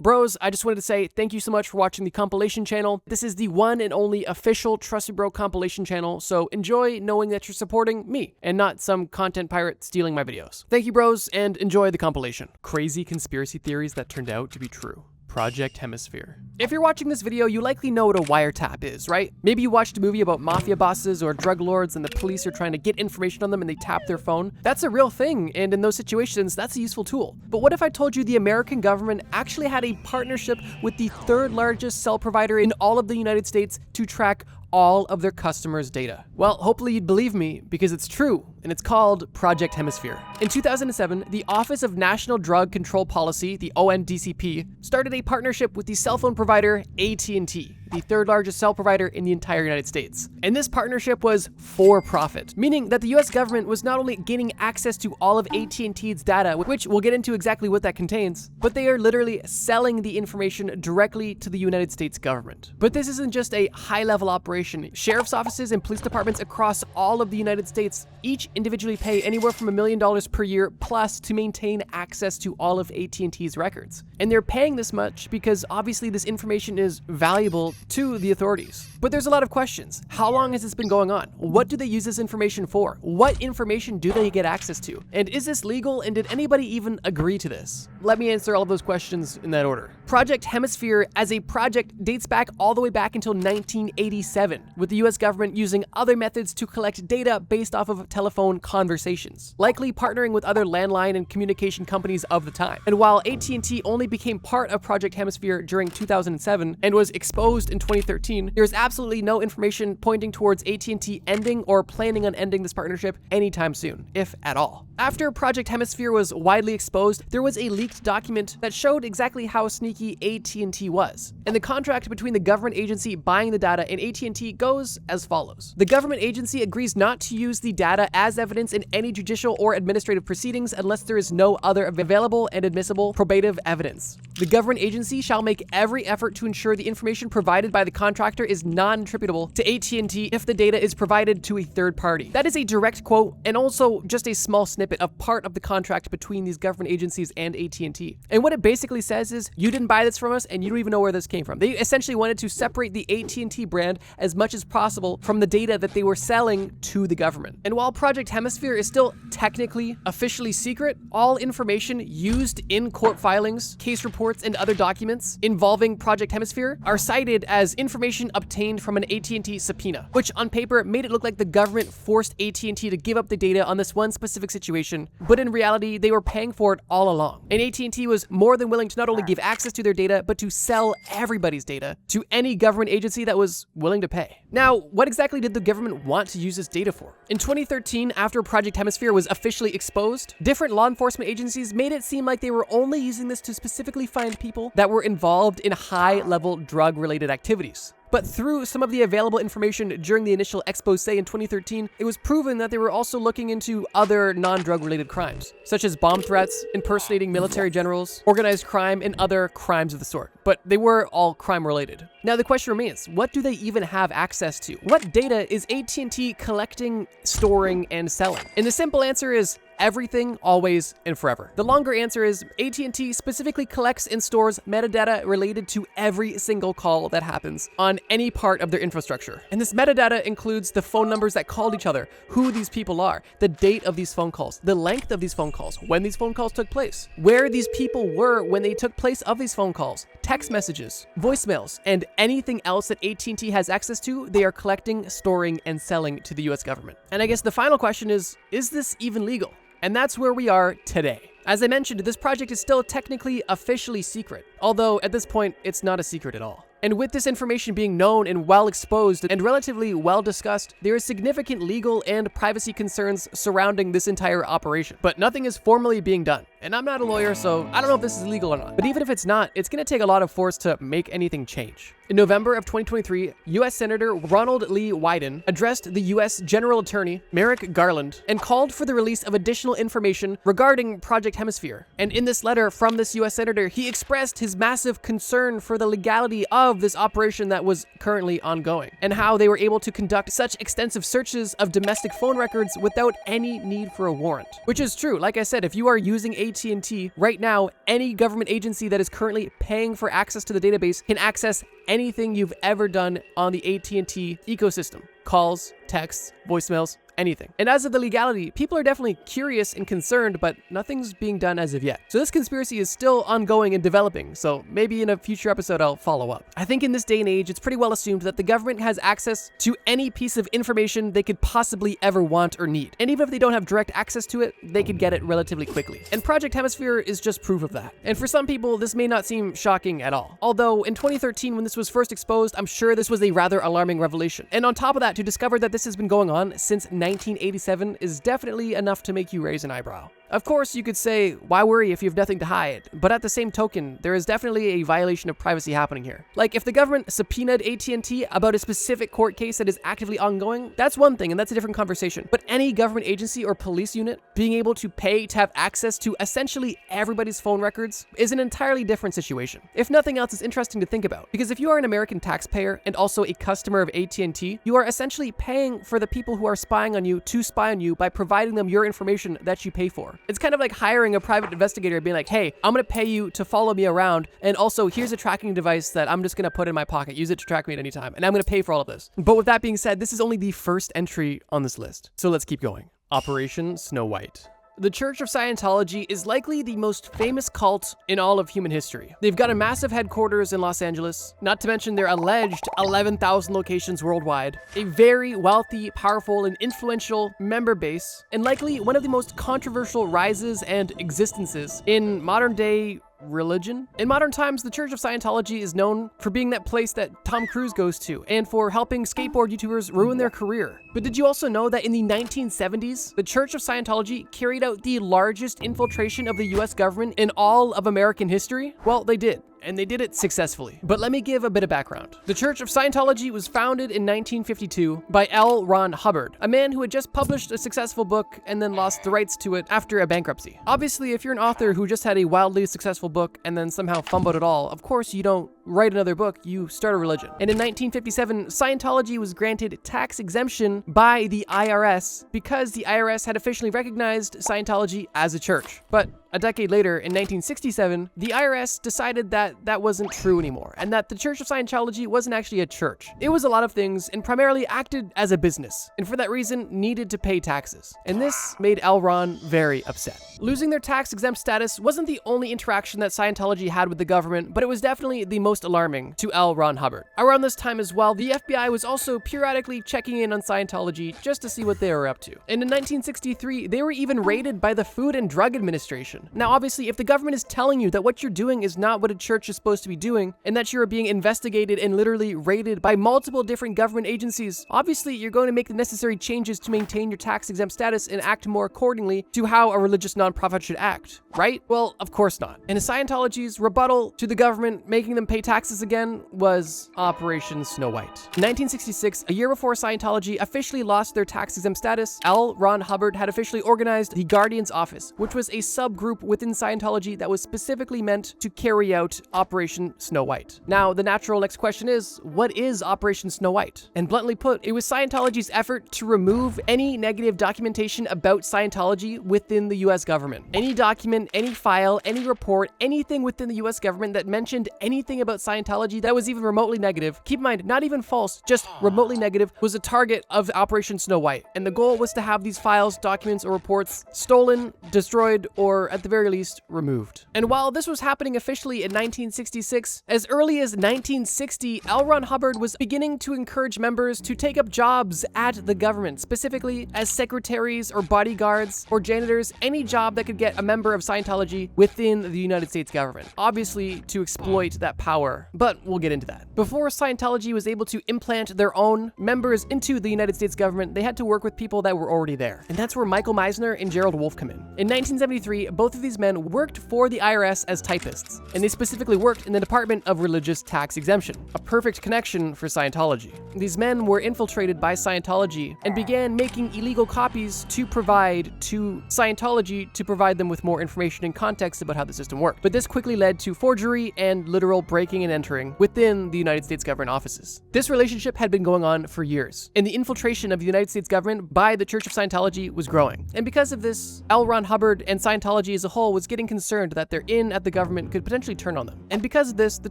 Bros, I just wanted to say thank you so much for watching the Compilation channel. This is the one and only official Trusted Bro Compilation channel, so enjoy knowing that you're supporting me and not some content pirate stealing my videos. Thank you, bros, and enjoy the compilation. Crazy conspiracy theories that turned out to be true. Project Hemisphere. If you're watching this video, you likely know what a wiretap is, right? Maybe you watched a movie about mafia bosses or drug lords and the police are trying to get information on them and they tap their phone. That's a real thing, and in those situations, that's a useful tool. But what if I told you the American government actually had a partnership with the third largest cell provider in all of the United States to track all of their customers' data? Well, hopefully you'd believe me, because it's true, and it's called Project Hemisphere. In 2007, the Office of National Drug Control Policy, the ONDCP, started a partnership with the cell phone provider AT&T, the third largest cell provider in the entire United States. And this partnership was for profit, meaning that the US government was not only gaining access to all of AT&T's data, which we'll get into exactly what that contains, but they are literally selling the information directly to the United States government. But this isn't just a high-level operation. Sheriff's offices and police departments across all of the United States each individually pay anywhere from $1 million per year plus to maintain access to all of AT&T's records. And they're paying this much because obviously this information is valuable to the authorities. But there's a lot of questions. How long has this been going on? What do they use this information for? What information do they get access to? And is this legal, and did anybody even agree to this? Let me answer all of those questions in that order. Project Hemisphere as a project dates back all the way back until 1987, with the US government using other methods to collect data based off of telephone conversations, likely partnering with other landline and communication companies of the time. And while AT&T only became part of Project Hemisphere during 2007 and was exposed in 2013, there is absolutely no information pointing towards AT&T ending or planning on ending this partnership anytime soon, if at all. After Project Hemisphere was widely exposed, there was a leaked document that showed exactly how sneaky AT&T was. And the contract between the government agency buying the data and AT&T goes as follows. The government agency agrees not to use the data as evidence in any judicial or administrative proceedings unless there is no other available and admissible probative evidence. The government agency shall make every effort to ensure the information provided by the contractor is non-attributable to AT&T if the data is provided to a third party. That is a direct quote, and also just a small snippet of part of the contract between these government agencies and AT&T. And what it basically says is, you didn't buy this from us and you don't even know where this came from. They essentially wanted to separate the AT&T brand as much as possible from the data that they were selling to the government. And while Project Hemisphere is still technically officially secret, all information used in court filings, case reports, and other documents involving Project Hemisphere are cited as information obtained from an AT&T subpoena, which on paper made it look like the government forced AT&T to give up the data on this one specific situation, but in reality, they were paying for it all along. And AT&T was more than willing to not only give access to their data, but to sell everybody's data to any government agency that was willing to pay. Now, what exactly did the government want to use this data for? In 2013, after Project Hemisphere was officially exposed, different law enforcement agencies made it seem like they were only using this to specifically find people that were involved in high-level drug-related activities. But through some of the available information during the initial expose in 2013, it was proven that they were also looking into other non-drug related crimes, such as bomb threats, impersonating military generals, organized crime, and other crimes of the sort. But they were all crime related. Now the question remains, what do they even have access to? What data is AT&T collecting, storing, and selling? And the simple answer is everything, always, and forever. The longer answer is AT&T specifically collects and stores metadata related to every single call that happens on any part of their infrastructure. And this metadata includes the phone numbers that called each other, who these people are, the date of these phone calls, the length of these phone calls, when these phone calls took place, where these people were when they took place of these phone calls, text messages, voicemails, and anything else that AT&T has access to, they are collecting, storing, and selling to the US government. And I guess the final question is this even legal? And that's where we are today. As I mentioned, this project is still technically officially secret, although at this point, it's not a secret at all. And with this information being known and well exposed and relatively well discussed, there is significant legal and privacy concerns surrounding this entire operation. But nothing is formally being done. And I'm not a lawyer, so I don't know if this is legal or not. But even if it's not, it's going to take a lot of force to make anything change. In November of 2023, U.S. Senator Ronald Lee Wyden addressed the U.S. General Attorney Merrick Garland and called for the release of additional information regarding Project Hemisphere. And in this letter from this U.S. Senator, he expressed his massive concern for the legality of this operation that was currently ongoing, and how they were able to conduct such extensive searches of domestic phone records without any need for a warrant. Which is true. Like I said, if you are using AT&T, right now, any government agency that is currently paying for access to the database can access anything you've ever done on the AT&T ecosystem. Calls, texts, voicemails, anything. And as of the legality, people are definitely curious and concerned, but nothing's being done as of yet. So this conspiracy is still ongoing and developing, so maybe in a future episode I'll follow up. I think in this day and age, it's pretty well assumed that the government has access to any piece of information they could possibly ever want or need. And even if they don't have direct access to it, they could get it relatively quickly. And Project Hemisphere is just proof of that. And for some people, this may not seem shocking at all. Although in 2013, when this was first exposed, I'm sure this was a rather alarming revelation. And on top of that, to discover that this has been going on since 1987 is definitely enough to make you raise an eyebrow. Of course, you could say, why worry if you have nothing to hide? But at the same token, there is definitely a violation of privacy happening here. Like, if the government subpoenaed AT&T about a specific court case that is actively ongoing, that's one thing, and that's a different conversation. But any government agency or police unit being able to pay to have access to essentially everybody's phone records is an entirely different situation. If nothing else, it's interesting to think about. Because if you are an American taxpayer and also a customer of AT&T, you are essentially paying for the people who are spying on you to spy on you by providing them your information that you pay for. It's kind of like hiring a private investigator and being like, hey, I'm going to pay you to follow me around, and also here's a tracking device that I'm just going to put in my pocket. Use it to track me at any time, and I'm going to pay for all of this. But with that being said, this is only the first entry on this list. So let's keep going. Operation Snow White. The Church of Scientology is likely the most famous cult in all of human history. They've got a massive headquarters in Los Angeles, not to mention their alleged 11,000 locations worldwide, a very wealthy, powerful, and influential member base, and likely one of the most controversial rises and existences in modern-day religion. In modern times, the Church of Scientology is known for being that place that Tom Cruise goes to and for helping skateboard YouTubers ruin their career. But did you also know that in the 1970s, the Church of Scientology carried out the largest infiltration of the US government in all of American history? Well, they did. And they did it successfully. But let me give a bit of background. The Church of Scientology was founded in 1952 by L. Ron Hubbard, a man who had just published a successful book and then lost the rights to it after a bankruptcy. Obviously, if you're an author who just had a wildly successful book and then somehow fumbled it all, of course you don't write another book, you start a religion. And in 1957, Scientology was granted tax exemption by the IRS because the IRS had officially recognized Scientology as a church. But a decade later, in 1967, the IRS decided that that wasn't true anymore, and that the Church of Scientology wasn't actually a church. It was a lot of things, and primarily acted as a business, and for that reason, needed to pay taxes. And this made L. Ron very upset. Losing their tax-exempt status wasn't the only interaction that Scientology had with the government, but it was definitely the most alarming to L. Ron Hubbard. Around this time as well, the FBI was also periodically checking in on Scientology just to see what they were up to. And in 1963, they were even raided by the Food and Drug Administration. Now, obviously, if the government is telling you that what you're doing is not what a church is supposed to be doing, and that you're being investigated and literally raided by multiple different government agencies, obviously you're going to make the necessary changes to maintain your tax-exempt status and act more accordingly to how a religious nonprofit should act, right? Well, of course not. And Scientology's rebuttal to the government making them pay taxes again was Operation Snow White. In 1966, a year before Scientology officially lost their tax-exempt status, L. Ron Hubbard had officially organized the Guardian's Office, which was a subgroup within Scientology that was specifically meant to carry out Operation Snow White. Now, the natural next question is, what is Operation Snow White? And bluntly put, it was Scientology's effort to remove any negative documentation about Scientology within the US government. Any document, any file, any report, anything within the US government that mentioned anything about Scientology that was even remotely negative, keep in mind, not even false, just remotely negative, was a target of Operation Snow White. And the goal was to have these files, documents, or reports stolen, destroyed, or at the very least, removed. And while this was happening officially in 1966, as early as 1960, L. Ron Hubbard was beginning to encourage members to take up jobs at the government, specifically as secretaries or bodyguards or janitors, any job that could get a member of Scientology within the United States government. Obviously, to exploit that power, but we'll get into that. Before Scientology was able to implant their own members into the United States government, they had to work with people that were already there. And that's where Michael Meisner and Gerald Wolfe come in. In 1973, both of these men worked for the IRS as typists, and they specifically specifically worked in the Department of Religious Tax Exemption, a perfect connection for Scientology. These men were infiltrated by Scientology and began making illegal copies to provide to Scientology to provide them with more information and context about how the system worked. But this quickly led to forgery and literal breaking and entering within the United States government offices. This relationship had been going on for years, and the infiltration of the United States government by the Church of Scientology was growing. And because of this, L. Ron Hubbard and Scientology as a whole was getting concerned that their in at the government could potentially turn on them. And because of this, the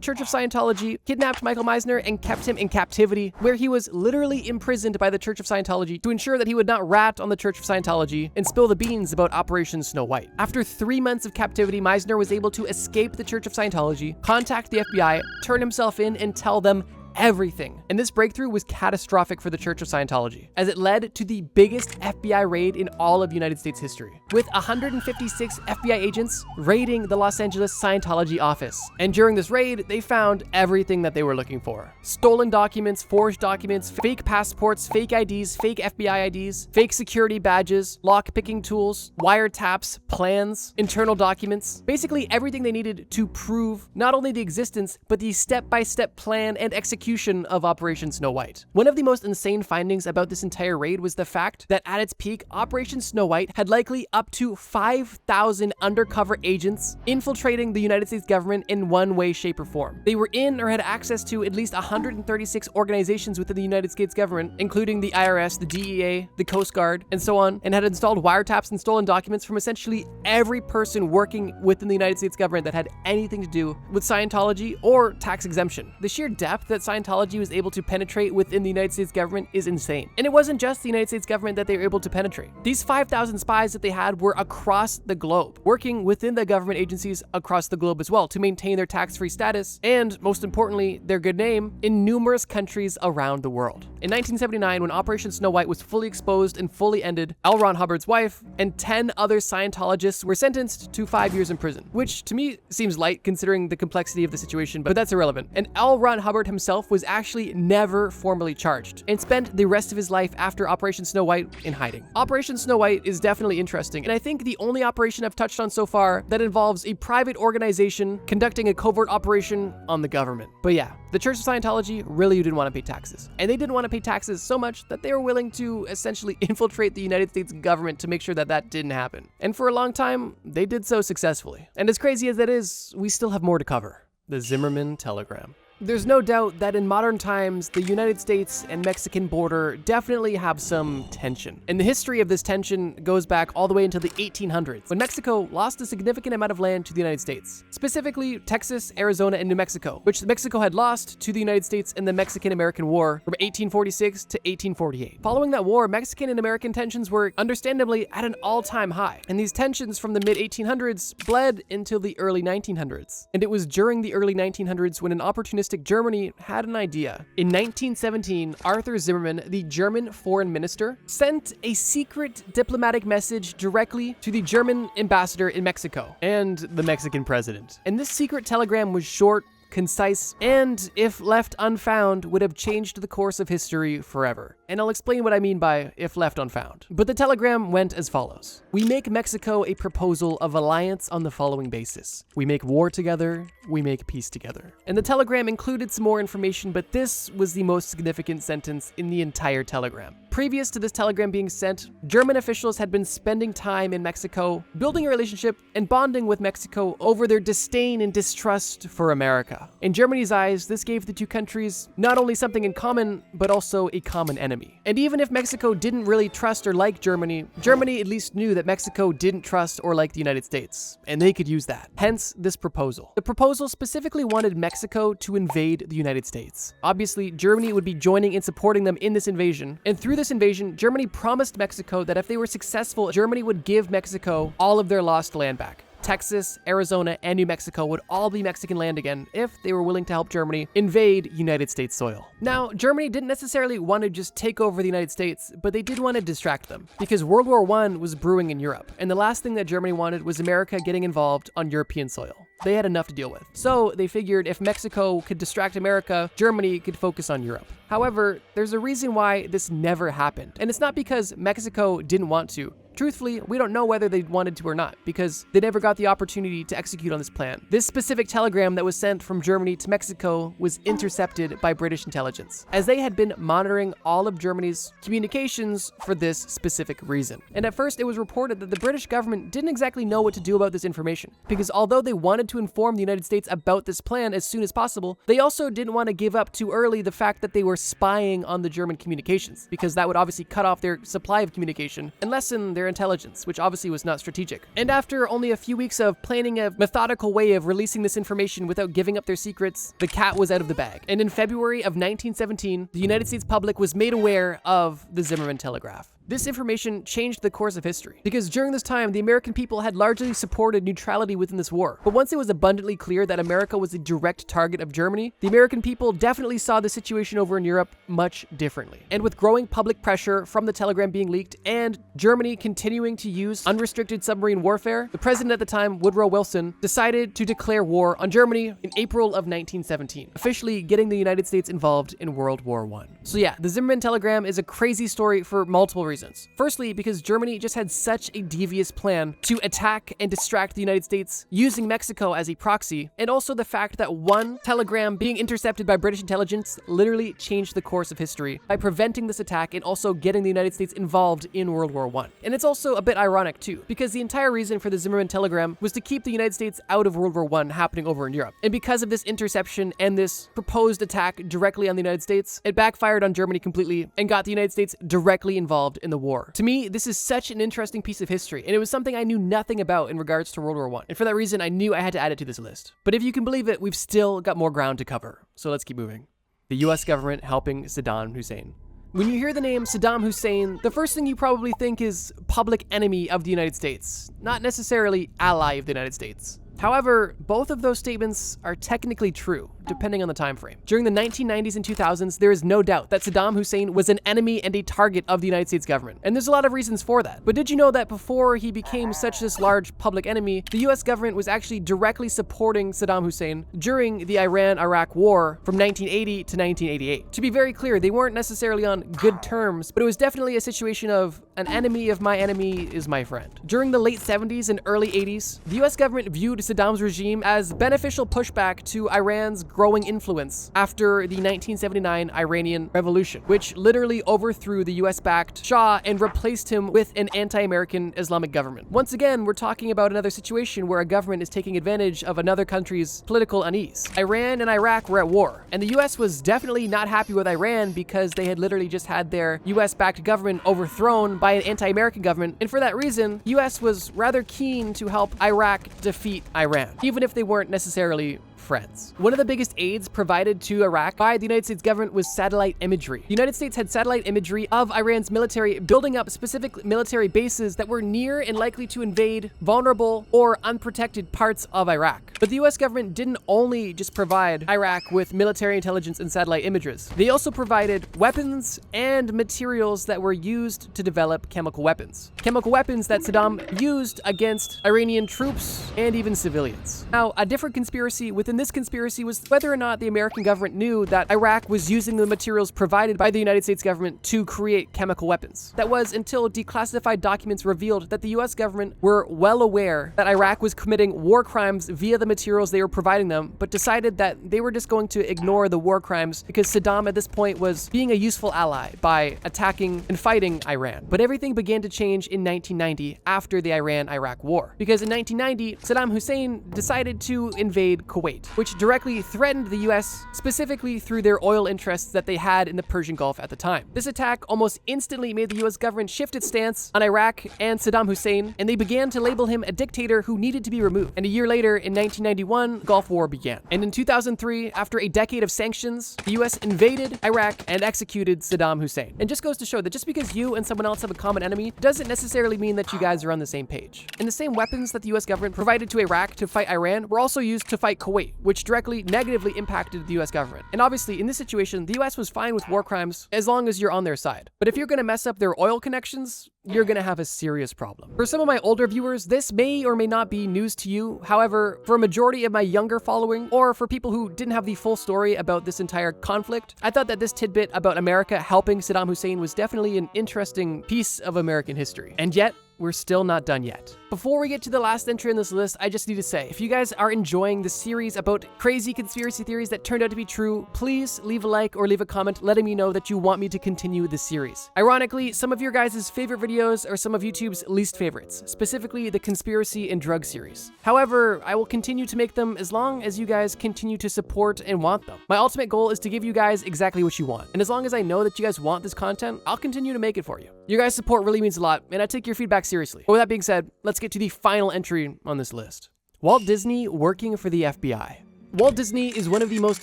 Church of Scientology kidnapped Michael Meisner and kept him in captivity, where he was literally imprisoned by the Church of Scientology to ensure that he would not rat on the Church of Scientology and spill the beans about Operation Snow White. After 3 months of captivity, Meisner was able to escape the Church of Scientology, contact the FBI, turn himself in, and tell them everything. And this breakthrough was catastrophic for the Church of Scientology, as it led to the biggest FBI raid in all of United States history, with 156 FBI agents raiding the Los Angeles Scientology office. And during this raid, they found everything that they were looking for. Stolen documents, forged documents, fake passports, fake IDs, fake FBI IDs, fake security badges, lock-picking tools, wiretaps, plans, internal documents, basically everything they needed to prove not only the existence, but the step-by-step plan and execution of Operation Snow White. One of the most insane findings about this entire raid was the fact that at its peak, Operation Snow White had likely up to 5,000 undercover agents infiltrating the United States government in one way, shape, or form. They were in or had access to at least 136 organizations within the United States government, including the IRS, the DEA, the Coast Guard, and so on, and had installed wiretaps and stolen documents from essentially every person working within the United States government that had anything to do with Scientology or tax exemption. The sheer depth that Scientology was able to penetrate within the United States government is insane. And it wasn't just the United States government that they were able to penetrate. These 5,000 spies that they had were across the globe, working within the government agencies across the globe as well to maintain their tax-free status and, most importantly, their good name in numerous countries around the world. In 1979, when Operation Snow White was fully exposed and fully ended, L. Ron Hubbard's wife and 10 other Scientologists were sentenced to 5 years in prison, which to me seems light considering the complexity of the situation, but that's irrelevant. And L. Ron Hubbard himself was actually never formally charged and spent the rest of his life after Operation Snow White in hiding. Operation Snow White is definitely interesting, and I think the only operation I've touched on so far that involves a private organization conducting a covert operation on the government. But yeah, the Church of Scientology really didn't want to pay taxes. And they didn't want to pay taxes so much that they were willing to essentially infiltrate the United States government to make sure that that didn't happen. And for a long time, they did so successfully. And as crazy as that is, we still have more to cover. The Zimmerman telegram. There's no doubt that in modern times, the United States and Mexican border definitely have some tension. And the history of this tension goes back all the way into the 1800s, when Mexico lost a significant amount of land to the United States, specifically Texas, Arizona, and New Mexico, which Mexico had lost to the United States in the Mexican-American War from 1846 to 1848. Following that war, Mexican and American tensions were understandably at an all-time high, and these tensions from the mid-1800s bled into the early 1900s. And it was during the early 1900s when an opportunistic Germany had an idea. In 1917, Arthur Zimmermann, the German foreign minister, sent a secret diplomatic message directly to the German ambassador in Mexico and the Mexican president. And this secret telegram was short, concise, and if left unfound, would have changed the course of history forever. And I'll explain what I mean by if left unfound. But the telegram went as follows. We make Mexico a proposal of alliance on the following basis. We make war together, we make peace together. And the telegram included some more information, but this was the most significant sentence in the entire telegram. Previous to this telegram being sent, German officials had been spending time in Mexico, building a relationship and bonding with Mexico over their disdain and distrust for America. In Germany's eyes, this gave the two countries not only something in common, but also a common enemy. And even if Mexico didn't really trust or like Germany, Germany at least knew that Mexico didn't trust or like the United States, and they could use that. Hence, this proposal. The proposal specifically wanted Mexico to invade the United States. Obviously, Germany would be joining and supporting them in this invasion, and through this invasion, Germany promised Mexico that if they were successful, Germany would give Mexico all of their lost land back. Texas, Arizona, and New Mexico would all be Mexican land again if they were willing to help Germany invade United States soil. Now, Germany didn't necessarily want to just take over the United States, but they did want to distract them because World War I was brewing in Europe, and the last thing that Germany wanted was America getting involved on European soil. They had enough to deal with. So they figured if Mexico could distract America, Germany could focus on Europe. However, there's a reason why this never happened, and it's not because Mexico didn't want to. Truthfully, we don't know whether they wanted to or not, because they never got the opportunity to execute on this plan. This specific telegram that was sent from Germany to Mexico was intercepted by British intelligence, as they had been monitoring all of Germany's communications for this specific reason. And at first, it was reported that the British government didn't exactly know what to do about this information, because although they wanted to inform the United States about this plan as soon as possible, they also didn't want to give up too early the fact that they were spying on the German communications, because that would obviously cut off their supply of communication and lessen their intelligence, which obviously was not strategic. And after only a few weeks of planning a methodical way of releasing this information without giving up their secrets, the cat was out of the bag. And in February of 1917, the United States public was made aware of the Zimmermann telegraph. This information changed the course of history, because during this time, the American people had largely supported neutrality within this war. But once it was abundantly clear that America was a direct target of Germany, the American people definitely saw the situation over in Europe much differently. And with growing public pressure from the telegram being leaked and Germany continuing to use unrestricted submarine warfare, the president at the time, Woodrow Wilson, decided to declare war on Germany in April of 1917, officially getting the United States involved in World War I. So yeah, the Zimmermann telegram is a crazy story for multiple reasons. Firstly, because Germany just had such a devious plan to attack and distract the United States using Mexico as a proxy, and also the fact that one telegram being intercepted by British intelligence literally changed the course of history by preventing this attack and also getting the United States involved in World War I. And it's also a bit ironic too, because the entire reason for the Zimmermann telegram was to keep the United States out of World War I happening over in Europe. And because of this interception and this proposed attack directly on the United States, it backfired on Germany completely and got the United States directly involved in the war. To me, this is such an interesting piece of history, and it was something I knew nothing about in regards to World War I. And for that reason, I knew I had to add it to this list. But if you can believe it, we've still got more ground to cover. So let's keep moving. The US government helping Saddam Hussein. When you hear the name Saddam Hussein, the first thing you probably think is public enemy of the United States, not necessarily ally of the United States. However, both of those statements are technically true, depending on the time frame. During the 1990s and 2000s, there is no doubt that Saddam Hussein was an enemy and a target of the United States government. And there's a lot of reasons for that. But did you know that before he became such this large public enemy, the US government was actually directly supporting Saddam Hussein during the Iran-Iraq war from 1980 to 1988? To be very clear, they weren't necessarily on good terms, but it was definitely a situation of an enemy of my enemy is my friend. During the late 70s and early 80s, the US government viewed Saddam's regime as beneficial pushback to Iran's growing influence after the 1979 Iranian Revolution, which literally overthrew the US-backed Shah and replaced him with an anti-American Islamic government. Once again, we're talking about another situation where a government is taking advantage of another country's political unease. Iran and Iraq were at war, and the US was definitely not happy with Iran because they had literally just had their US-backed government overthrown by an anti-American government, and for that reason, US was rather keen to help Iraq defeat Iran, even if they weren't necessarily friends. One of the biggest aids provided to Iraq by the United States government was satellite imagery. The United States had satellite imagery of Iran's military building up specific military bases that were near and likely to invade vulnerable or unprotected parts of Iraq. But the US government didn't only just provide Iraq with military intelligence and satellite images. They also provided weapons and materials that were used to develop chemical weapons. Chemical weapons that Saddam used against Iranian troops and even civilians. Now, a different conspiracy within this conspiracy was whether or not the American government knew that Iraq was using the materials provided by the United States government to create chemical weapons. That was until declassified documents revealed that the US government were well aware that Iraq was committing war crimes via the materials they were providing them, but decided that they were just going to ignore the war crimes because Saddam at this point was being a useful ally by attacking and fighting Iran. But everything began to change in 1990 after the Iran-Iraq war, because in 1990, Saddam Hussein decided to invade Kuwait, which directly threatened the US, specifically through their oil interests that they had in the Persian Gulf at the time. This attack almost instantly made the US government shift its stance on Iraq and Saddam Hussein, and they began to label him a dictator who needed to be removed. And a year later, in 1991, the Gulf War began. And in 2003, after a decade of sanctions, the US invaded Iraq and executed Saddam Hussein. And just goes to show that just because you and someone else have a common enemy doesn't necessarily mean that you guys are on the same page. And the same weapons that the US government provided to Iraq to fight Iran were also used to fight Kuwait, which directly negatively impacted the US government. And obviously, in this situation, the US was fine with war crimes as long as you're on their side. But if you're gonna mess up their oil connections, you're gonna have a serious problem. For some of my older viewers, this may or may not be news to you. However, for a majority of my younger following, or for people who didn't have the full story about this entire conflict, I thought that this tidbit about America helping Saddam Hussein was definitely an interesting piece of American history. And yet, we're still not done yet. Before we get to the last entry in this list, I just need to say, if you guys are enjoying the series about crazy conspiracy theories that turned out to be true, please leave a like or leave a comment letting me know that you want me to continue this series. Ironically, some of your guys' favorite videos are some of YouTube's least favorites, specifically the conspiracy and drug series. However, I will continue to make them as long as you guys continue to support and want them. My ultimate goal is to give you guys exactly what you want, and as long as I know that you guys want this content, I'll continue to make it for you. Your guys' support really means a lot, and I take your feedback seriously. But with that being said, let's get to the final entry on this list. Walt Disney working for the FBI. Walt Disney is one of the most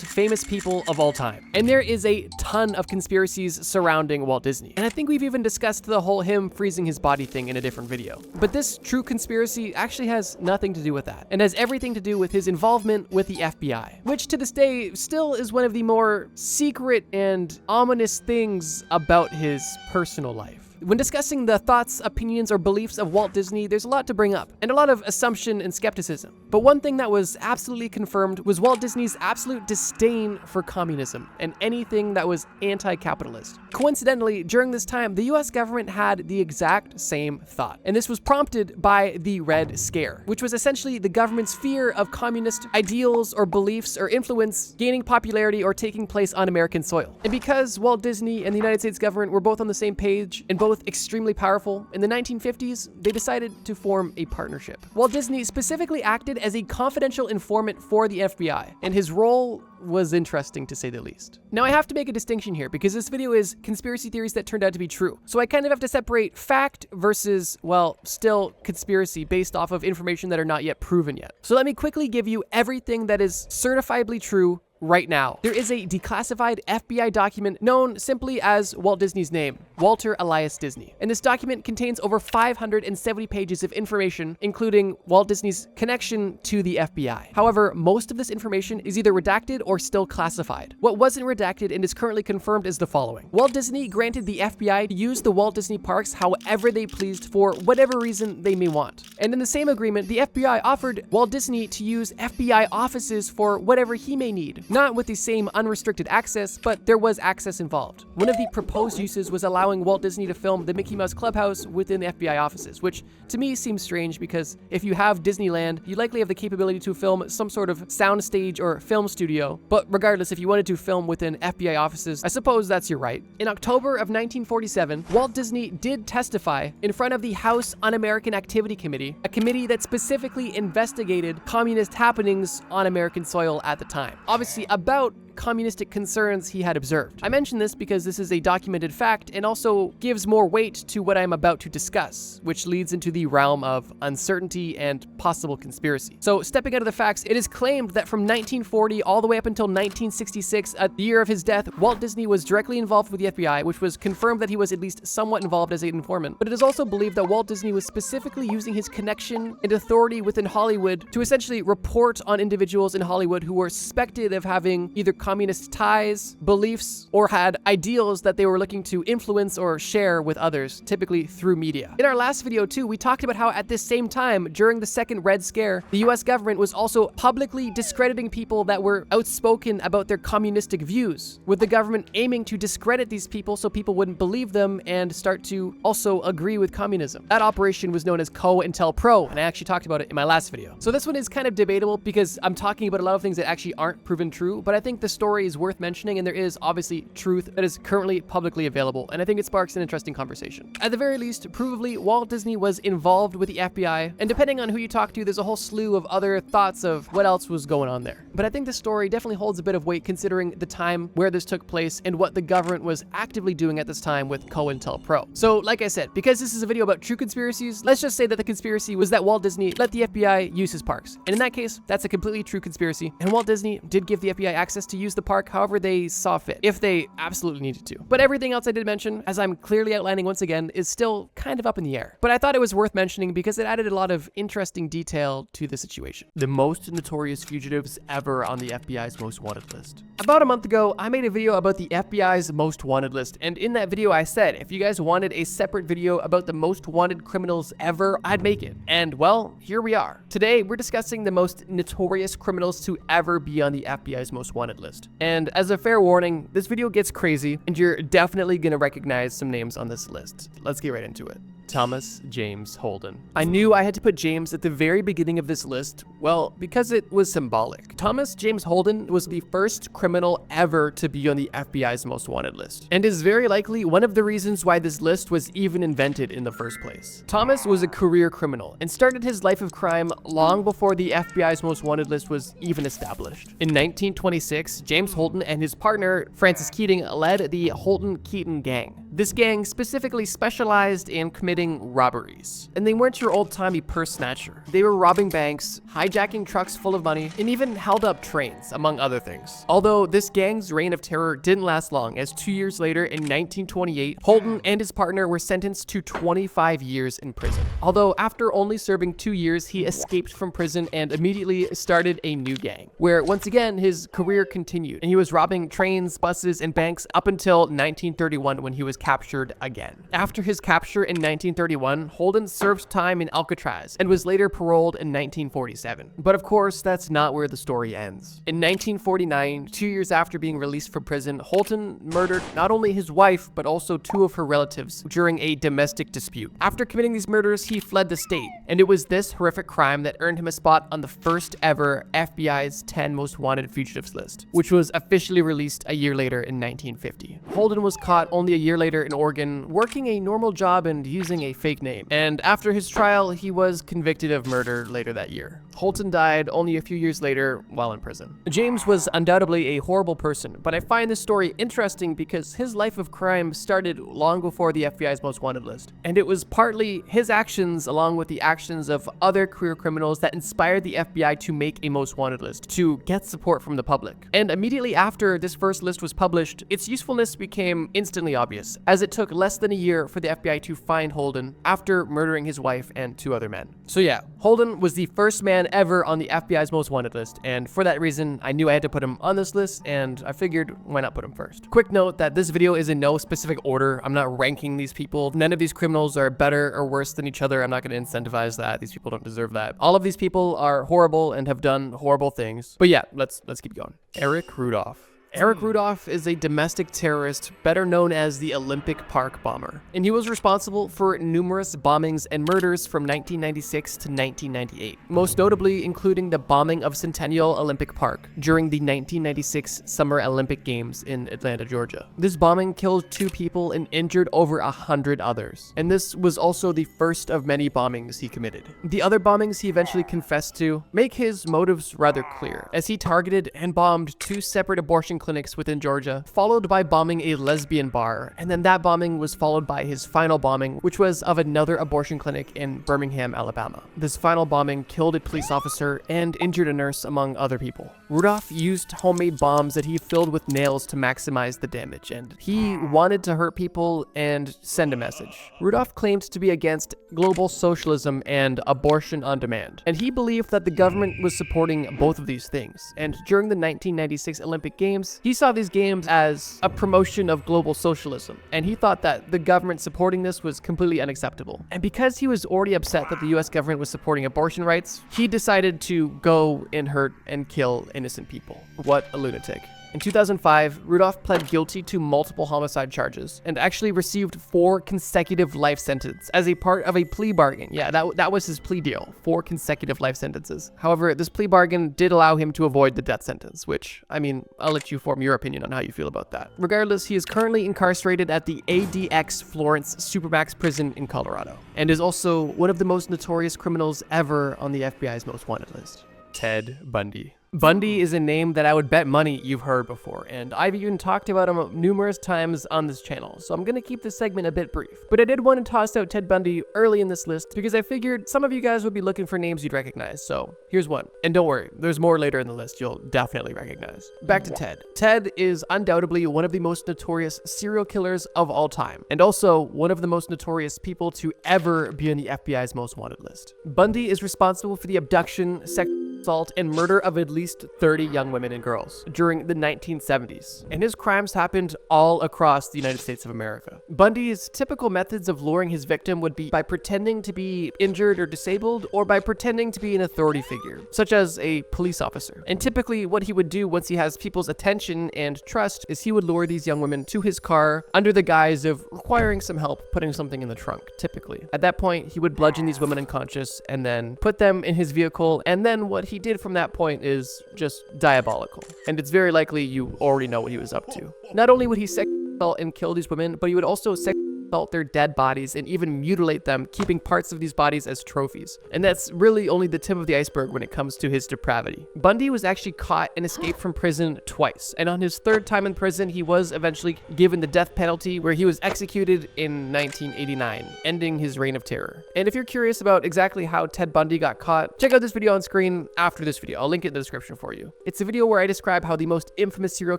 famous people of all time, and there is a ton of conspiracies surrounding Walt Disney. And I think we've even discussed the whole him freezing his body thing in a different video. But this true conspiracy actually has nothing to do with that, and has everything to do with his involvement with the FBI, which to this day still is one of the more secret and ominous things about his personal life. When discussing the thoughts, opinions, or beliefs of Walt Disney, there's a lot to bring up, and a lot of assumption and skepticism. But one thing that was absolutely confirmed was Walt Disney's absolute disdain for communism and anything that was anti-capitalist. Coincidentally, during this time, the US government had the exact same thought, and this was prompted by the Red Scare, which was essentially the government's fear of communist ideals or beliefs or influence gaining popularity or taking place on American soil. And because Walt Disney and the United States government were both on the same page and both extremely powerful, in the 1950s, they decided to form a partnership. Walt Disney specifically acted as a confidential informant for the FBI, and his role was interesting to say the least. Now I have to make a distinction here because this video is conspiracy theories that turned out to be true. So I kind of have to separate fact versus, well, still conspiracy based off of information that are not yet proven yet. So let me quickly give you everything that is certifiably true right now. There is a declassified FBI document known simply as Walt Disney's name, Walter Elias Disney. And this document contains over 570 pages of information, including Walt Disney's connection to the FBI. However, most of this information is either redacted or still classified. What wasn't redacted and is currently confirmed is the following. Walt Disney granted the FBI to use the Walt Disney parks however they pleased for whatever reason they may want. And in the same agreement, the FBI offered Walt Disney to use FBI offices for whatever he may need. Not with the same unrestricted access, but there was access involved. One of the proposed uses was allowing Walt Disney to film the Mickey Mouse Clubhouse within the FBI offices, which to me seems strange because if you have Disneyland, you likely have the capability to film some sort of soundstage or film studio, but regardless, if you wanted to film within FBI offices, I suppose that's your right. In October of 1947, Walt Disney did testify in front of the House Un-American Activity Committee, a committee that specifically investigated communist happenings on American soil at the time. Obviously, about communistic concerns he had observed. I mention this because this is a documented fact and also gives more weight to what I'm about to discuss, which leads into the realm of uncertainty and possible conspiracy. So stepping out of the facts, it is claimed that from 1940 all the way up until 1966, at the year of his death, Walt Disney was directly involved with the FBI, which was confirmed that he was at least somewhat involved as an informant. But it is also believed that Walt Disney was specifically using his connection and authority within Hollywood to essentially report on individuals in Hollywood who were suspected of having either communist ties, beliefs, or had ideals that they were looking to influence or share with others, typically through media. In our last video too, we talked about how at this same time, during the second Red Scare, the US government was also publicly discrediting people that were outspoken about their communistic views, with the government aiming to discredit these people so people wouldn't believe them and start to also agree with communism. That operation was known as COINTELPRO, and I actually talked about it in my last video. So this one is kind of debatable because I'm talking about a lot of things that actually aren't proven true, but I think the story is worth mentioning, and there is obviously truth that is currently publicly available, and I think it sparks an interesting conversation. At the very least, provably, Walt Disney was involved with the FBI, and depending on who you talk to, there's a whole slew of other thoughts of what else was going on there. But I think the story definitely holds a bit of weight considering the time where this took place and what the government was actively doing at this time with COINTELPRO. So, like I said, because this is a video about true conspiracies, let's just say that the conspiracy was that Walt Disney let the FBI use his parks. And in that case, that's a completely true conspiracy, and Walt Disney did give the FBI access to use the park however they saw fit, if they absolutely needed to. But everything else I did mention, as I'm clearly outlining once again, is still kind of up in the air. But I thought it was worth mentioning because it added a lot of interesting detail to the situation. The most notorious fugitives ever on the FBI's most wanted list. About a month ago, I made a video about the FBI's most wanted list, and in that video I said if you guys wanted a separate video about the most wanted criminals ever, I'd make it. And well, here we are. Today, we're discussing the most notorious criminals to ever be on the FBI's most wanted list. And as a fair warning, this video gets crazy, and you're definitely gonna recognize some names on this list. Let's get right into it. Thomas James Holden. I knew I had to put James at the very beginning of this list, well, because it was symbolic. Thomas James Holden was the first criminal ever to be on the FBI's most wanted list, and is very likely one of the reasons why this list was even invented in the first place. Thomas was a career criminal and started his life of crime long before the FBI's most wanted list was even established. In 1926, James Holden and his partner, Francis Keating, led the Holden-Keating gang. This gang specifically specialized in committing robberies. And they weren't your old-timey purse snatcher. They were robbing banks, hijacking trucks full of money, and even held up trains, among other things. Although this gang's reign of terror didn't last long, as 2 years later, in 1928, Holden and his partner were sentenced to 25 years in prison. Although after only serving 2 years, he escaped from prison and immediately started a new gang, where once again, his career continued, and he was robbing trains, buses, and banks up until 1931 when he was captured again. After his capture in 1931, Holden served time in Alcatraz and was later paroled in 1947. But of course, that's not where the story ends. In 1949, 2 years after being released from prison, Holden murdered not only his wife, but also 2 of her relatives during a domestic dispute. After committing these murders, he fled the state, and it was this horrific crime that earned him a spot on the first ever FBI's 10 most wanted fugitives list, which was officially released a year later in 1950. Holden was caught only a year later in Oregon, working a normal job and using a fake name. And after his trial, he was convicted of murder later that year. Holden died only a few years later while in prison. James was undoubtedly a horrible person, but I find this story interesting because his life of crime started long before the FBI's most wanted list. And it was partly his actions along with the actions of other career criminals that inspired the FBI to make a most wanted list, to get support from the public. And immediately after this first list was published, its usefulness became instantly obvious, as it took less than a year for the FBI to find Holden after murdering his wife and 2 other men. So yeah, Holden was the first man ever on the FBI's most wanted list, and for that reason, I knew I had to put him on this list, and I figured, why not put him first? Quick note that this video is in no specific order. I'm not ranking these people. None of these criminals are better or worse than each other. I'm not going to incentivize that. These people don't deserve that. All of these people are horrible and have done horrible things. But yeah, let's keep going. Eric Rudolph. Eric Rudolph is a domestic terrorist better known as the Olympic Park bomber, and he was responsible for numerous bombings and murders from 1996 to 1998, most notably including the bombing of Centennial Olympic Park during the 1996 Summer Olympic Games in Atlanta, Georgia. This bombing killed 2 people and injured over 100 others, and this was also the first of many bombings he committed. The other bombings he eventually confessed to make his motives rather clear, as he targeted and bombed 2 separate abortion clinics within Georgia, followed by bombing a lesbian bar, and then that bombing was followed by his final bombing, which was of another abortion clinic in Birmingham, Alabama. This final bombing killed a police officer and injured a nurse, among other people. Rudolph used homemade bombs that he filled with nails to maximize the damage, and he wanted to hurt people and send a message. Rudolph claimed to be against global socialism and abortion on demand, and he believed that the government was supporting both of these things. And during the 1996 Olympic Games, he saw these games as a promotion of global socialism, and he thought that the government supporting this was completely unacceptable. And because he was already upset that the US government was supporting abortion rights, he decided to go and hurt and kill innocent people. What a lunatic. In 2005, Rudolph pled guilty to multiple homicide charges and actually received 4 consecutive life sentences as a part of a plea bargain. Yeah, that was his plea deal, 4 consecutive life sentences. However, this plea bargain did allow him to avoid the death sentence, which, I mean, I'll let you form your opinion on how you feel about that. Regardless, he is currently incarcerated at the ADX Florence Supermax prison in Colorado, and is also one of the most notorious criminals ever on the FBI's most wanted list. Ted Bundy. Bundy is a name that I would bet money you've heard before, and I've even talked about him numerous times on this channel, so I'm gonna keep this segment a bit brief. But I did want to toss out Ted Bundy early in this list because I figured some of you guys would be looking for names you'd recognize, so here's one. And don't worry, there's more later in the list you'll definitely recognize. Back to Ted. Ted is undoubtedly one of the most notorious serial killers of all time, and also one of the most notorious people to ever be on the FBI's most wanted list. Bundy is responsible for the abduction, sexual assault, and murder of at least least 30 young women and girls during the 1970s, and his crimes happened all across the United States of America. Bundy's typical methods of luring his victim would be by pretending to be injured or disabled, or by pretending to be an authority figure, such as a police officer. And typically what he would do once he has people's attention and trust is he would lure these young women to his car under the guise of requiring some help putting something in the trunk, typically. At that point, he would bludgeon these women unconscious and then put them in his vehicle, and then what he did from that point is just diabolical. And it's very likely you already know what he was up to. Not only would he sexually assault and kill these women, but he would also sexually assault their dead bodies and even mutilate them, keeping parts of these bodies as trophies. And that's really only the tip of the iceberg when it comes to his depravity. Bundy was actually caught and escaped from prison twice, and on his third time in prison, he was eventually given the death penalty, where he was executed in 1989, ending his reign of terror. And if you're curious about exactly how Ted Bundy got caught, check out this video on screen after this video. I'll link it in the description for you. It's a video where I describe how the most infamous serial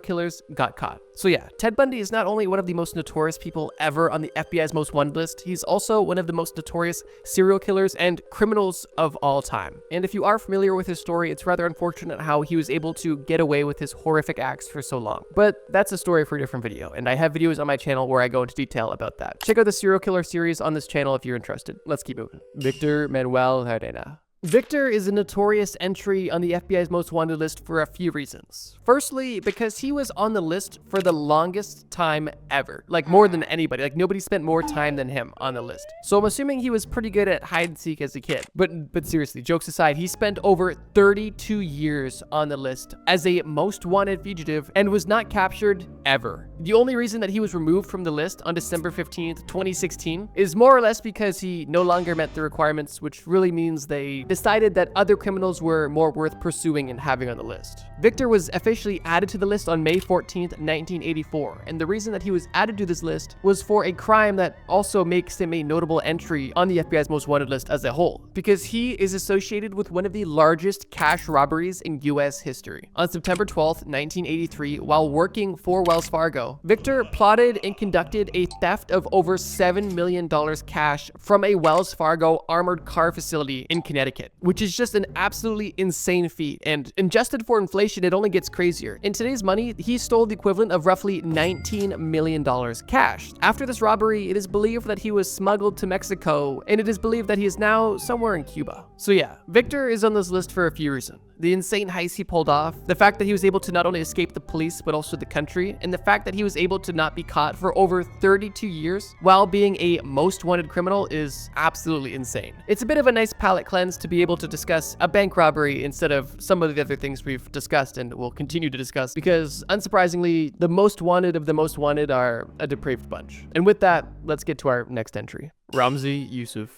killers got caught. So yeah, Ted Bundy is not only one of the most notorious people ever on the FBI's most wanted list, he's also one of the most notorious serial killers and criminals of all time. And if you are familiar with his story, it's rather unfortunate how he was able to get away with his horrific acts for so long. But that's a story for a different video, and I have videos on my channel where I go into detail about that. Check out the serial killer series on this channel if you're interested. Let's keep moving. Victor Manuel Herrera. Victor is a notorious entry on the FBI's most wanted list for a few reasons. Firstly, because he was on the list for the longest time ever. Like, more than anybody. Like, nobody spent more time than him on the list. So I'm assuming he was pretty good at hide and seek as a kid. But seriously, jokes aside, he spent over 32 years on the list as a most wanted fugitive and was not captured ever. The only reason that he was removed from the list on December 15th, 2016 is more or less because he no longer met the requirements, which really means they decided that other criminals were more worth pursuing and having on the list. Victor was officially added to the list on May 14th, 1984, and the reason that he was added to this list was for a crime that also makes him a notable entry on the FBI's most wanted list as a whole, because he is associated with one of the largest cash robberies in US history. On September 12th, 1983, while working for Wells Fargo, Victor plotted and conducted a theft of over $7 million cash from a Wells Fargo armored car facility in Connecticut, which is just an absolutely insane feat, and adjusted for inflation, it only gets crazier. In today's money, he stole the equivalent of roughly $19 million cash. After this robbery, it is believed that he was smuggled to Mexico, and it is believed that he is now somewhere in Cuba. So yeah, Victor is on this list for a few reasons. The insane heist he pulled off, the fact that he was able to not only escape the police, but also the country, and the fact that he was able to not be caught for over 32 years while being a most wanted criminal is absolutely insane. It's a bit of a nice palate cleanse to be able to discuss a bank robbery instead of some of the other things we've discussed and will continue to discuss, because unsurprisingly, the most wanted of the most wanted are a depraved bunch. And with that, let's get to our next entry. Ramzi Youssef.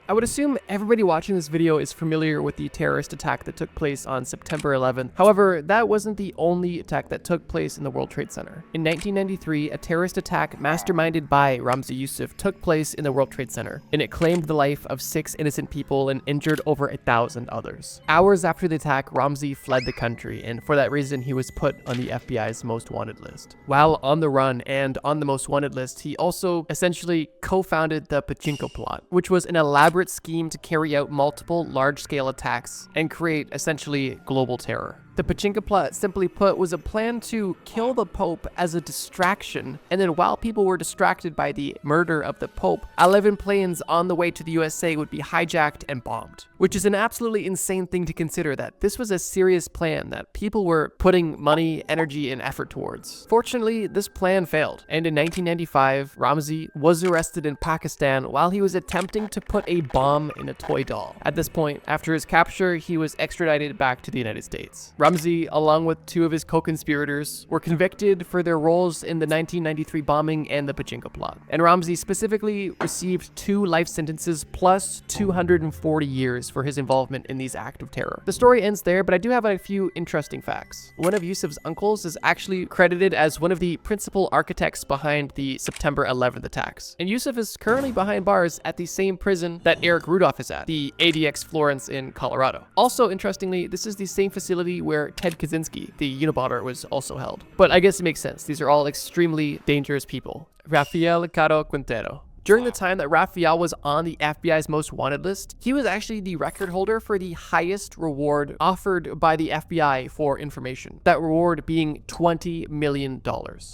I would assume everybody watching this video is familiar with the terrorist attack that took place on September 11th. However, that wasn't the only attack that took place in the World Trade Center. In 1993, a terrorist attack masterminded by Ramzi Youssef took place in the World Trade Center, and it claimed the life of 6 innocent people and injured over 1,000 others. Hours after the attack, Ramzi fled the country, and for that reason, he was put on the FBI's most wanted list. While on the run and on the most wanted list, he also essentially co-founded the Pachinko plot, which was an elaborate scheme to carry out multiple large-scale attacks and create essentially global terror. The Pachinko plot, simply put, was a plan to kill the Pope as a distraction, and then while people were distracted by the murder of the Pope, 11 planes on the way to the USA would be hijacked and bombed. Which is an absolutely insane thing to consider, that this was a serious plan that people were putting money, energy, and effort towards. Fortunately, this plan failed, and in 1995, Ramzi was arrested in Pakistan while he was attempting to put a bomb in a toy doll. At this point, after his capture, he was extradited back to the United States. Ramzi, along with 2 of his co-conspirators, were convicted for their roles in the 1993 bombing and the Pachinko plot. And Ramzi specifically received 2 life sentences plus 240 years for his involvement in these acts of terror. The story ends there, but I do have a few interesting facts. One of Youssef's uncles is actually credited as one of the principal architects behind the September 11th attacks. And Youssef is currently behind bars at the same prison that Eric Rudolph is at, the ADX Florence in Colorado. Also, interestingly, this is the same facility where Ted Kaczynski, the Unabomber, was also held. But I guess it makes sense. These are all extremely dangerous people. Rafael Caro Quintero. During the time that Raphael was on the FBI's most wanted list, he was actually the record holder for the highest reward offered by the FBI for information. That reward being $20 million,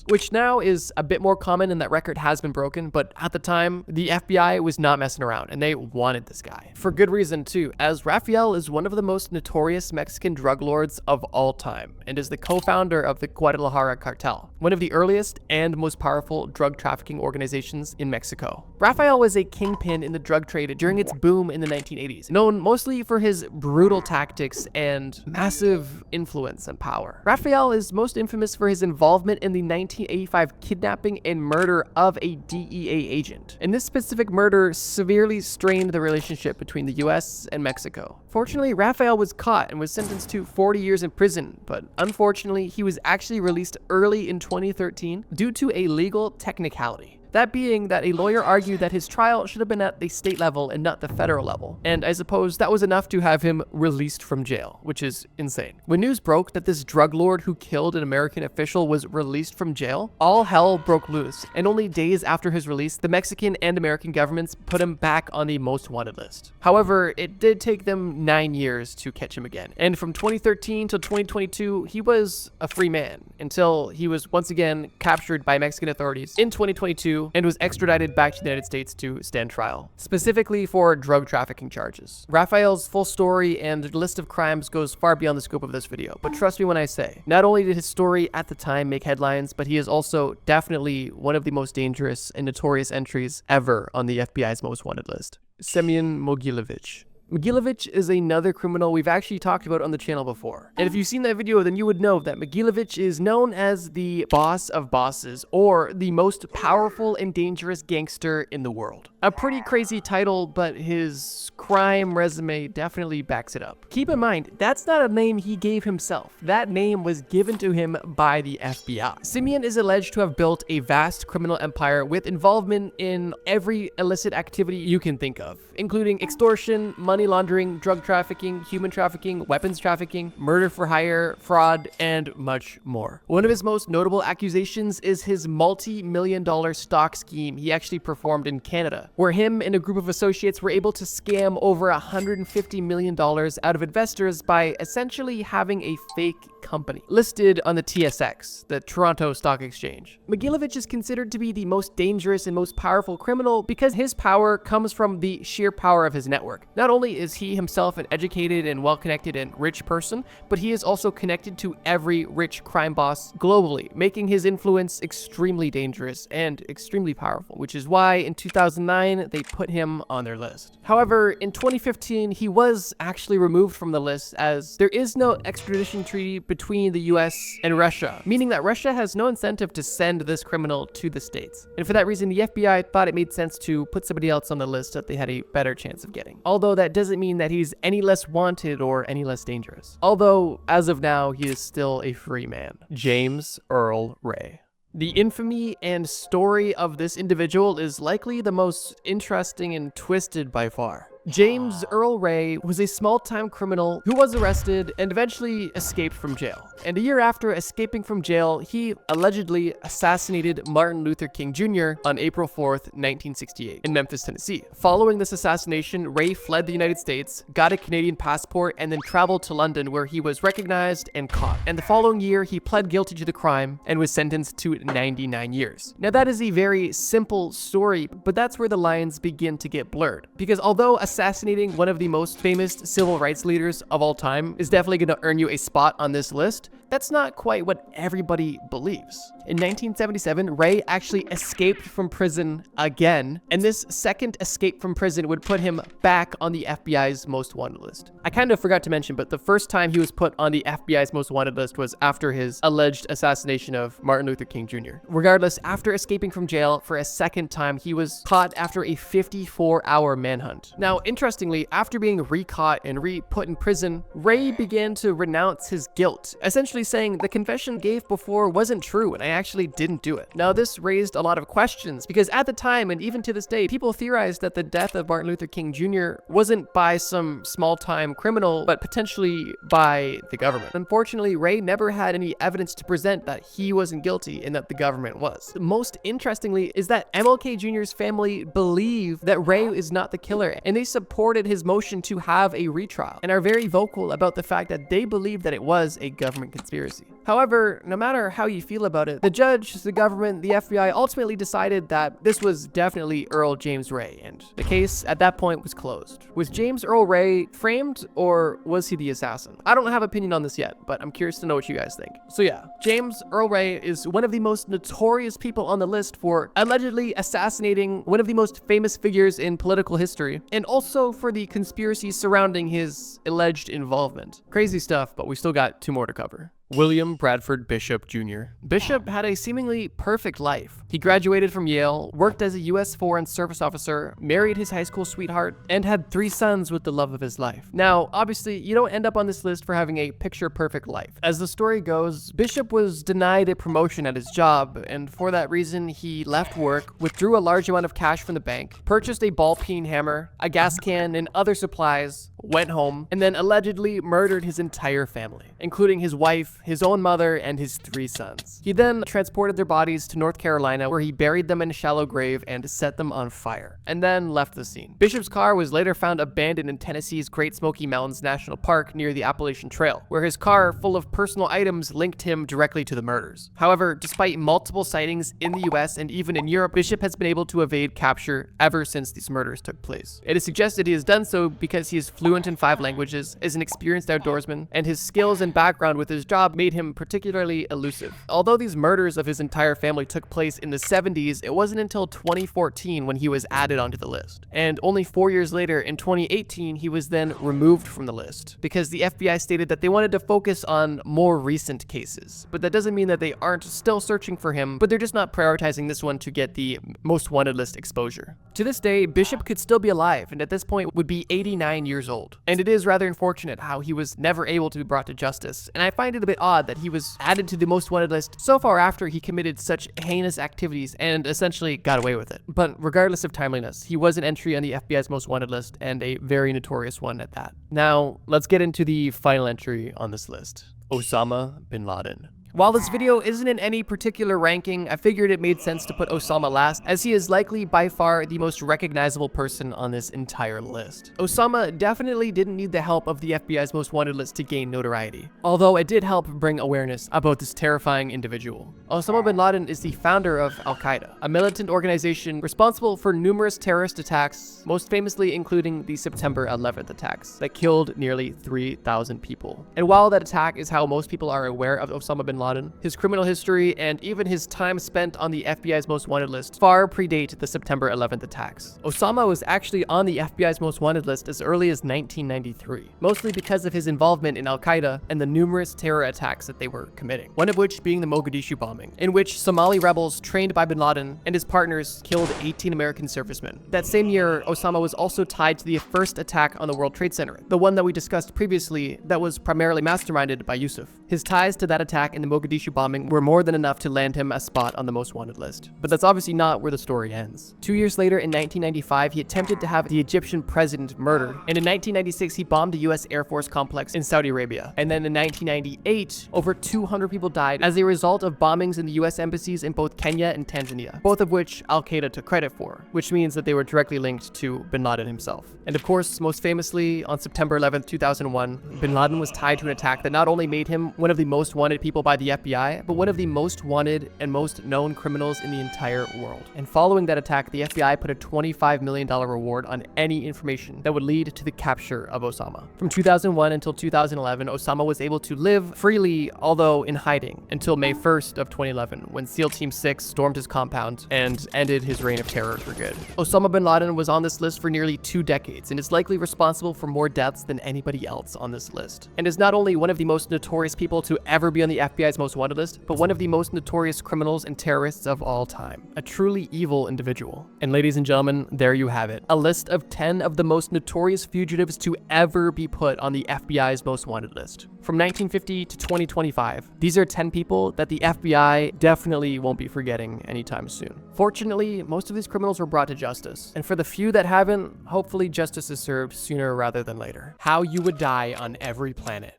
which now is a bit more common and that record has been broken, but at the time, the FBI was not messing around and they wanted this guy. For good reason too, as Raphael is one of the most notorious Mexican drug lords of all time and is the co-founder of the Guadalajara cartel, one of the earliest and most powerful drug trafficking organizations in Mexico. Raphael was a kingpin in the drug trade during its boom in the 1980s, known mostly for his brutal tactics and massive influence and power. Raphael is most infamous for his involvement in the 1985 kidnapping and murder of a DEA agent. And this specific murder severely strained the relationship between the US and Mexico. Fortunately, Raphael was caught and was sentenced to 40 years in prison, but unfortunately, he was actually released early in 2013 due to a legal technicality. That being that a lawyer argued that his trial should have been at the state level and not the federal level. And I suppose that was enough to have him released from jail, which is insane. When news broke that this drug lord who killed an American official was released from jail, all hell broke loose. And only days after his release, the Mexican and American governments put him back on the most wanted list. However, it did take them 9 years to catch him again. And from 2013 to 2022, he was a free man until he was once again captured by Mexican authorities in 2022 and was extradited back to the United States to stand trial, specifically for drug trafficking charges. Raphael's full story and list of crimes goes far beyond the scope of this video, but trust me when I say, not only did his story at the time make headlines, but he is also definitely one of the most dangerous and notorious entries ever on the FBI's most wanted list. Semyon Mogilevich. Mogilevich is another criminal we've actually talked about on the channel before. And if you've seen that video, then you would know that Mogilevich is known as the boss of bosses, or the most powerful and dangerous gangster in the world. A pretty crazy title, but his crime resume definitely backs it up. Keep in mind, that's not a name he gave himself. That name was given to him by the FBI. Semyon is alleged to have built a vast criminal empire with involvement in every illicit activity you can think of, including extortion, money laundering, drug trafficking, human trafficking, weapons trafficking, murder for hire, fraud, and much more. One of his most notable accusations is his multi-million-dollar stock scheme he actually performed in Canada, where him and a group of associates were able to scam over $150 million out of investors by essentially having a fake company listed on the TSX, the Toronto Stock Exchange. Mogilevich is considered to be the most dangerous and most powerful criminal because his power comes from the sheer power of his network. Not only is he himself an educated and well-connected and rich person, but he is also connected to every rich crime boss globally, making his influence extremely dangerous and extremely powerful, which is why in 2009 they put him on their list. However, in 2015 he was actually removed from the list as there is no extradition treaty between the US and Russia, meaning that Russia has no incentive to send this criminal to the States. And for that reason, the FBI thought it made sense to put somebody else on the list that they had a better chance of getting. Although that doesn't mean that he's any less wanted or any less dangerous. Although, as of now, he is still a free man. James Earl Ray. The infamy and story of this individual is likely the most interesting and twisted by far. James Earl Ray was a small-time criminal who was arrested and eventually escaped from jail. And a year after escaping from jail, he allegedly assassinated Martin Luther King Jr. on April 4th, 1968 in Memphis, Tennessee. Following this assassination, Ray fled the United States, got a Canadian passport, and then traveled to London where he was recognized and caught. And the following year, he pled guilty to the crime and was sentenced to 99 years. Now that is a very simple story, but that's where the lines begin to get blurred. Because although assassinating one of the most famous civil rights leaders of all time is definitely going to earn you a spot on this list, that's not quite what everybody believes. In 1977, Ray actually escaped from prison again, and this second escape from prison would put him back on the FBI's most wanted list. I kind of forgot to mention, but the first time he was put on the FBI's most wanted list was after his alleged assassination of Martin Luther King Jr. Regardless, after escaping from jail for a second time, he was caught after a 54-hour manhunt. Now, Now, interestingly, after being re-caught and re-put in prison, Ray began to renounce his guilt, essentially saying the confession gave before wasn't true and I actually didn't do it. Now, this raised a lot of questions because at the time, and even to this day, people theorized that the death of Martin Luther King Jr. wasn't by some small-time criminal, but potentially by the government. Unfortunately, Ray never had any evidence to present that he wasn't guilty and that the government was. Most interestingly is that MLK Jr.'s family believe that Ray is not the killer, and they supported his motion to have a retrial and are very vocal about the fact that they believe that it was a government conspiracy. However, no matter how you feel about it, the judge, the government, the FBI ultimately decided that this was definitely Earl James Ray, and the case at that point was closed. Was James Earl Ray framed, or was he the assassin? I don't have an opinion on this yet, but I'm curious to know what you guys think. So yeah, James Earl Ray is one of the most notorious people on the list for allegedly assassinating one of the most famous figures in political history, and also for the conspiracy surrounding his alleged involvement. Crazy stuff, but we still got 2 more to cover. William Bradford Bishop Jr. Bishop had a seemingly perfect life. He graduated from Yale, worked as a U.S. Foreign Service officer, married his high school sweetheart, and had 3 sons with the love of his life. Now, obviously, you don't end up on this list for having a picture-perfect life. As the story goes, Bishop was denied a promotion at his job, and for that reason, he left work, withdrew a large amount of cash from the bank, purchased a ball-peen hammer, a gas can, and other supplies, went home, and then allegedly murdered his entire family, including his wife, his own mother, and his 3 sons. He then transported their bodies to North Carolina, where he buried them in a shallow grave and set them on fire, and then left the scene. Bishop's car was later found abandoned in Tennessee's Great Smoky Mountains National Park near the Appalachian Trail, where his car full of personal items linked him directly to the murders. However, despite multiple sightings in the US and even in Europe, Bishop has been able to evade capture ever since these murders took place. It is suggested he has done so because he is fluent in 5 languages, is an experienced outdoorsman, and his skills and background with his job made him particularly elusive. Although these murders of his entire family took place in the 70s, it wasn't until 2014 when he was added onto the list. And only 4 years later, in 2018, he was then removed from the list because the FBI stated that they wanted to focus on more recent cases. But that doesn't mean that they aren't still searching for him, but they're just not prioritizing this one to get the most wanted list exposure. To this day, Bishop could still be alive, and at this point would be 89 years old. And it is rather unfortunate how he was never able to be brought to justice, and I find it a bit odd that he was added to the most wanted list so far after he committed such heinous activities and essentially got away with it. But regardless of timeliness, he was an entry on the FBI's most wanted list, and a very notorious one at that. Now, let's get into the final entry on this list. Osama bin Laden. While this video isn't in any particular ranking, I figured it made sense to put Osama last, as he is likely by far the most recognizable person on this entire list. Osama definitely didn't need the help of the FBI's most wanted list to gain notoriety, although it did help bring awareness about this terrifying individual. Osama bin Laden is the founder of Al-Qaeda, a militant organization responsible for numerous terrorist attacks, most famously including the September 11th attacks that killed nearly 3,000 people. And while that attack is how most people are aware of Osama bin Laden, his criminal history, and even his time spent on the FBI's most wanted list far predate the September 11th attacks. Osama was actually on the FBI's most wanted list as early as 1993, mostly because of his involvement in Al-Qaeda and the numerous terror attacks that they were committing, one of which being the Mogadishu bombing, in which Somali rebels trained by bin Laden and his partners killed 18 American servicemen. That same year, Osama was also tied to the first attack on the World Trade Center, the one that we discussed previously that was primarily masterminded by Yusuf. His ties to that attack and the Mogadishu bombing were more than enough to land him a spot on the most wanted list. But that's obviously not where the story ends. 2 years later, in 1995, he attempted to have the Egyptian president murdered, and in 1996, he bombed a US Air Force complex in Saudi Arabia. And then in 1998, over 200 people died as a result of bombings in the US embassies in both Kenya and Tanzania, both of which Al-Qaeda took credit for, which means that they were directly linked to bin Laden himself. And of course, most famously, on September 11th, 2001, bin Laden was tied to an attack that not only made him one of the most wanted people by the FBI, but one of the most wanted and most known criminals in the entire world. And following that attack, the FBI put a $25 million reward on any information that would lead to the capture of Osama. From 2001 until 2011, Osama was able to live freely, although in hiding, until May 1st of 2011, when SEAL Team 6 stormed his compound and ended his reign of terror for good. Osama bin Laden was on this list for nearly 2 decades and is likely responsible for more deaths than anybody else on this list, and is not only one of the most notorious people to ever be on the FBI's FBI's most wanted list, but one of the most notorious criminals and terrorists of all time. A truly evil individual. And ladies and gentlemen, there you have it. A list of 10 of the most notorious fugitives to ever be put on the FBI's most wanted list. From 1950 to 2025, these are 10 people that the FBI definitely won't be forgetting anytime soon. Fortunately, most of these criminals were brought to justice, and for the few that haven't, hopefully justice is served sooner rather than later. How you would die on every planet.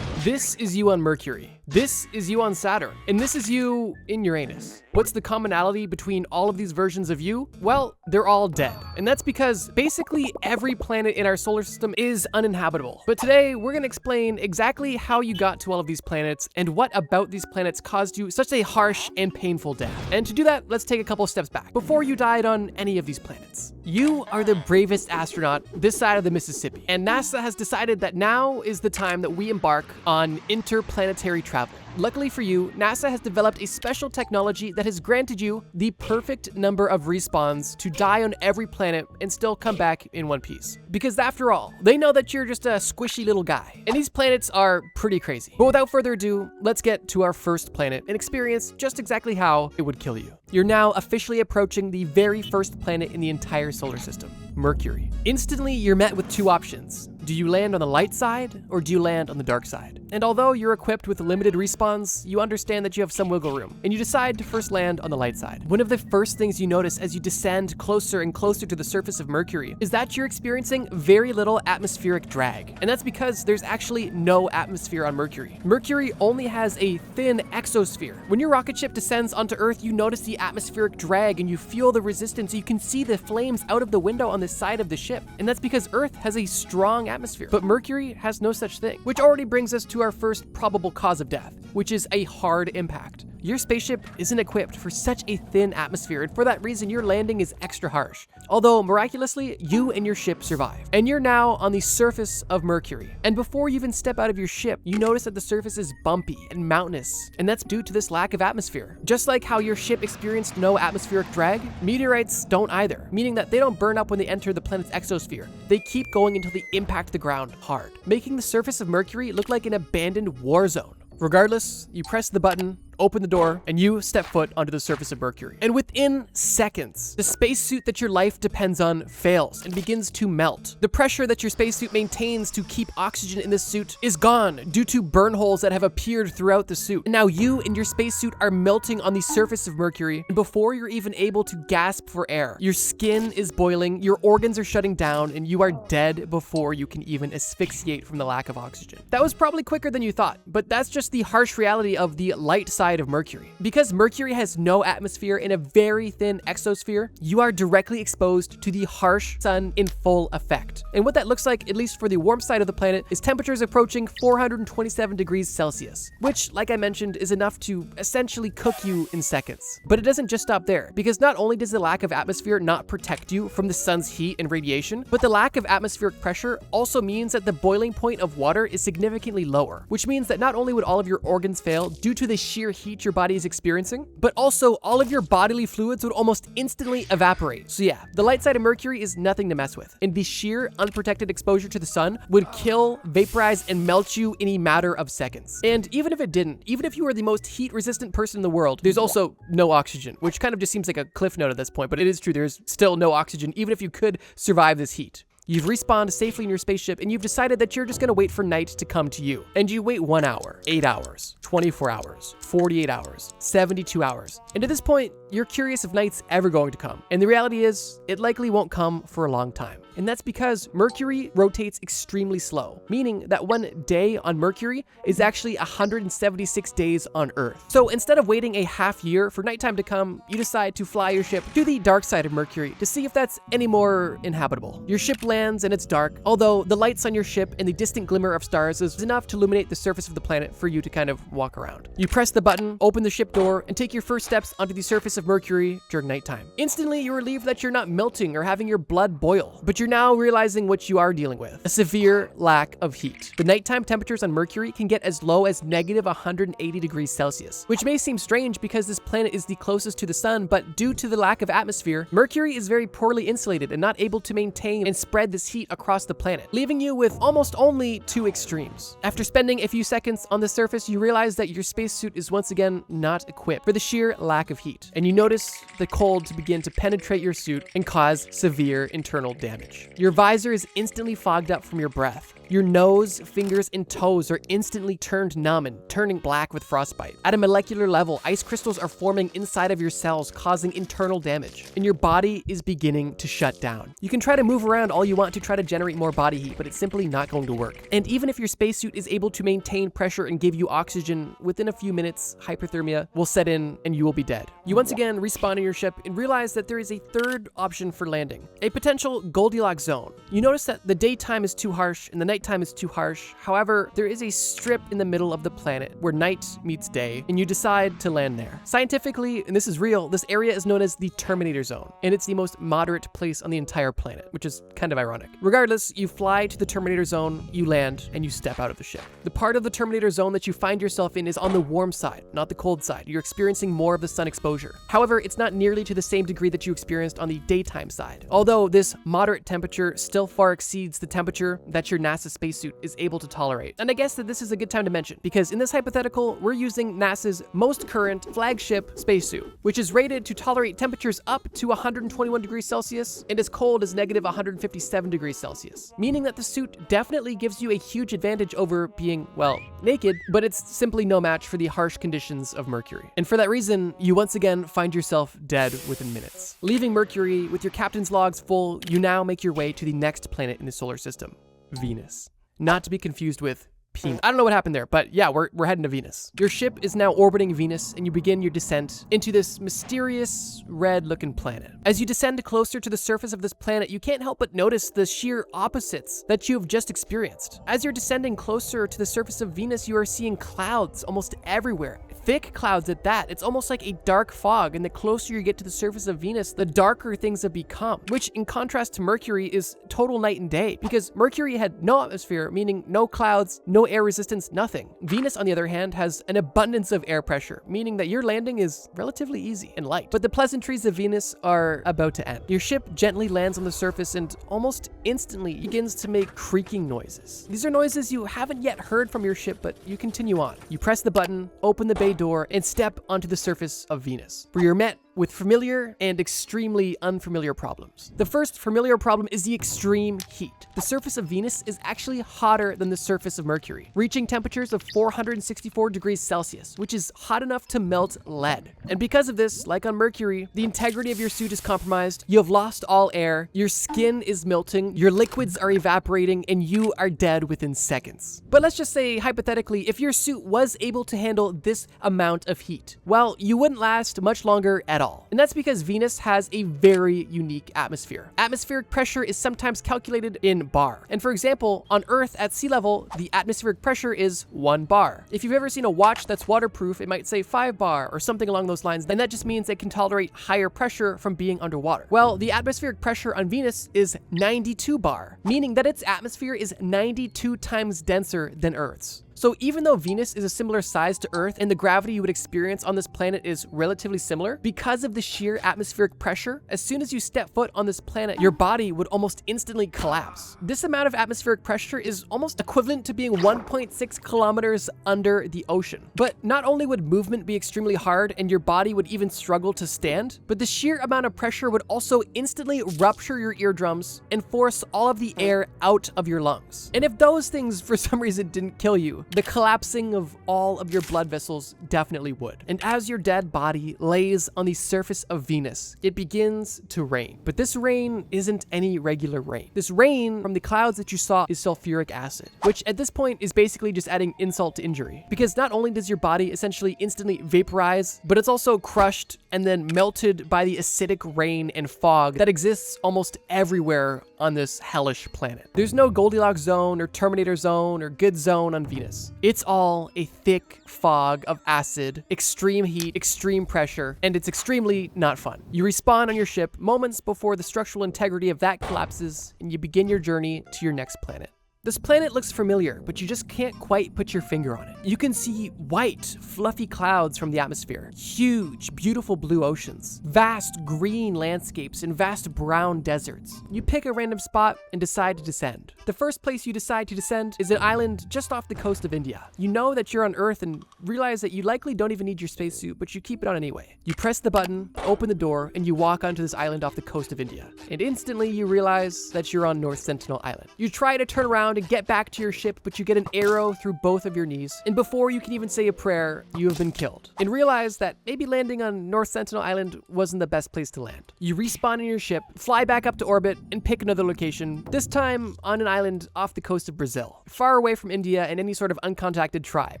This is you on Mercury. This is you on Saturn. And this is you in Uranus. What's the commonality between all of these versions of you? Well, they're all dead. And that's because basically every planet in our solar system is uninhabitable. But today, we're gonna explain exactly how you got to all of these planets and what about these planets caused you such a harsh and painful death. And to do that, let's take a couple steps back. Before you died on any of these planets, you are the bravest astronaut this side of the Mississippi. And NASA has decided that now is the time that we embark on interplanetary travel. Luckily for you, NASA has developed a special technology that has granted you the perfect number of respawns to die on every planet and still come back in one piece. Because after all, they know that you're just a squishy little guy. And these planets are pretty crazy. But without further ado, let's get to our first planet and experience just exactly how it would kill you. You're now officially approaching the very first planet in the entire solar system, Mercury. Instantly, you're met with two options. Do you land on the light side, or do you land on the dark side? And although you're equipped with limited respawns, you understand that you have some wiggle room, and you decide to first land on the light side. One of the first things you notice as you descend closer and closer to the surface of Mercury is that you're experiencing very little atmospheric drag. And that's because there's actually no atmosphere on Mercury. Mercury only has a thin exosphere. When your rocket ship descends onto Earth, you notice the atmospheric drag and you feel the resistance. You can see the flames out of the window on the side of the ship. And that's because Earth has a strong atmosphere, but Mercury has no such thing, which already brings us to our first probable cause of death, which is a hard impact. Your spaceship isn't equipped for such a thin atmosphere, and for that reason, your landing is extra harsh. Although, miraculously, you and your ship survive. And you're now on the surface of Mercury. And before you even step out of your ship, you notice that the surface is bumpy and mountainous, and that's due to this lack of atmosphere. Just like how your ship experienced no atmospheric drag, meteorites don't either, meaning that they don't burn up when they enter the planet's exosphere. They keep going until they impact the ground hard, making the surface of Mercury look like an abandoned war zone. Regardless, you press the button, open the door, and you step foot onto the surface of Mercury. And within seconds, the spacesuit that your life depends on fails and begins to melt. The pressure that your spacesuit maintains to keep oxygen in the suit is gone due to burn holes that have appeared throughout the suit. And now you and your spacesuit are melting on the surface of Mercury, and before you're even able to gasp for air, your skin is boiling, your organs are shutting down, and you are dead before you can even asphyxiate from the lack of oxygen. That was probably quicker than you thought, but that's just the harsh reality of the light side of Mercury. Because Mercury has no atmosphere and a very thin exosphere, you are directly exposed to the harsh sun in full effect. And what that looks like, at least for the warm side of the planet, is temperatures approaching 427 degrees Celsius, which, like I mentioned, is enough to essentially cook you in seconds. But it doesn't just stop there, because not only does the lack of atmosphere not protect you from the sun's heat and radiation, but the lack of atmospheric pressure also means that the boiling point of water is significantly lower, which means that not only would all of your organs fail due to the sheer heat your body is experiencing, but also all of your bodily fluids would almost instantly evaporate. So yeah, the light side of Mercury is nothing to mess with, and the sheer unprotected exposure to the sun would kill, vaporize, and melt you in a matter of seconds. And even if it didn't, even if you were the most heat-resistant person in the world, there's also no oxygen, which kind of just seems like a cliff note at this point, but it is true, there's still no oxygen, even if you could survive this heat. You've respawned safely in your spaceship, and you've decided that you're just gonna wait for night to come to you. And you wait 1 hour, 8 hours, 24 hours, 48 hours, 72 hours. And at this point, you're curious if night's ever going to come. And the reality is, it likely won't come for a long time. And that's because Mercury rotates extremely slow, meaning that 1 day on Mercury is actually 176 days on Earth. So instead of waiting a half year for nighttime to come, you decide to fly your ship to the dark side of Mercury to see if that's any more inhabitable. Your ship lands and it's dark, although the lights on your ship and the distant glimmer of stars is enough to illuminate the surface of the planet for you to kind of walk around. You press the button, open the ship door, and take your first steps onto the surface of Mercury during nighttime. Instantly, you're relieved that you're not melting or having your blood boil, but you're now realizing what you are dealing with: a severe lack of heat. The nighttime temperatures on Mercury can get as low as negative 180 degrees Celsius, which may seem strange because this planet is the closest to the sun, but due to the lack of atmosphere, Mercury is very poorly insulated and not able to maintain and spread this heat across the planet, leaving you with almost only two extremes. After spending a few seconds on the surface, you realize that your spacesuit is once again not equipped for the sheer lack of heat, and you notice the cold to begin to penetrate your suit and cause severe internal damage. Your visor is instantly fogged up from your breath. Your nose, fingers, and toes are instantly turned numb and turning black with frostbite. At a molecular level, ice crystals are forming inside of your cells, causing internal damage, and your body is beginning to shut down. You can try to move around all you want to try to generate more body heat, but it's simply not going to work. And even if your spacesuit is able to maintain pressure and give you oxygen, within a few minutes, hypothermia will set in and you will be dead. You once again respawn in your ship and realize that there is a third option for landing, a potential Goldilocks zone. You notice that the daytime is too harsh and the nighttime is too harsh. However, there is a strip in the middle of the planet where night meets day, and you decide to land there. Scientifically, and this is real, this area is known as the Terminator Zone, and it's the most moderate place on the entire planet, which is kind of ironic. Regardless, you fly to the Terminator Zone, you land, and you step out of the ship. The part of the Terminator Zone that you find yourself in is on the warm side, not the cold side. You're experiencing more of the sun exposure. However, it's not nearly to the same degree that you experienced on the daytime side, although this moderate temperature still far exceeds the temperature that your NASA spacesuit is able to tolerate. And I guess that this is a good time to mention, because in this hypothetical, we're using NASA's most current flagship spacesuit, which is rated to tolerate temperatures up to 121 degrees Celsius and as cold as negative 157 degrees Celsius, meaning that the suit definitely gives you a huge advantage over being, well, naked, but it's simply no match for the harsh conditions of Mercury. And for that reason, you once again find yourself dead within minutes. Leaving Mercury with your captain's logs full, you now make your way to the next planet in the solar system, Venus. Not to be confused with Penis. I don't know what happened there, but yeah, we're heading to Venus. Your ship is now orbiting Venus, and you begin your descent into this mysterious red-looking planet. As you descend closer to the surface of this planet, you can't help but notice the sheer opposites that you have just experienced. As you're descending closer to the surface of Venus, you are seeing clouds almost everywhere. Thick clouds at that. It's almost like a dark fog, and the closer you get to the surface of Venus, the darker things have become, which in contrast to Mercury is total night and day, because Mercury had no atmosphere, meaning no clouds, no air resistance, nothing. Venus, on the other hand, has an abundance of air pressure, meaning that your landing is relatively easy and light. But the pleasantries of Venus are about to end. Your ship gently lands on the surface and almost instantly begins to make creaking noises. These are noises you haven't yet heard from your ship, but you continue on. You press the button, open the bay door, and step onto the surface of Venus, where you're met with familiar and extremely unfamiliar problems. The first familiar problem is the extreme heat. The surface of Venus is actually hotter than the surface of Mercury, reaching temperatures of 464 degrees Celsius, which is hot enough to melt lead. And because of this, like on Mercury, the integrity of your suit is compromised, you have lost all air, your skin is melting, your liquids are evaporating, and you are dead within seconds. But let's just say, hypothetically, if your suit was able to handle this amount of heat, well, you wouldn't last much longer at all. And that's because Venus has a very unique atmosphere. Atmospheric pressure is sometimes calculated in bar. And for example, on Earth at sea level, the atmospheric pressure is 1 bar. If you've ever seen a watch that's waterproof, it might say 5 bar or something along those lines, and that just means it can tolerate higher pressure from being underwater. Well, the atmospheric pressure on Venus is 92 bar, meaning that its atmosphere is 92 times denser than Earth's. So even though Venus is a similar size to Earth and the gravity you would experience on this planet is relatively similar, because of the sheer atmospheric pressure, as soon as you step foot on this planet, your body would almost instantly collapse. This amount of atmospheric pressure is almost equivalent to being 1.6 kilometers under the ocean. But not only would movement be extremely hard and your body would even struggle to stand, but the sheer amount of pressure would also instantly rupture your eardrums and force all of the air out of your lungs. And if those things for some reason didn't kill you, the collapsing of all of your blood vessels definitely would. And as your dead body lays on the surface of Venus, it begins to rain. But this rain isn't any regular rain. This rain from the clouds that you saw is sulfuric acid, which at this point is basically just adding insult to injury. Because not only does your body essentially instantly vaporize, but it's also crushed and then melted by the acidic rain and fog that exists almost everywhere on this hellish planet. There's no Goldilocks zone or Terminator zone or good zone on Venus. It's all a thick fog of acid, extreme heat, extreme pressure, and it's extremely not fun. You respawn on your ship moments before the structural integrity of that collapses, and you begin your journey to your next planet. This planet looks familiar, but you just can't quite put your finger on it. You can see white, fluffy clouds from the atmosphere, huge, beautiful blue oceans, vast green landscapes, and vast brown deserts. You pick a random spot and decide to descend. The first place you decide to descend is an island just off the coast of India. You know that you're on Earth and realize that you likely don't even need your spacesuit, but you keep it on anyway. You press the button, open the door, and you walk onto this island off the coast of India. And instantly you realize that you're on North Sentinel Island. You try to turn around and get back to your ship, but you get an arrow through both of your knees, and before you can even say a prayer, you have been killed. And realize that maybe landing on North Sentinel Island wasn't the best place to land. You respawn in your ship, fly back up to orbit, and pick another location, this time on an island off the coast of Brazil, far away from India and any sort of uncontacted tribe,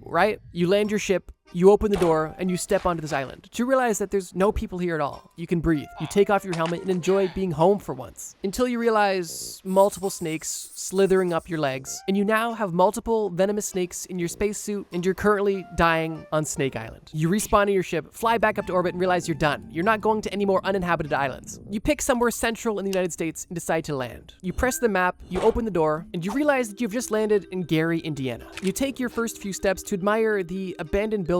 right? You land your ship, you open the door, and you step onto this island to realize that there's no people here at all. You can breathe. You take off your helmet and enjoy being home for once. Until you realize multiple snakes slithering up your legs, and you now have multiple venomous snakes in your spacesuit, and you're currently dying on Snake Island. You respawn in your ship, fly back up to orbit, and realize you're done. You're not going to any more uninhabited islands. You pick somewhere central in the United States and decide to land. You press the map, you open the door, and you realize that you've just landed in Gary, Indiana. You take your first few steps to admire the abandoned buildings.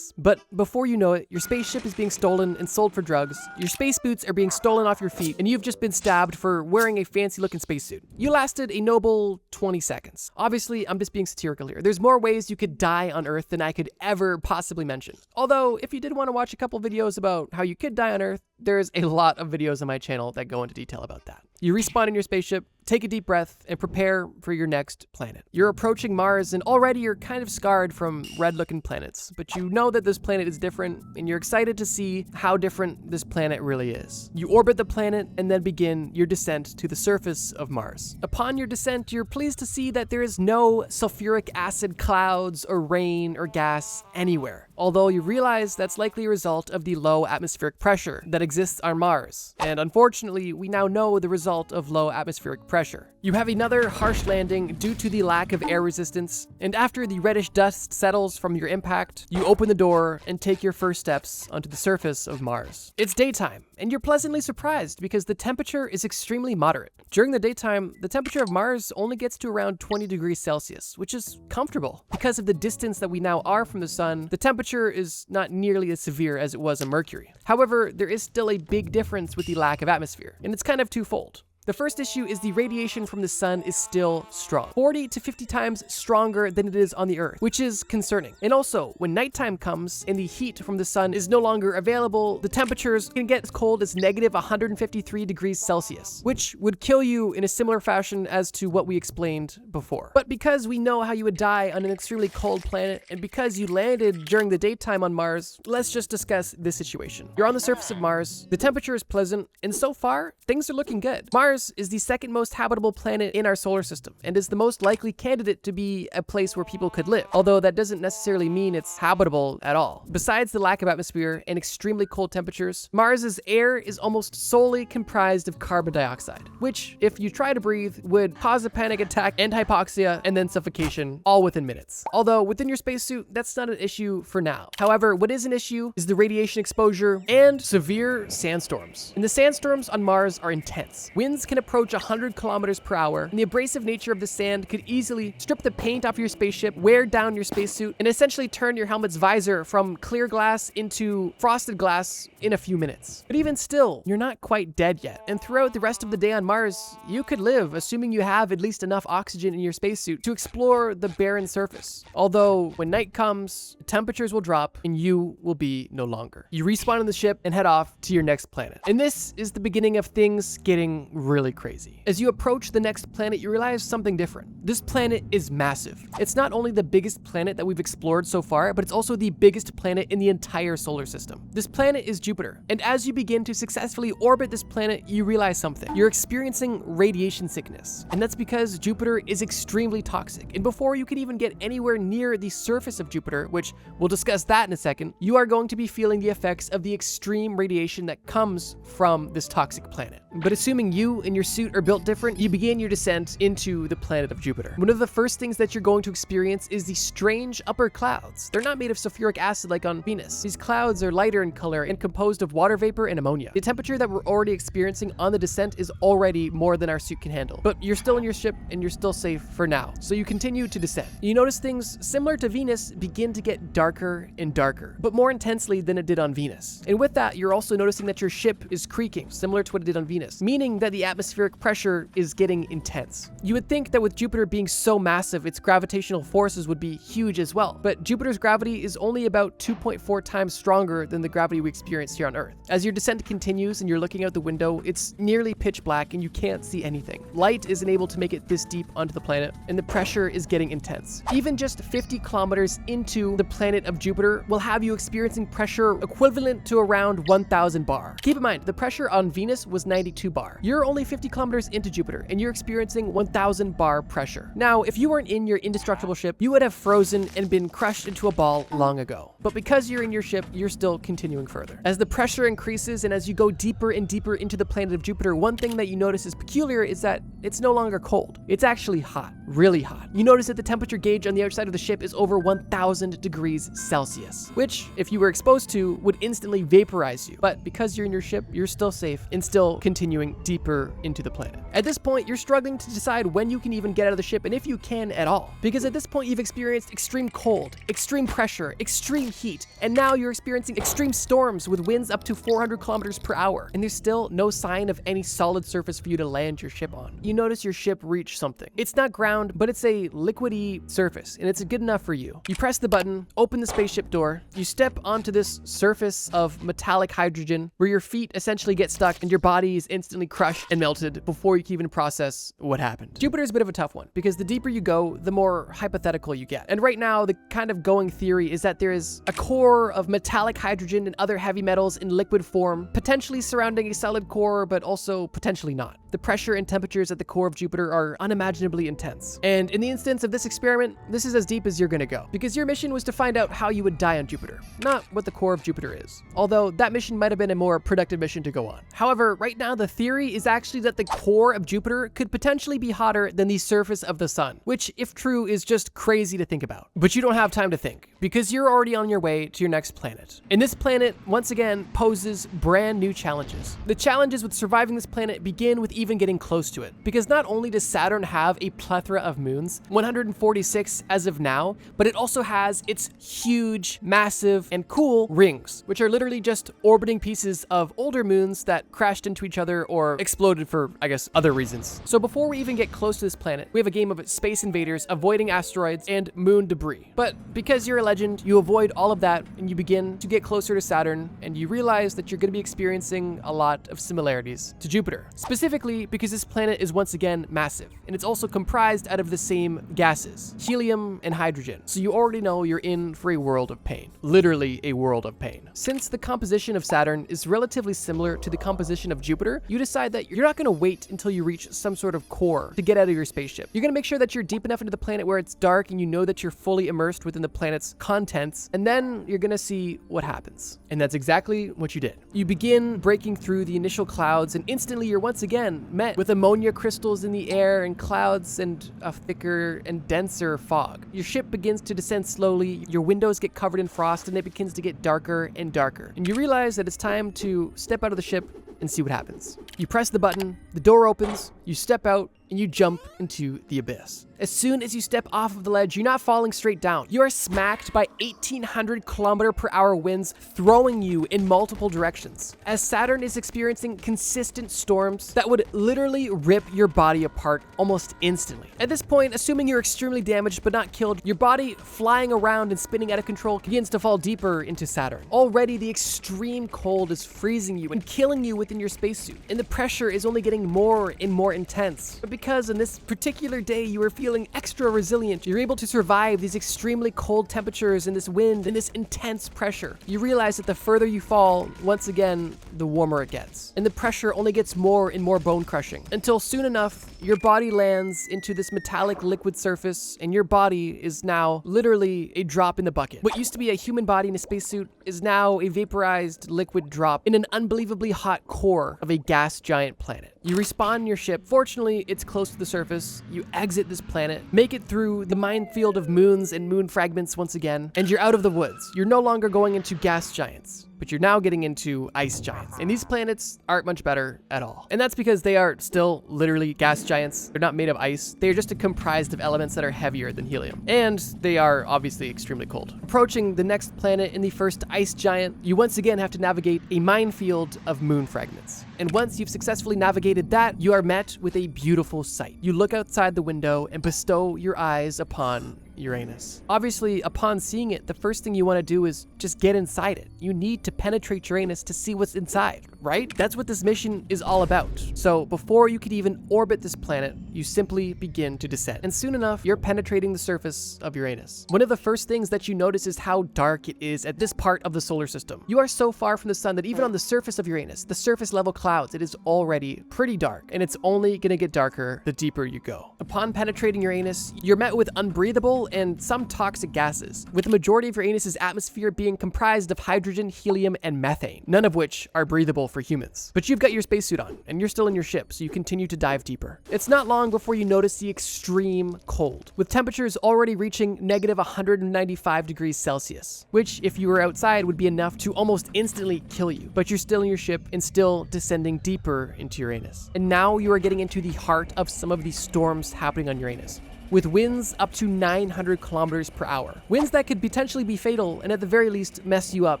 But before you know it, your spaceship is being stolen and sold for drugs, your space boots are being stolen off your feet, and you've just been stabbed for wearing a fancy-looking spacesuit. You lasted a noble 20 seconds. Obviously, I'm just being satirical here. There's more ways you could die on Earth than I could ever possibly mention. Although, if you did want to watch a couple videos about how you could die on Earth, there's a lot of videos on my channel that go into detail about that. You respawn in your spaceship, take a deep breath, and prepare for your next planet. You're approaching Mars, and already you're kind of scarred from red-looking planets, but you know that this planet is different, and you're excited to see how different this planet really is. You orbit the planet, and then begin your descent to the surface of Mars. Upon your descent, you're pleased to see that there is no sulfuric acid clouds or rain or gas anywhere, although you realize that's likely a result of the low atmospheric pressure that exists on Mars, and unfortunately, we now know the result of low atmospheric pressure. You have another harsh landing due to the lack of air resistance, and after the reddish dust settles from your impact, you open the door and take your first steps onto the surface of Mars. It's daytime, and you're pleasantly surprised because the temperature is extremely moderate. During the daytime, the temperature of Mars only gets to around 20 degrees Celsius, which is comfortable. Because of the distance that we now are from the sun, the temperature is not nearly as severe as it was on Mercury. However, there is still a big difference with the lack of atmosphere, and it's kind of twofold. The first issue is the radiation from the sun is still strong, 40 to 50 times stronger than it is on the Earth, which is concerning. And also, when nighttime comes and the heat from the sun is no longer available, the temperatures can get as cold as negative 153 degrees Celsius, which would kill you in a similar fashion as to what we explained before. But because we know how you would die on an extremely cold planet, and because you landed during the daytime on Mars, let's just discuss this situation. You're on the surface of Mars, the temperature is pleasant, and so far, things are looking good. Mars is the second most habitable planet in our solar system and is the most likely candidate to be a place where people could live, although that doesn't necessarily mean it's habitable at all. Besides the lack of atmosphere and extremely cold temperatures, Mars's air is almost solely comprised of carbon dioxide, which, if you try to breathe, would cause a panic attack and hypoxia and then suffocation all within minutes. Although within your spacesuit, that's not an issue for now. However, what is an issue is the radiation exposure and severe sandstorms. And the sandstorms on Mars are intense. Winds can approach 100 kilometers per hour, and the abrasive nature of the sand could easily strip the paint off your spaceship, wear down your spacesuit, and essentially turn your helmet's visor from clear glass into frosted glass in a few minutes. But even still, you're not quite dead yet, and throughout the rest of the day on Mars, you could live, assuming you have at least enough oxygen in your spacesuit to explore the barren surface. Although, when night comes, temperatures will drop, and you will be no longer. You respawn on the ship and head off to your next planet. And this is the beginning of things getting really crazy. As you approach the next planet, you realize something different. This planet is massive. It's not only the biggest planet that we've explored so far, but it's also the biggest planet in the entire solar system. This planet is Jupiter, and as you begin to successfully orbit this planet, you realize something. You're experiencing radiation sickness, and that's because Jupiter is extremely toxic. And before you can even get anywhere near the surface of Jupiter, which we'll discuss that in a second, you are going to be feeling the effects of the extreme radiation that comes from this toxic planet. But assuming you and your suit are built different, you begin your descent into the planet of Jupiter. One of the first things that you're going to experience is the strange upper clouds. They're not made of sulfuric acid like on Venus. These clouds are lighter in color and composed of water vapor and ammonia. The temperature that we're already experiencing on the descent is already more than our suit can handle. But you're still in your ship and you're still safe for now. So you continue to descend. You notice things similar to Venus begin to get darker and darker, but more intensely than it did on Venus. And with that, you're also noticing that your ship is creaking, similar to what it did on Venus, meaning that the atmospheric pressure is getting intense. You would think that with Jupiter being so massive, its gravitational forces would be huge as well, but Jupiter's gravity is only about 2.4 times stronger than the gravity we experience here on Earth. As your descent continues and you're looking out the window, it's nearly pitch black and you can't see anything. Light isn't able to make it this deep onto the planet, and the pressure is getting intense. Even just 50 kilometers into the planet of Jupiter will have you experiencing pressure equivalent to around 1,000 bar. Keep in mind, the pressure on Venus was 92 bar. You're only 50 kilometers into Jupiter, and you're experiencing 1,000 bar pressure. Now, if you weren't in your indestructible ship, you would have frozen and been crushed into a ball long ago. But because you're in your ship, you're still continuing further. As the pressure increases and as you go deeper and deeper into the planet of Jupiter, one thing that you notice is peculiar is that it's no longer cold. It's actually hot, really hot. You notice that the temperature gauge on the outside of the ship is over 1,000 degrees Celsius, which, if you were exposed to, would instantly vaporize you. But because you're in your ship, you're still safe and still continuing deeper into the planet. At this point, you're struggling to decide when you can even get out of the ship and if you can at all. Because at this point, you've experienced extreme cold, extreme pressure, extreme heat, and now you're experiencing extreme storms with winds up to 400 kilometers per hour. And there's still no sign of any solid surface for you to land your ship on. You notice your ship reach something. It's not ground, but it's a liquidy surface, and it's good enough for you. You press the button, open the spaceship door, you step onto this surface of metallic hydrogen where your feet essentially get stuck and your body is instantly crushed and melted before you can even process what happened. Jupiter's a bit of a tough one because the deeper you go, the more hypothetical you get. And right now, the kind of going theory is that there is a core of metallic hydrogen and other heavy metals in liquid form, potentially surrounding a solid core, but also potentially not. The pressure and temperatures at the core of Jupiter are unimaginably intense. And in the instance of this experiment, this is as deep as you're gonna go, because your mission was to find out how you would die on Jupiter, not what the core of Jupiter is. Although that mission might have been a more productive mission to go on. However, right now the theory is actually that the core of Jupiter could potentially be hotter than the surface of the sun, which, if true, is just crazy to think about. But you don't have time to think, because you're already on your way to your next planet. And this planet, once again, poses brand new challenges. The challenges with surviving this planet begin with even getting close to it, because not only does Saturn have a plethora of moons, 146 as of now, but it also has its huge, massive, and cool rings, which are literally just orbiting pieces of older moons that crashed into each other or exploded for, I guess, other reasons. So before we even get close to this planet, we have a game of space invaders avoiding asteroids and moon debris. But because you're a legend, you avoid all of that and you begin to get closer to Saturn, and you realize that you're going to be experiencing a lot of similarities to Jupiter. Specifically because this planet is once again massive, and it's also comprised out of the same gases, helium and hydrogen. So you already know you're in for a world of pain. Literally a world of pain. Since the composition of Saturn is relatively similar to the composition of Jupiter, you decide that you're not going to wait until you reach some sort of core to get out of your spaceship. You're going to make sure that you're deep enough into the planet where it's dark and you know that you're fully immersed within the planet's contents, and then you're going to see what happens. And that's exactly what you did. You begin breaking through the initial clouds, and instantly you're once again met with ammonia crystals in the air and clouds and a thicker and denser fog. Your ship begins to descend slowly, your windows get covered in frost, and it begins to get darker and darker. And you realize that it's time to step out of the ship and see what happens. You press the button, the door opens, you step out, and you jump into the abyss. As soon as you step off of the ledge, you're not falling straight down. You are smacked by 1,800 km/h winds throwing you in multiple directions, as Saturn is experiencing consistent storms that would literally rip your body apart almost instantly. At this point, assuming you're extremely damaged but not killed, your body flying around and spinning out of control begins to fall deeper into Saturn. Already, the extreme cold is freezing you and killing you within your spacesuit, and the pressure is only getting more and more intense. But because on this particular day you were feeling extra resilient, you're able to survive these extremely cold temperatures and this wind and this intense pressure. You realize that the further you fall, once again, the warmer it gets. And the pressure only gets more and more bone crushing until soon enough, your body lands into this metallic liquid surface and your body is now literally a drop in the bucket. What used to be a human body in a spacesuit is now a vaporized liquid drop in an unbelievably hot core of a gas giant planet. You respawn in your ship. Fortunately, it's close to the surface. You exit this planet, make it through the minefield of moons and moon fragments once again, and you're out of the woods. You're no longer going into gas giants, but you're now getting into ice giants. And these planets aren't much better at all. And that's because they are still literally gas giants. They're not made of ice. They are just comprised of elements that are heavier than helium. And they are obviously extremely cold. Approaching the next planet in the first ice giant, you once again have to navigate a minefield of moon fragments. And once you've successfully navigated that, you are met with a beautiful sight. You look outside the window and bestow your eyes upon Uranus. Obviously, upon seeing it, the first thing you want to do is just get inside it. You need to penetrate Uranus to see what's inside, right? That's what this mission is all about. So before you could even orbit this planet, you simply begin to descend. And soon enough, you're penetrating the surface of Uranus. One of the first things that you notice is how dark it is at this part of the solar system. You are so far from the sun that even on the surface of Uranus, the surface level clouds, it is already pretty dark, and it's only gonna get darker the deeper you go. Upon penetrating Uranus, you're met with unbreathable and some toxic gases, with the majority of Uranus's atmosphere being comprised of hydrogen, helium, and methane, none of which are breathable for humans. But you've got your spacesuit on, and you're still in your ship, so you continue to dive deeper. It's not long before you notice the extreme cold, with temperatures already reaching negative 195 degrees Celsius, which, if you were outside, would be enough to almost instantly kill you. But you're still in your ship and still descending deeper into Uranus. And now you are getting into the heart of some of these storms happening on Uranus, with winds up to 900 kilometers per hour. Winds that could potentially be fatal and at the very least mess you up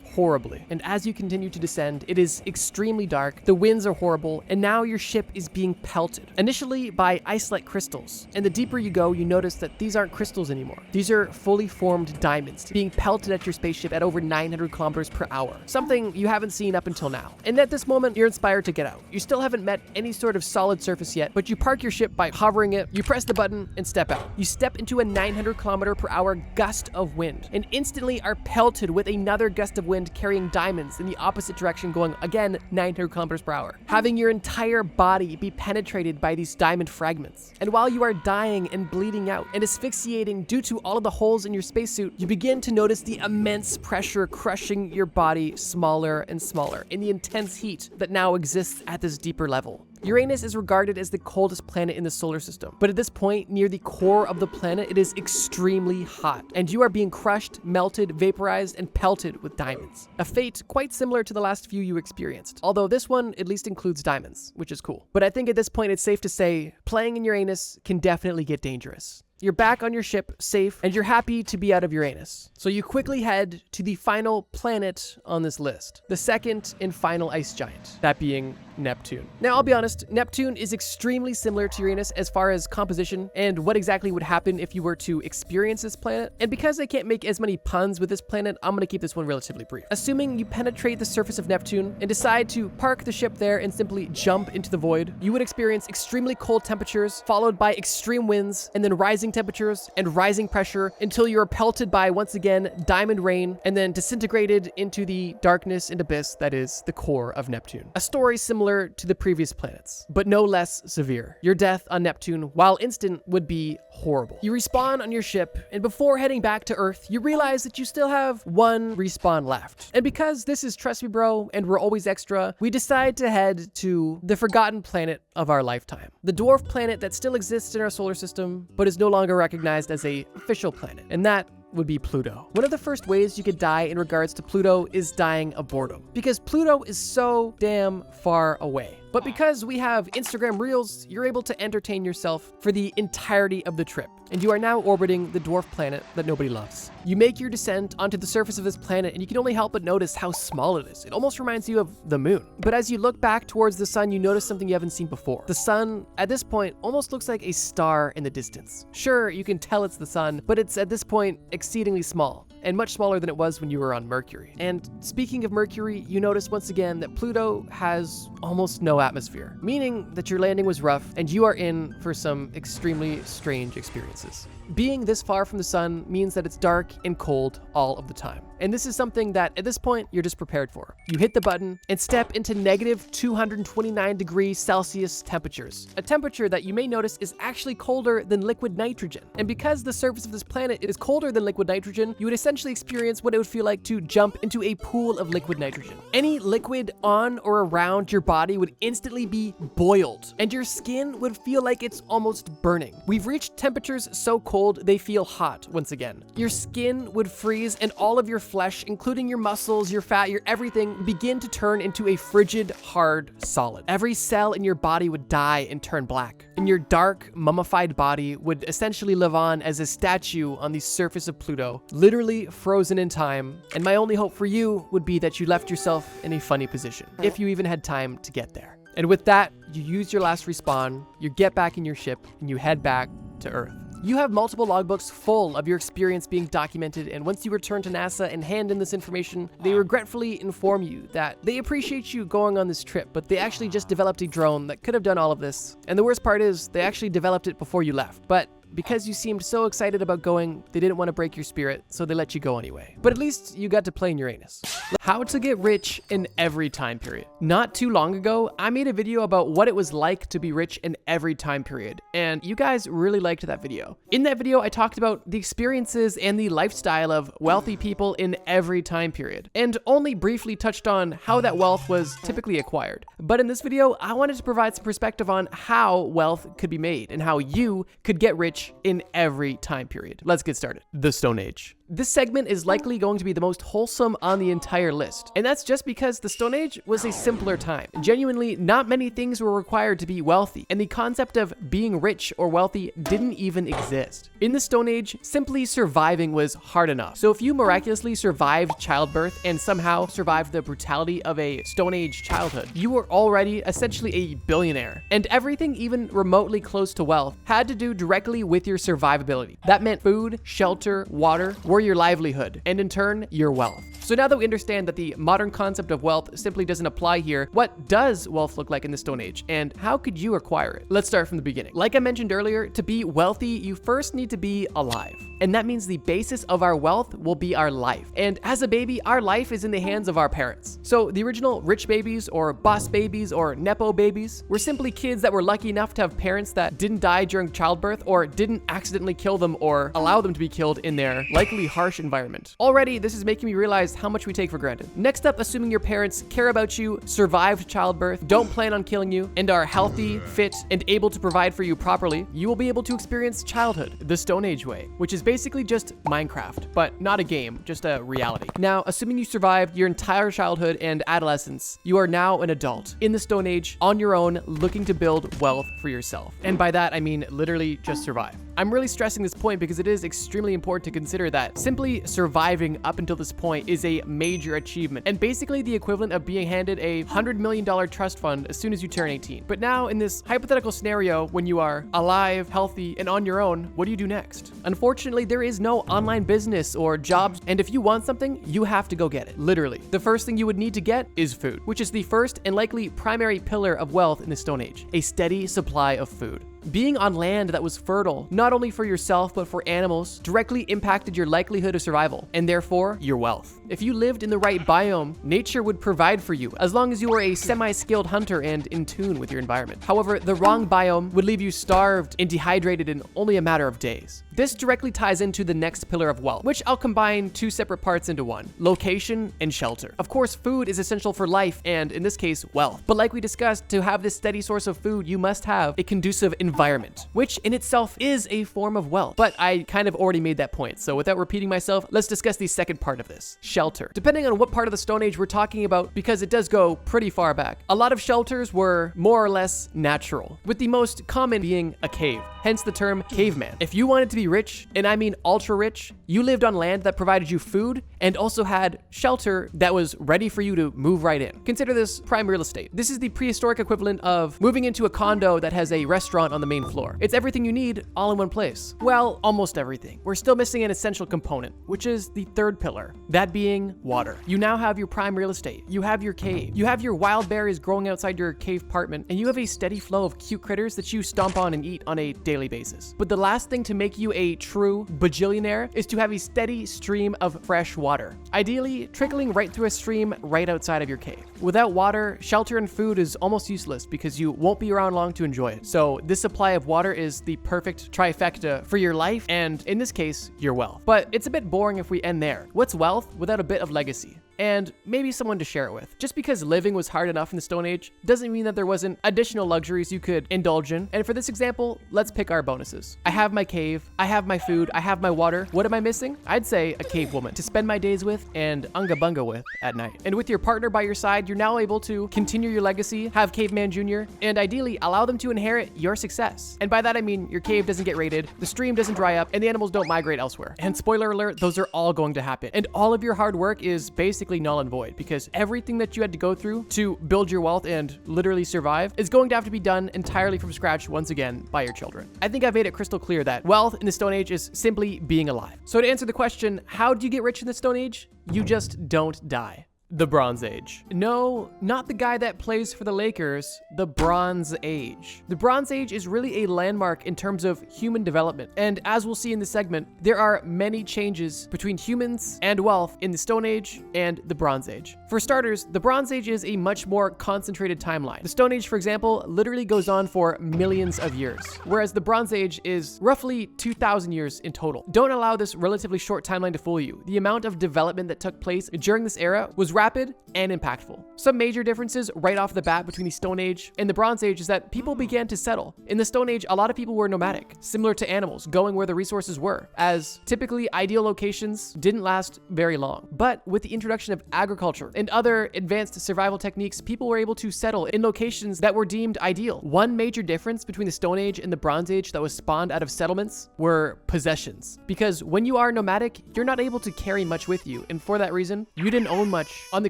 horribly. And as you continue to descend, it is extremely dark, the winds are horrible, and now your ship is being pelted. Initially by ice-like crystals, and the deeper you go, you notice that these aren't crystals anymore. These are fully formed diamonds being pelted at your spaceship at over 900 kilometers per hour, something you haven't seen up until now. And at this moment, you're inspired to get out. You still haven't met any sort of solid surface yet, but you park your ship by hovering it, you press the button, and step out. You step into a 900 kilometer per hour gust of wind, and instantly are pelted with another gust of wind carrying diamonds in the opposite direction, going again 900 kilometers per hour, having your entire body be penetrated by these diamond fragments. And while you are dying and bleeding out and asphyxiating due to all of the holes in your spacesuit, you begin to notice the immense pressure crushing your body smaller and smaller in the intense heat that now exists at this deeper level. Uranus is regarded as the coldest planet in the solar system, but at this point, near the core of the planet, it is extremely hot, and you are being crushed, melted, vaporized, and pelted with diamonds. A fate quite similar to the last few you experienced, although this one at least includes diamonds, which is cool. But I think at this point, it's safe to say, playing in Uranus can definitely get dangerous. You're back on your ship, safe, and you're happy to be out of Uranus. So you quickly head to the final planet on this list, the second and final ice giant, that being Neptune. Now, I'll be honest, Neptune is extremely similar to Uranus as far as composition and what exactly would happen if you were to experience this planet. And because I can't make as many puns with this planet, I'm gonna keep this one relatively brief. Assuming you penetrate the surface of Neptune and decide to park the ship there and simply jump into the void, you would experience extremely cold temperatures, followed by extreme winds, and then rising temperatures and rising pressure until you're pelted by, once again, diamond rain, and then disintegrated into the darkness and abyss that is the core of Neptune. A story similar to the previous planets, but no less severe. Your death on Neptune, while instant, would be horrible. You respawn on your ship, and before heading back to Earth, you realize that you still have one respawn left. And because this is Trust Me Bro, and we're always extra, we decide to head to the forgotten planet of our lifetime. The dwarf planet that still exists in our solar system, but is no longer recognized as an official planet, and that would be Pluto. One of the first ways you could die in regards to Pluto is dying of boredom, because Pluto is so damn far away. But because we have Instagram Reels, you're able to entertain yourself for the entirety of the trip, and you are now orbiting the dwarf planet that nobody loves. You make your descent onto the surface of this planet, and you can only help but notice how small it is. It almost reminds you of the moon. But as you look back towards the sun, you notice something you haven't seen before. The sun, at this point, almost looks like a star in the distance. Sure, you can tell it's the sun, but it's at this point exceedingly small. and much smaller than it was when you were on Mercury. And speaking of Mercury, you notice once again that Pluto has almost no atmosphere, meaning that your landing was rough and you are in for some extremely strange experiences. Being this far from the sun means that it's dark and cold all of the time. And this is something that at this point you're just prepared for. You hit the button and step into negative 229 degrees Celsius temperatures, a temperature that you may notice is actually colder than liquid nitrogen. And because the surface of this planet is colder than liquid nitrogen, you would essentially experience what it would feel like to jump into a pool of liquid nitrogen. Any liquid on or around your body would instantly be boiled, and your skin would feel like it's almost burning. We've reached temperatures so cold they feel hot once again. Your skin would freeze, and all of your flesh, including your muscles, your fat, your everything, begin to turn into a frigid, hard solid. Every cell in your body would die and turn black, and your dark, mummified body would essentially live on as a statue on the surface of Pluto, literally frozen in time. And my only hope for you would be that you left yourself in a funny position, if you even had time to get there. And with that, you use your last respawn, you get back in your ship, and you head back to Earth. You have multiple logbooks full of your experience being documented, and once you return to NASA and hand in this information, they regretfully inform you that they appreciate you going on this trip, but they actually just developed a drone that could have done all of this. And the worst part is, they actually developed it before you left. But because you seemed so excited about going, they didn't want to break your spirit, so they let you go anyway. But at least you got to play in Uranus. How to get rich in every time period. Not too long ago, I made a video about what it was like to be rich in every time period, and you guys really liked that video. In that video, I talked about the experiences and the lifestyle of wealthy people in every time period, and only briefly touched on how that wealth was typically acquired. But in this video, I wanted to provide some perspective on how wealth could be made and how you could get rich in every time period. Let's get started. The Stone Age. This segment is likely going to be the most wholesome on the entire list, and that's just because the Stone Age was a simpler time. Genuinely, not many things were required to be wealthy, and the concept of being rich or wealthy didn't even exist. In the Stone Age, simply surviving was hard enough. So if you miraculously survived childbirth and somehow survived the brutality of a Stone Age childhood, you were already essentially a billionaire. And everything even remotely close to wealth had to do directly with your survivability. That meant food, shelter, water, were your livelihood, and in turn, your wealth. So now that we understand that the modern concept of wealth simply doesn't apply here, what does wealth look like in the Stone Age, and how could you acquire it? Let's start from the beginning. Like I mentioned earlier, to be wealthy, you first need to be alive. And that means the basis of our wealth will be our life. And as a baby, our life is in the hands of our parents. So the original rich babies or boss babies or Nepo babies were simply kids that were lucky enough to have parents that didn't die during childbirth or didn't accidentally kill them or allow them to be killed in their likely harsh environment. Already, this is making me realize how much we take for granted. Next up, assuming your parents care about you, survived childbirth, don't plan on killing you, and are healthy, fit, and able to provide for you properly, you will be able to experience childhood the Stone Age way, which is basically just Minecraft, but not a game, just a reality. Now, assuming you survived your entire childhood and adolescence, you are now an adult in the Stone Age, on your own, looking to build wealth for yourself. And by that, I mean literally just survive. I'm really stressing this point because it is extremely important to consider that simply surviving up until this point is a major achievement, and basically the equivalent of being handed a $100 million trust fund as soon as you turn 18. But now, in this hypothetical scenario, when you are alive, healthy, and on your own, what do you do next? Unfortunately, there is no online business or jobs, and if you want something, you have to go get it. Literally. The first thing you would need to get is food, which is the first and likely primary pillar of wealth in the Stone Age, a steady supply of food. Being on land that was fertile, not only for yourself but for animals, directly impacted your likelihood of survival, and therefore, your wealth. If you lived in the right biome, nature would provide for you, as long as you were a semi-skilled hunter and in tune with your environment. However, the wrong biome would leave you starved and dehydrated in only a matter of days. This directly ties into the next pillar of wealth, which I'll combine two separate parts into one: location and shelter. Of course, food is essential for life, and in this case, wealth. But like we discussed, to have this steady source of food, you must have a conducive environment, which in itself is a form of wealth. But I kind of already made that point, so without repeating myself, let's discuss the second part of this: shelter. Depending on what part of the Stone Age we're talking about, because it does go pretty far back, a lot of shelters were more or less natural, with the most common being a cave, hence the term caveman. If you wanted to be rich, and I mean ultra rich, you lived on land that provided you food and also had shelter that was ready for you to move right in. Consider this prime real estate. This is the prehistoric equivalent of moving into a condo that has a restaurant on the main floor. It's everything you need all in one in place? Well, almost everything. We're still missing an essential component, which is the third pillar, that being water. You now have your prime real estate. You have your cave. You have your wild berries growing outside your cave apartment, and you have a steady flow of cute critters that you stomp on and eat on a daily basis. But the last thing to make you a true bajillionaire is to have a steady stream of fresh water, ideally trickling right through a stream right outside of your cave. Without water, shelter and food is almost useless because you won't be around long to enjoy it. So this supply of water is the perfect trifecta for your life and, in this case, your wealth. But it's a bit boring if we end there. What's wealth without a bit of legacy? And maybe someone to share it with. Just because living was hard enough in the Stone Age doesn't mean that there wasn't additional luxuries you could indulge in. And for this example, let's pick our bonuses. I have my cave, I have my food, I have my water. What am I missing? I'd say a cave woman to spend my days with and unga bunga with at night. And with your partner by your side, you're now able to continue your legacy, have Caveman Jr., and ideally allow them to inherit your success. And by that I mean your cave doesn't get raided, the stream doesn't dry up, and the animals don't migrate elsewhere. And spoiler alert, those are all going to happen. And all of your hard work is basically null and void because everything that you had to go through to build your wealth and literally survive is going to have to be done entirely from scratch once again by your children. I think I've made it crystal clear that wealth in the Stone Age is simply being alive. So to answer the question, how do you get rich in the Stone Age? You just don't die. The Bronze Age. No, not the guy that plays for the Lakers, the Bronze Age. The Bronze Age is really a landmark in terms of human development. And as we'll see in this segment, there are many changes between humans and wealth in the Stone Age and the Bronze Age. For starters, the Bronze Age is a much more concentrated timeline. The Stone Age, for example, literally goes on for millions of years, whereas the Bronze Age is roughly 2,000 years in total. Don't allow this relatively short timeline to fool you. The amount of development that took place during this era was rapid and impactful. Some major differences right off the bat between the Stone Age and the Bronze Age is that people began to settle. In the Stone Age, a lot of people were nomadic, similar to animals, going where the resources were, as typically ideal locations didn't last very long. But with the introduction of agriculture and other advanced survival techniques, people were able to settle in locations that were deemed ideal. One major difference between the Stone Age and the Bronze Age that was spawned out of settlements were possessions. Because when you are nomadic, you're not able to carry much with you, and for that reason, you didn't own much. On the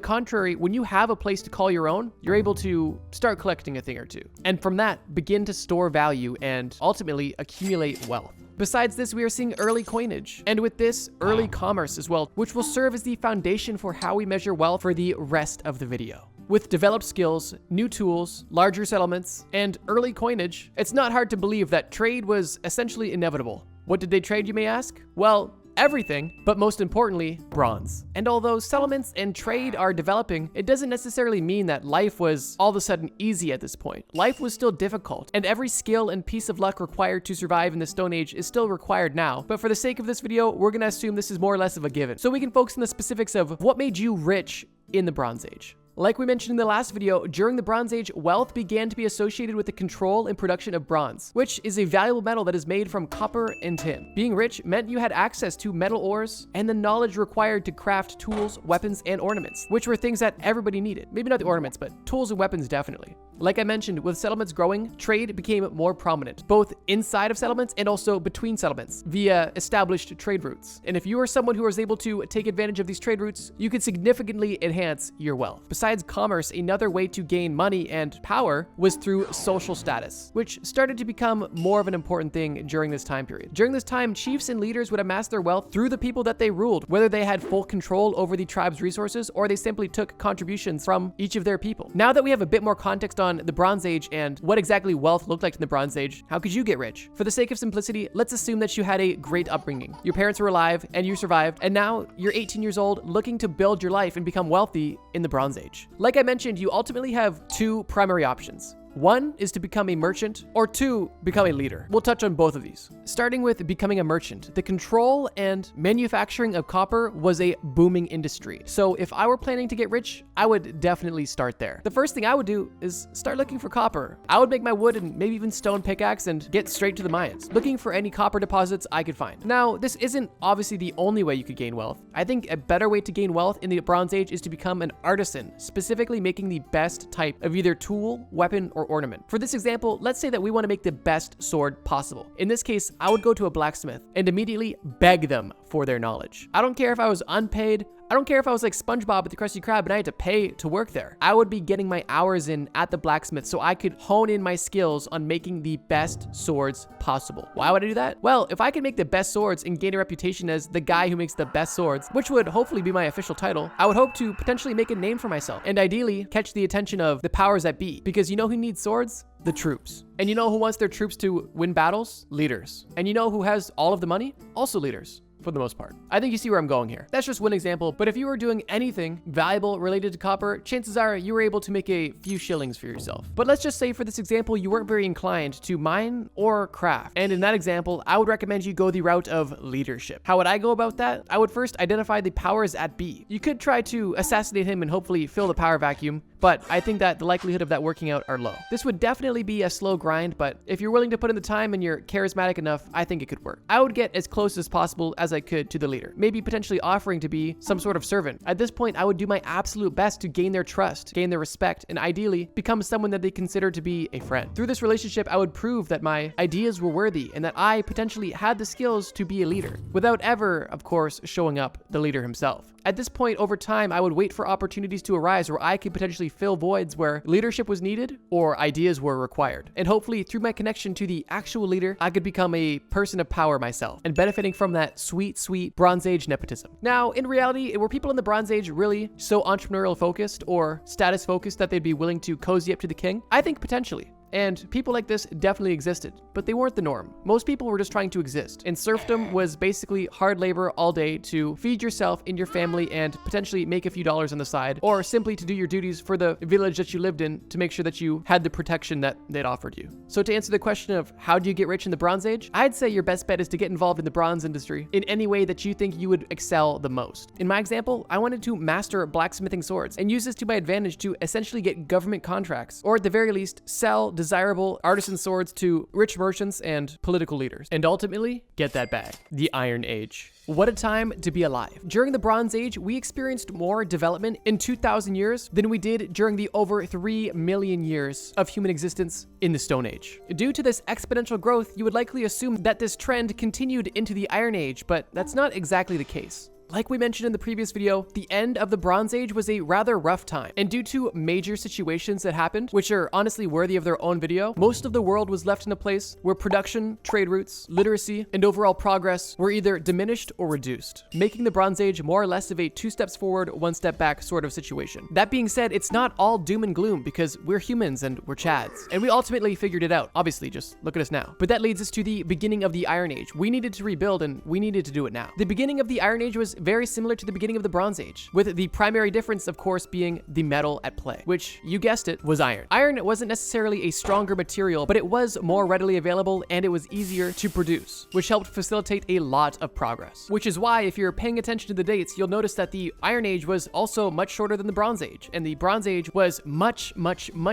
contrary, when you have a place to call your own, you're able to start collecting a thing or two. And from that, begin to store value and ultimately accumulate wealth. Besides this, we are seeing early coinage, and with this, early commerce as well, which will serve as the foundation for how we measure wealth for the rest of the video. With developed skills, new tools, larger settlements, and early coinage, it's not hard to believe that trade was essentially inevitable. What did they trade, you may ask? Well, everything, but most importantly, bronze. And although settlements and trade are developing, it doesn't necessarily mean that life was all of a sudden easy at this point. Life was still difficult, and every skill and piece of luck required to survive in the Stone Age is still required now. But for the sake of this video, we're gonna assume this is more or less of a given, so we can focus on the specifics of what made you rich in the Bronze Age. Like we mentioned in the last video, during the Bronze Age, wealth began to be associated with the control and production of bronze, which is a valuable metal that is made from copper and tin. Being rich meant you had access to metal ores and the knowledge required to craft tools, weapons, and ornaments, which were things that everybody needed. Maybe not the ornaments, but tools and weapons definitely. Like I mentioned, with settlements growing, trade became more prominent, both inside of settlements and also between settlements via established trade routes. And if you were someone who was able to take advantage of these trade routes, you could significantly enhance your wealth. Besides commerce, another way to gain money and power was through social status, which started to become more of an important thing during this time period. During this time, chiefs and leaders would amass their wealth through the people that they ruled, whether they had full control over the tribe's resources or they simply took contributions from each of their people. Now that we have a bit more context on the Bronze Age and what exactly wealth looked like in the Bronze Age, how could you get rich? For the sake of simplicity, let's assume that you had a great upbringing. Your parents were alive and you survived, and now you're 18 years old looking to build your life and become wealthy in the Bronze Age. Like I mentioned, you ultimately have two primary options. One is to become a merchant, or two, become a leader. We'll touch on both of these. Starting with becoming a merchant, the control and manufacturing of copper was a booming industry. So if I were planning to get rich, I would definitely start there. The first thing I would do is start looking for copper. I would make my wood and maybe even stone pickaxe and get straight to the mines, looking for any copper deposits I could find. Now, this isn't obviously the only way you could gain wealth. I think a better way to gain wealth in the Bronze Age is to become an artisan, specifically making the best type of either tool, weapon, or ornament. For this example, let's say that we want to make the best sword possible. In this case, I would go to a blacksmith and immediately beg them for their knowledge. I don't care if I was unpaid, I don't care if I was like SpongeBob at the Krusty Krab and I had to pay to work there. I would be getting my hours in at the blacksmith so I could hone in my skills on making the best swords possible. Why would I do that? Well, if I could make the best swords and gain a reputation as the guy who makes the best swords, which would hopefully be my official title, I would hope to potentially make a name for myself and ideally catch the attention of the powers that be. Because you know who needs swords? The troops. And you know who wants their troops to win battles? Leaders. And you know who has all of the money? Also leaders. For the most part. I think you see where I'm going here. That's just one example, but if you were doing anything valuable related to copper, chances are you were able to make a few shillings for yourself. But let's just say for this example, you weren't very inclined to mine or craft. And in that example, I would recommend you go the route of leadership. How would I go about that? I would first identify the powers at be. You could try to assassinate him and hopefully fill the power vacuum, but I think that the likelihood of that working out are low. This would definitely be a slow grind, but if you're willing to put in the time and you're charismatic enough, I think it could work. I would get as close as possible as I could to the leader, maybe potentially offering to be some sort of servant. At this point, I would do my absolute best to gain their trust, gain their respect, and ideally become someone that they consider to be a friend. Through this relationship, I would prove that my ideas were worthy and that I potentially had the skills to be a leader, without ever, of course, showing up the leader himself. At this point, over time, I would wait for opportunities to arise where I could potentially fill voids where leadership was needed or ideas were required. And hopefully, through my connection to the actual leader, I could become a person of power myself and benefiting from that sweet, sweet Bronze Age nepotism. Now, in reality, were people in the Bronze Age really so entrepreneurial focused or status focused that they'd be willing to cozy up to the king? I think potentially. And people like this definitely existed, but they weren't the norm. Most people were just trying to exist. And serfdom was basically hard labor all day to feed yourself and your family and potentially make a few dollars on the side, or simply to do your duties for the village that you lived in to make sure that you had the protection that they'd offered you. So to answer the question of how do you get rich in the Bronze Age, I'd say your best bet is to get involved in the bronze industry in any way that you think you would excel the most. In my example, I wanted to master blacksmithing swords and use this to my advantage to essentially get government contracts, or at the very least, sell desirable artisan swords to rich merchants and political leaders, and ultimately get that bag. The Iron Age. What a time to be alive. During the Bronze Age, we experienced more development in 2,000 years than we did during the over 3 million years of human existence in the Stone Age. Due to this exponential growth, you would likely assume that this trend continued into the Iron Age, but that's not exactly the case. Like we mentioned in the previous video, the end of the Bronze Age was a rather rough time, and due to major situations that happened, which are honestly worthy of their own video, most of the world was left in a place where production, trade routes, literacy, and overall progress were either diminished or reduced, making the Bronze Age more or less of a 2 steps forward, 1 step back sort of situation. That being said, it's not all doom and gloom because we're humans and we're chads, and we ultimately figured it out. Obviously, just look at us now. But that leads us to the beginning of the Iron Age. We needed to rebuild, and we needed to do it now. The beginning of the Iron Age was very similar to the beginning of the Bronze Age, with the primary difference, of course, being the metal at play, which, you guessed it, was iron. Iron wasn't necessarily a stronger material, but it was more readily available and it was easier to produce, which helped facilitate a lot of progress. Which is why, if you're paying attention to the dates, you'll notice that the Iron Age was also much shorter than the Bronze Age, and the Bronze Age was much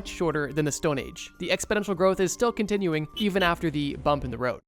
shorter than the Stone Age. The exponential growth is still continuing even after the bump in the road.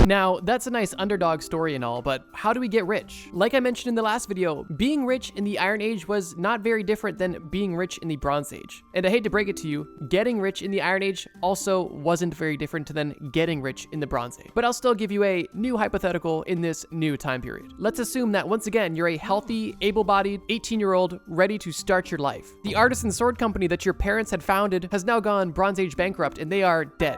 Now, that's a nice underdog story and all, but how do we get rich? Like I mentioned in the last video, being rich in the Iron Age was not very different than being rich in the Bronze Age. And I hate to break it to you, getting rich in the Iron Age also wasn't very different than getting rich in the Bronze Age. But I'll still give you a new hypothetical in this new time period. Let's assume that once again, you're a healthy, able-bodied 18-year-old ready to start your life. The artisan sword company that your parents had founded has now gone Bronze Age bankrupt and they are dead.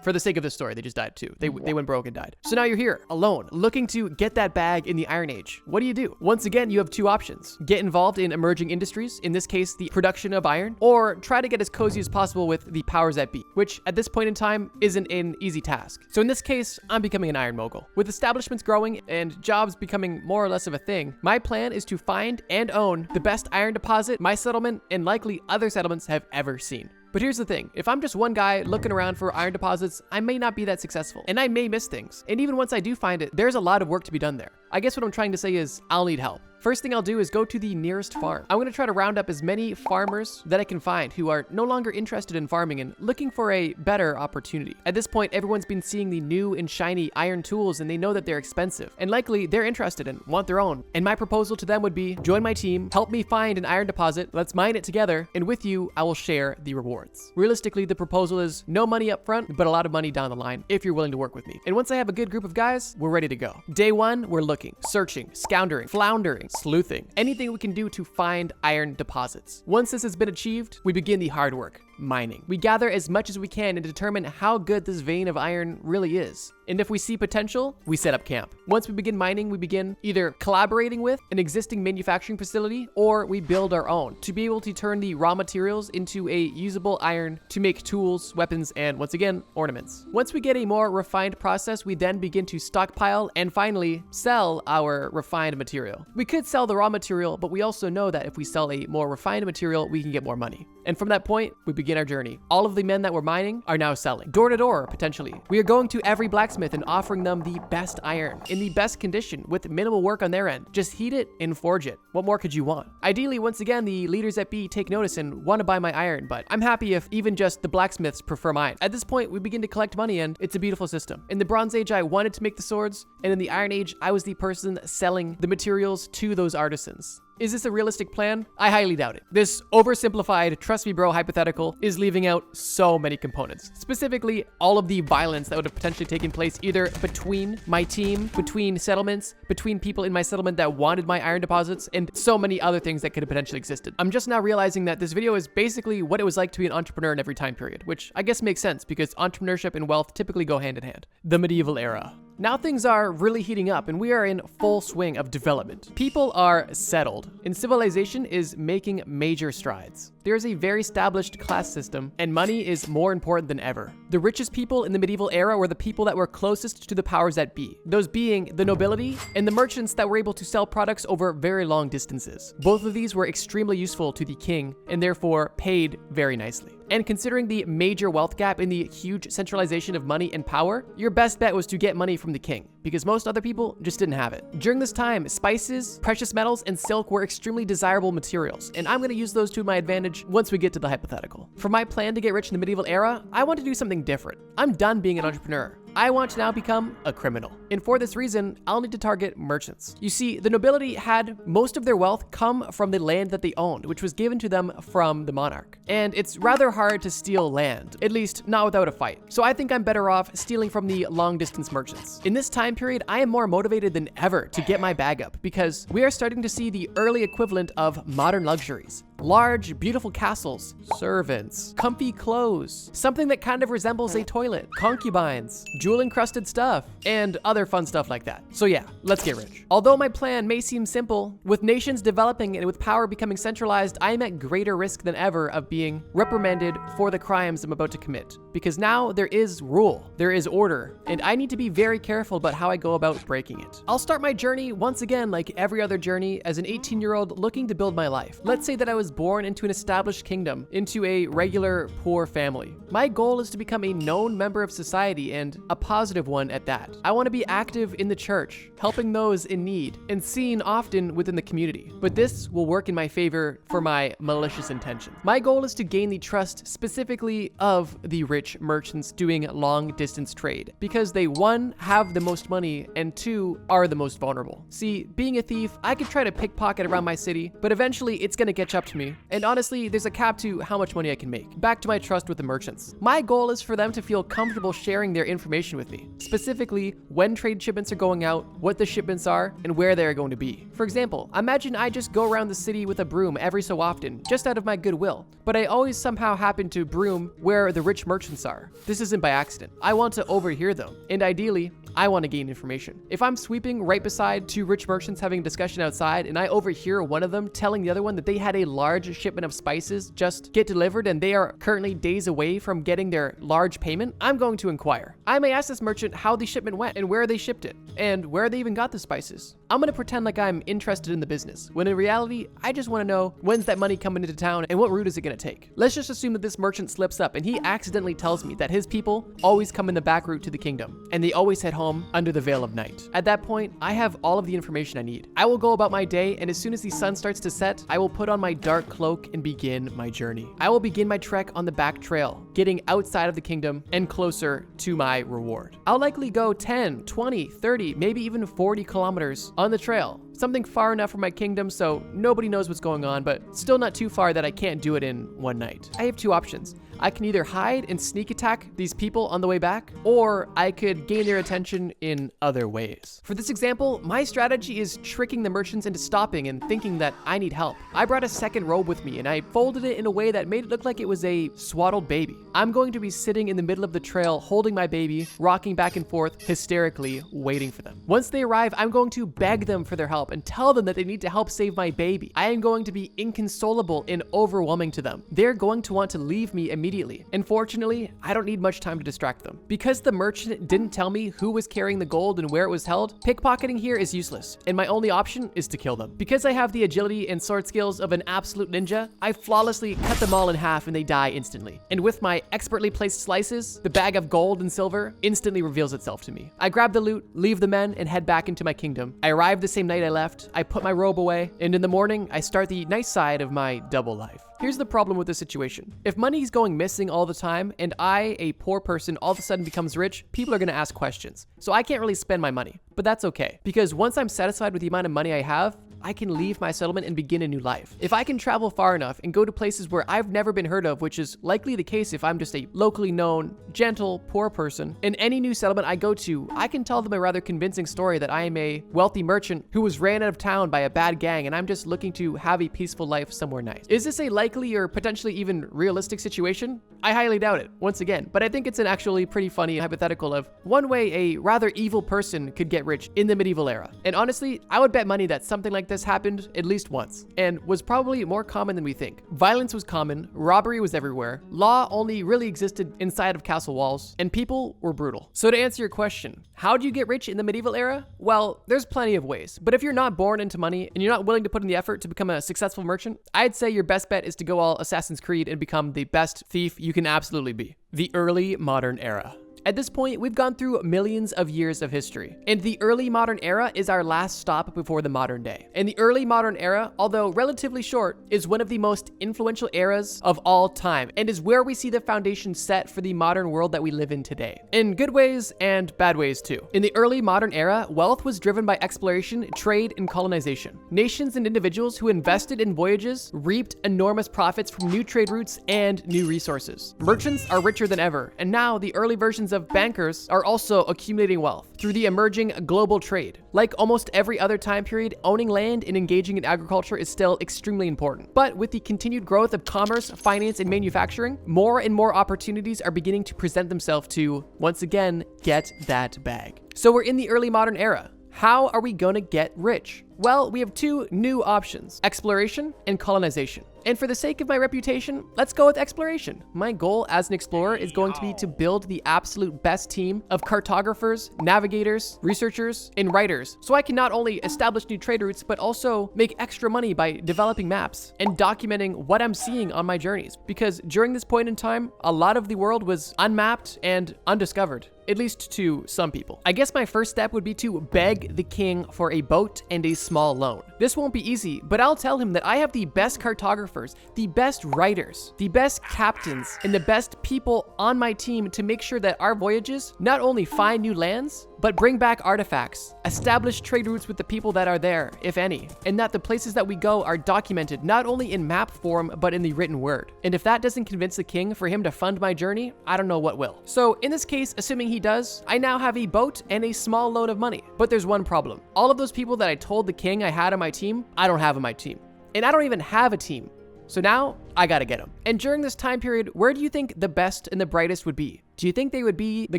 For the sake of this story, they just died too. They went broke and died. So now you're here, alone, looking to get that bag in the Iron Age. What do? Once again, you have 2 options. Get involved in emerging industries, in this case, the production of iron, or try to get as cozy as possible with the powers that be, which at this point in time isn't an easy task. So in this case, I'm becoming an iron mogul. With establishments growing and jobs becoming more or less of a thing, my plan is to find and own the best iron deposit my settlement and likely other settlements have ever seen. But here's the thing, if I'm just one guy looking around for iron deposits, I may not be that successful, and I may miss things. And even once I do find it, there's a lot of work to be done there. I guess what I'm trying to say is, I'll need help. First thing I'll do is go to the nearest farm. I'm gonna try to round up as many farmers that I can find who are no longer interested in farming and looking for a better opportunity. At this point, everyone's been seeing the new and shiny iron tools and they know that they're expensive. And likely, they're interested and want their own. And my proposal to them would be, join my team, help me find an iron deposit, let's mine it together, and with you, I will share the rewards. Realistically, the proposal is no money up front, but a lot of money down the line if you're willing to work with me. And once I have a good group of guys, we're ready to go. Day 1, we're looking. looking, searching, scoundering, floundering, sleuthing, anything we can do to find iron deposits. Once this has been achieved, we begin the hard work. Mining. We gather as much as we can and determine how good this vein of iron really is. And if we see potential, we set up camp. Once we begin mining, we begin either collaborating with an existing manufacturing facility or we build our own to be able to turn the raw materials into a usable iron to make tools, weapons, and once again, ornaments. Once we get a more refined process, we then begin to stockpile and finally sell our refined material. We could sell the raw material, but we also know that if we sell a more refined material, we can get more money. And from that point, we begin our journey. All of the men that were mining are now selling. Door to door, potentially. We are going to every blacksmith and offering them the best iron in the best condition with minimal work on their end. Just heat it and forge it. What more could you want? Ideally, once again, the leaders at B take notice and want to buy my iron, but I'm happy if even just the blacksmiths prefer mine. At this point, we begin to collect money and it's a beautiful system. In the Bronze Age, I wanted to make the swords, and in the Iron Age, I was the person selling the materials to those artisans. Is this a realistic plan? I highly doubt it. This oversimplified, trust me bro hypothetical is leaving out so many components. Specifically, all of the violence that would have potentially taken place either between my team, between settlements, between people in my settlement that wanted my iron deposits, and so many other things that could have potentially existed. I'm just now realizing that this video is basically what it was like to be an entrepreneur in every time period, which I guess makes sense because entrepreneurship and wealth typically go hand in hand. The medieval era. Now things are really heating up and we are in full swing of development. People are settled and civilization is making major strides. There is a very established class system and money is more important than ever. The richest people in the medieval era were the people that were closest to the powers that be, those being the nobility and the merchants that were able to sell products over very long distances. Both of these were extremely useful to the king and therefore paid very nicely. And considering the major wealth gap in the huge centralization of money and power, your best bet was to get money from the king, because most other people just didn't have it. During this time, spices, precious metals, and silk were extremely desirable materials, and I'm going to use those to my advantage once we get to the hypothetical. For my plan to get rich in the medieval era, I want to do something different. I'm done being an entrepreneur. I want to now become a criminal. And for this reason, I'll need to target merchants. You see, the nobility had most of their wealth come from the land that they owned, which was given to them from the monarch. And it's rather hard to steal land, at least not without a fight. So I think I'm better off stealing from the long distance merchants. In this time period, I am more motivated than ever to get my bag up because we are starting to see the early equivalent of modern luxuries. Large, beautiful castles, servants, comfy clothes, something that kind of resembles a toilet, concubines, jewel-encrusted stuff, and other fun stuff like that. So yeah, let's get rich. Although my plan may seem simple, with nations developing and with power becoming centralized, I am at greater risk than ever of being reprimanded for the crimes I'm about to commit. Because now there is rule, there is order, and I need to be very careful about how I go about breaking it. I'll start my journey once again like every other journey as an 18-year-old looking to build my life. Let's say that I was born into an established kingdom, into a regular poor family. My goal is to become a known member of society and a positive one at that. I want to be active in the church, helping those in need, and seen often within the community. But this will work in my favor for my malicious intention. My goal is to gain the trust specifically of the rich merchants doing long distance trade, because they 1, have the most money, and 2, are the most vulnerable. See, being a thief, I could try to pickpocket around my city, but eventually it's gonna catch up to me. And honestly, there's a cap to how much money I can make. Back to my trust with the merchants. My goal is for them to feel comfortable sharing their information with me, specifically when trade shipments are going out, what the shipments are, and where they are going to be. For example, imagine I just go around the city with a broom every so often, just out of my goodwill, but I always somehow happen to broom where the rich merchants are. This isn't by accident. I want to overhear them, and ideally, I want to gain information. If I'm sweeping right beside 2 rich merchants having a discussion outside and I overhear one of them telling the other one that they had a large shipment of spices just get delivered and they are currently days away from getting their large payment, I'm going to inquire. I may ask this merchant how the shipment went and where they shipped it and where they even got the spices. I'm going to pretend like I'm interested in the business, when in reality, I just want to know when's that money coming into town and what route is it going to take. Let's just assume that this merchant slips up and he accidentally tells me that his people always come in the back route to the kingdom and they always head home under the veil of night. At that point, I have all of the information I need. I will go about my day, and as soon as the sun starts to set, I will put on my dark cloak and begin my journey. I will begin my trek on the back trail, getting outside of the kingdom and closer to my reward. I'll likely go 10, 20, 30, maybe even 40 kilometers on the trail, something far enough from my kingdom so nobody knows what's going on, but still not too far that I can't do it in one night. I have two options. I can either hide and sneak attack these people on the way back, or I could gain their attention in other ways. For this example, my strategy is tricking the merchants into stopping and thinking that I need help. I brought a second robe with me and I folded it in a way that made it look like it was a swaddled baby. I'm going to be sitting in the middle of the trail holding my baby, rocking back and forth, hysterically waiting for them. Once they arrive, I'm going to beg them for their help and tell them that they need to help save my baby. I am going to be inconsolable and overwhelming to them. They're going to want to leave me immediately. Unfortunately, I don't need much time to distract them. Because the merchant didn't tell me who was carrying the gold and where it was held, pickpocketing here is useless, and my only option is to kill them. Because I have the agility and sword skills of an absolute ninja, I flawlessly cut them all in half and they die instantly. And with my expertly placed slices, the bag of gold and silver instantly reveals itself to me. I grab the loot, leave the men, and head back into my kingdom. I arrive the same night I left, I put my robe away, and in the morning, I start the nice side of my double life. Here's the problem with this situation. If money is going missing all the time and I, a poor person, all of a sudden becomes rich, people are gonna ask questions. So I can't really spend my money, but that's okay. Because once I'm satisfied with the amount of money I have, I can leave my settlement and begin a new life. If I can travel far enough and go to places where I've never been heard of, which is likely the case if I'm just a locally known, gentle, poor person, in any new settlement I go to, I can tell them a rather convincing story that I am a wealthy merchant who was ran out of town by a bad gang and I'm just looking to have a peaceful life somewhere nice. Is this a likely or potentially even realistic situation? I highly doubt it, once again, but I think it's an actually pretty funny hypothetical of one way a rather evil person could get rich in the medieval era. And honestly, I would bet money that something like this happened at least once, and was probably more common than we think. Violence was common, robbery was everywhere, law only really existed inside of castle walls, and people were brutal. So to answer your question, how do you get rich in the medieval era? Well, there's plenty of ways, but if you're not born into money and you're not willing to put in the effort to become a successful merchant, I'd say your best bet is to go all Assassin's Creed and become the best thief you can absolutely be. The early modern era. At this point, we've gone through millions of years of history, and the early modern era is our last stop before the modern day. And the early modern era, although relatively short, is one of the most influential eras of all time, and is where we see the foundation set for the modern world that we live in today. In good ways and bad ways too. In the early modern era, wealth was driven by exploration, trade, and colonization. Nations and individuals who invested in voyages reaped enormous profits from new trade routes and new resources. Merchants are richer than ever, and now the early versions of bankers are also accumulating wealth through the emerging global trade. Like almost every other time period, owning land and engaging in agriculture is still extremely important. But with the continued growth of commerce, finance, and manufacturing, more and more opportunities are beginning to present themselves to, once again, get that bag. So we're in the early modern era. How are we gonna get rich? Well, we have two new options, exploration and colonization. And for the sake of my reputation, let's go with exploration. My goal as an explorer is going to be to build the absolute best team of cartographers, navigators, researchers, and writers, so I can not only establish new trade routes, but also make extra money by developing maps and documenting what I'm seeing on my journeys. Because during this point in time, a lot of the world was unmapped and undiscovered, at least to some people. I guess my first step would be to beg the king for a boat and a small loan. This won't be easy, but I'll tell him that I have the best cartographers, the best writers, the best captains, and the best people on my team to make sure that our voyages not only find new lands, but bring back artifacts, establish trade routes with the people that are there, if any, and that the places that we go are documented not only in map form, but in the written word. And if that doesn't convince the king for him to fund my journey, I don't know what will. So in this case, assuming he does, I now have a boat and a small loan of money. But there's one problem. All of those people that I told the king I had on my team, I don't have on my team. And I don't even have a team. So now I gotta get them. And during this time period, where do you think the best and the brightest would be? Do you think they would be the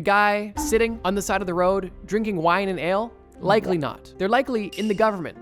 guy sitting on the side of the road, drinking wine and ale? Likely not. They're likely in the government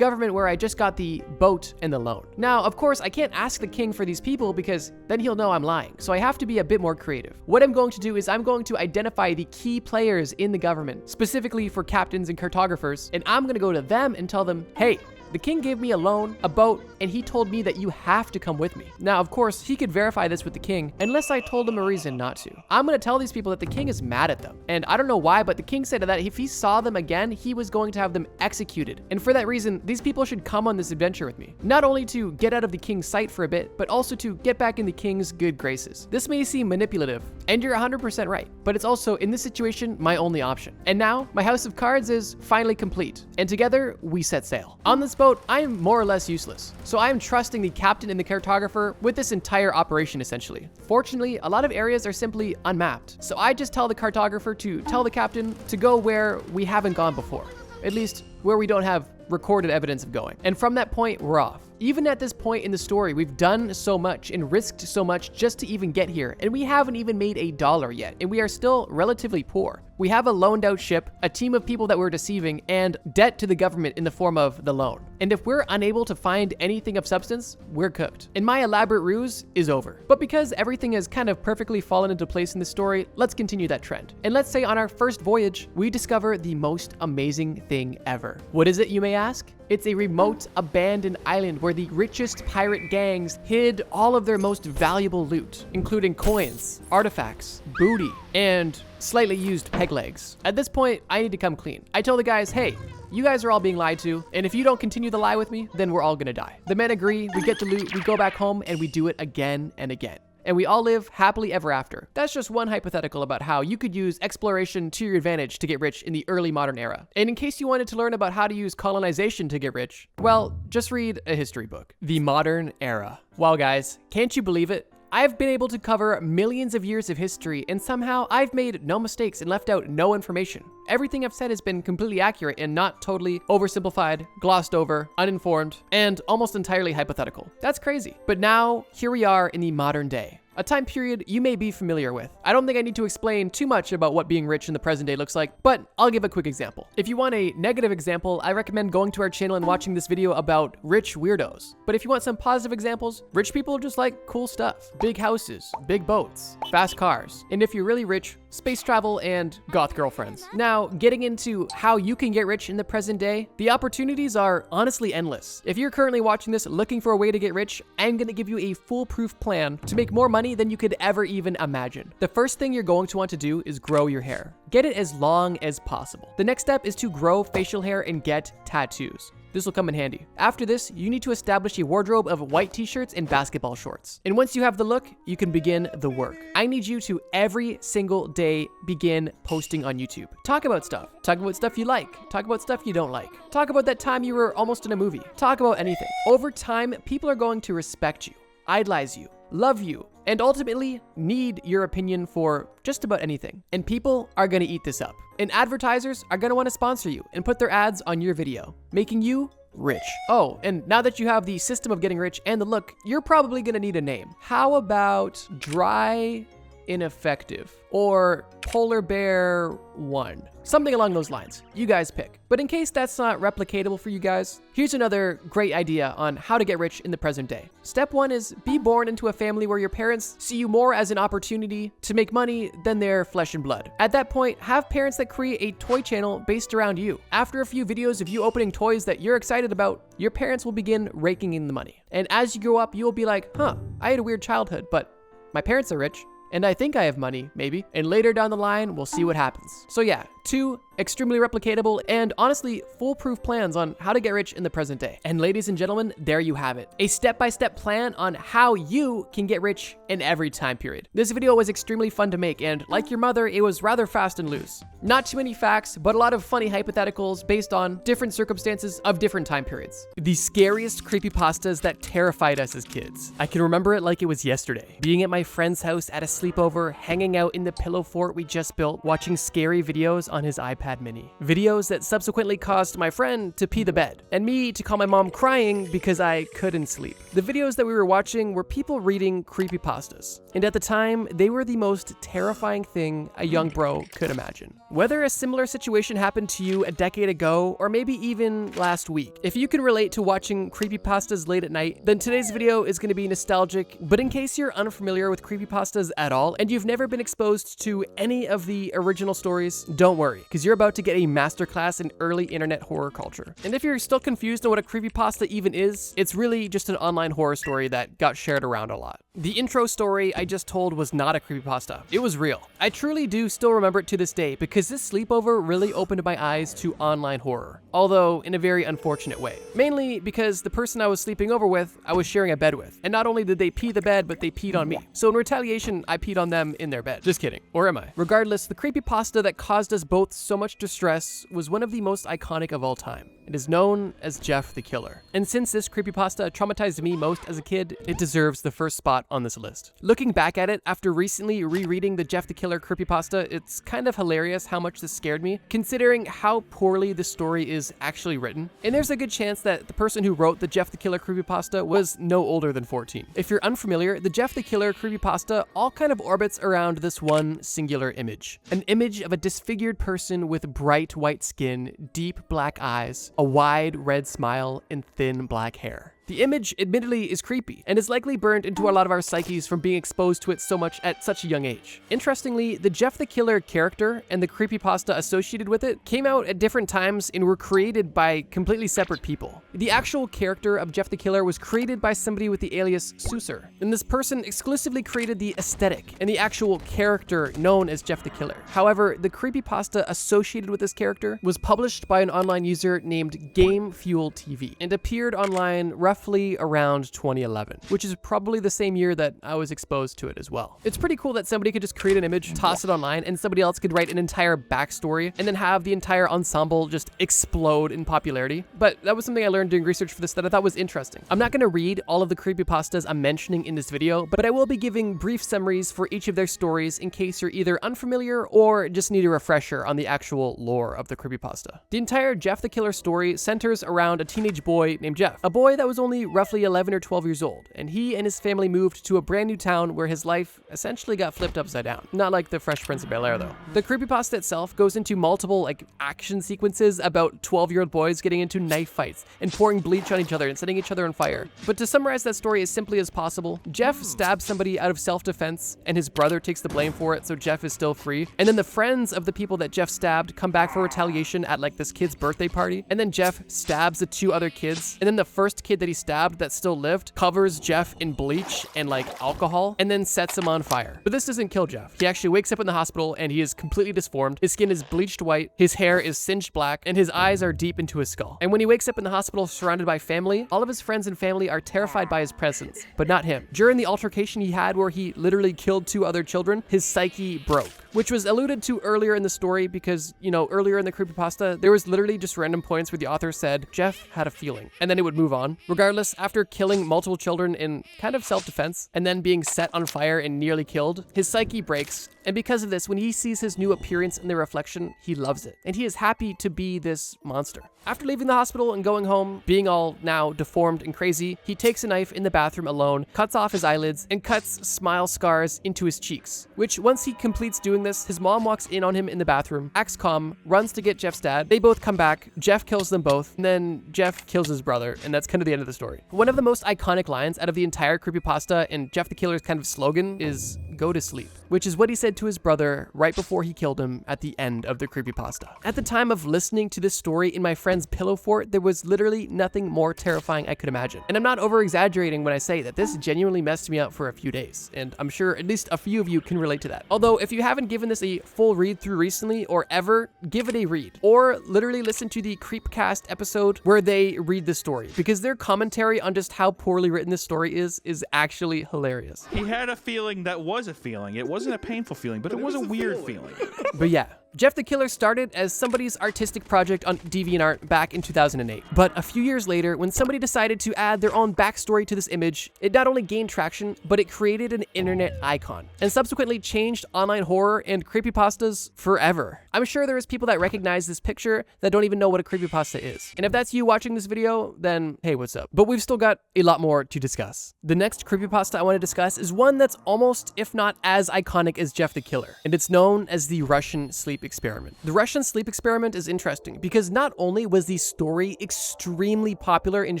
where I just got the boat and the loan. Now, of course, I can't ask the king for these people because then he'll know I'm lying. So I have to be a bit more creative. What I'm going to do is I'm going to identify the key players in the government, specifically for captains and cartographers, and I'm gonna go to them and tell them, hey, The king gave me a loan, a boat, and he told me that you have to come with me. Now, of course, he could verify this with the king, unless I told him a reason not to. I'm gonna tell these people that the king is mad at them. And I don't know why, but the king said that if he saw them again, he was going to have them executed. And for that reason, these people should come on this adventure with me. Not only to get out of the king's sight for a bit, but also to get back in the king's good graces. This may seem manipulative, and you're 100% right, but it's also, in this situation, my only option. And now, my house of cards is finally complete, and together, we set sail. On this boat, I am more or less useless, so I am trusting the captain and the cartographer with this entire operation, essentially. Fortunately, a lot of areas are simply unmapped, so I just tell the cartographer to tell the captain to go where we haven't gone before, at least where we don't have recorded evidence of going. And from that point, we're off. Even at this point in the story, we've done so much and risked so much just to even get here, and we haven't even made $1 yet, and we are still relatively poor. We have a loaned out ship, a team of people that we're deceiving, and debt to the government in the form of the loan. And if we're unable to find anything of substance, we're cooked. And my elaborate ruse is over. But because everything has kind of perfectly fallen into place in the story, let's continue that trend. And let's say on our first voyage, we discover the most amazing thing ever. What is it, you may ask? It's a remote, abandoned island where the richest pirate gangs hid all of their most valuable loot, including coins, artifacts, booty, and slightly used peg legs. At this point, I need to come clean. I tell the guys, hey, you guys are all being lied to, and if you don't continue the lie with me, then we're all gonna die. The men agree, we get the loot, we go back home, and we do it again and again. And we all live happily ever after. That's just one hypothetical about how you could use exploration to your advantage to get rich in the early modern era. And in case you wanted to learn about how to use colonization to get rich, well, just read a history book. The modern era. Wow, guys, can't you believe it? I've been able to cover millions of years of history, and somehow I've made no mistakes and left out no information. Everything I've said has been completely accurate and not totally oversimplified, glossed over, uninformed, and almost entirely hypothetical. That's crazy. But now, here we are in the modern day. A time period you may be familiar with. I don't think I need to explain too much about what being rich in the present day looks like, but I'll give a quick example. If you want a negative example, I recommend going to our channel and watching this video about rich weirdos. But if you want some positive examples, rich people just like cool stuff. Big houses, big boats, fast cars. And if you're really rich, space travel and goth girlfriends. Now, getting into how you can get rich in the present day, the opportunities are honestly endless. If you're currently watching this looking for a way to get rich, I'm gonna give you a foolproof plan to make more money than you could ever even imagine. The first thing you're going to want to do is grow your hair. Get it as long as possible. The next step is to grow facial hair and get tattoos. This will come in handy. After this, you need to establish a wardrobe of white t-shirts and basketball shorts. And once you have the look, you can begin the work. I need you to every single day begin posting on YouTube. Talk about stuff. Talk about stuff you like. Talk about stuff you don't like. Talk about that time you were almost in a movie. Talk about anything. Over time, people are going to respect you, idolize you, love you, and ultimately need your opinion for just about anything. And people are gonna eat this up. And advertisers are gonna wanna sponsor you and put their ads on your video, making you rich. Oh, and now that you have the system of getting rich and the look, you're probably gonna need a name. How about Dry Ineffective or Polar Bear 1? Something along those lines. You guys pick. But in case that's not replicatable for you guys, here's another great idea on how to get rich in the present day. Step 1 is be born into a family where your parents see you more as an opportunity to make money than their flesh and blood. At that point, have parents that create a toy channel based around you. After a few videos of you opening toys that you're excited about, your parents will begin raking in the money. And as you grow up, you'll be like, huh, I had a weird childhood, but my parents are rich. And I think I have money, maybe. And later down the line, we'll see what happens. So yeah, 2 extremely replicatable and honestly foolproof plans on how to get rich in the present day. And ladies and gentlemen, there you have it. A step-by-step plan on how you can get rich in every time period. This video was extremely fun to make, and like your mother, it was rather fast and loose. Not too many facts, but a lot of funny hypotheticals based on different circumstances of different time periods. The scariest creepypastas that terrified us as kids. I can remember it like it was yesterday. Being at my friend's house at a sleepover, hanging out in the pillow fort we just built, watching scary videos on his iPad mini. Videos that subsequently caused my friend to pee the bed, and me to call my mom crying because I couldn't sleep. The videos that we were watching were people reading creepypastas, and at the time, they were the most terrifying thing a young bro could imagine. Whether a similar situation happened to you a decade ago, or maybe even last week, if you can relate to watching creepypastas late at night, then today's video is going to be nostalgic. But in case you're unfamiliar with creepypastas at all, and you've never been exposed to any of the original stories, don't worry. worry, because you're about to get a masterclass in early internet horror culture. And if you're still confused on what a creepypasta even is, it's really just an online horror story that got shared around a lot. The intro story I just told was not a creepypasta. It was real. I truly do still remember it to this day because this sleepover really opened my eyes to online horror, although in a very unfortunate way. Mainly because the person I was sleeping over with, I was sharing a bed with. And not only did they pee the bed, but they peed on me. So in retaliation, I peed on them in their bed. Just kidding. Or am I? Regardless, the creepypasta that caused us both so much distress was one of the most iconic of all time. It is known as Jeff the Killer. And since this creepypasta traumatized me most as a kid, it deserves the first spot on this list. Looking back at it, after recently rereading the Jeff the Killer creepypasta, it's kind of hilarious how much this scared me, considering how poorly the story is actually written. And there's a good chance that the person who wrote the Jeff the Killer creepypasta was no older than 14. If you're unfamiliar, the Jeff the Killer creepypasta all kind of orbits around this one singular image. An image of a disfigured person with bright white skin, deep black eyes, a wide red smile, and thin black hair. The image, admittedly, is creepy, and is likely burned into a lot of our psyches from being exposed to it so much at such a young age. Interestingly, the Jeff the Killer character and the creepypasta associated with it came out at different times and were created by completely separate people. The actual character of Jeff the Killer was created by somebody with the alias Susur, and this person exclusively created the aesthetic and the actual character known as Jeff the Killer. However, the creepypasta associated with this character was published by an online user named Game Fuel TV and appeared online roughly around 2011, which is probably the same year that I was exposed to it as well. It's pretty cool that somebody could just create an image, toss it online, and somebody else could write an entire backstory and then have the entire ensemble just explode in popularity. But that was something I learned doing research for this that I thought was interesting. I'm not going to read all of the creepypastas I'm mentioning in this video, but I will be giving brief summaries for each of their stories in case you're either unfamiliar or just need a refresher on the actual lore of the creepypasta. The entire Jeff the Killer story centers around a teenage boy named Jeff, a boy that was only roughly 11 or 12 years old, and he and his family moved to a brand new town where his life essentially got flipped upside down. Not like the Fresh Prince of Bel-Air though. The creepypasta itself goes into multiple action sequences about 12-year-old boys getting into knife fights and pouring bleach on each other and setting each other on fire. But to summarize that story as simply as possible, Jeff stabs somebody out of self-defense and his brother takes the blame for it, so Jeff is still free. And then the friends of the people that Jeff stabbed come back for retaliation at this kid's birthday party, and then Jeff stabs the two other kids, and then the first kid that he stabbed that still lived covers Jeff in bleach and alcohol and then sets him on fire. But this doesn't kill Jeff. He actually wakes up in the hospital and he is completely disformed. His skin is bleached white, his hair is singed black, and his eyes are deep into his skull. And when he wakes up in the hospital surrounded by family, all of his friends and family are terrified by his presence, but not him. During the altercation he had where he literally killed two other children, his psyche broke, which was alluded to earlier in the story because, earlier in the creepypasta, there was literally just random points where the author said, Jeff had a feeling, and then it would move on. Regardless, after killing multiple children in kind of self-defense, and then being set on fire and nearly killed, his psyche breaks, and because of this, when he sees his new appearance in the reflection, he loves it, and he is happy to be this monster. After leaving the hospital and going home, being all now deformed and crazy, he takes a knife in the bathroom alone, cuts off his eyelids, and cuts smile scars into his cheeks, which once he completes doing this, his mom walks in on him in the bathroom, acts calm, runs to get Jeff's dad, they both come back, Jeff kills them both, and then Jeff kills his brother, and that's kind of the end of the story. One of the most iconic lines out of the entire creepypasta and Jeff the Killer's kind of slogan is, "Go to sleep," which is what he said to his brother right before he killed him at the end of the creepypasta. At the time of listening to this story in my friend's pillow fort, there was literally nothing more terrifying I could imagine. And I'm not over-exaggerating when I say that this genuinely messed me up for a few days, and I'm sure at least a few of you can relate to that. Although, if you haven't given this a full read-through recently or ever, give it a read. Or literally listen to the Creepcast episode where they read the story, because their commentary on just how poorly written this story is actually hilarious. He had a feeling that was a feeling. It wasn't a painful feeling, but it was a weird feeling. But yeah. Jeff the Killer started as somebody's artistic project on DeviantArt back in 2008. But a few years later, when somebody decided to add their own backstory to this image, it not only gained traction, but it created an internet icon, and subsequently changed online horror and creepypastas forever. I'm sure there is people that recognize this picture that don't even know what a creepypasta is. And if that's you watching this video, then hey, what's up? But we've still got a lot more to discuss. The next creepypasta I want to discuss is one that's almost, if not as iconic as Jeff the Killer, and it's known as the Russian sleep sleep experiment. The Russian sleep experiment is interesting because not only was the story extremely popular and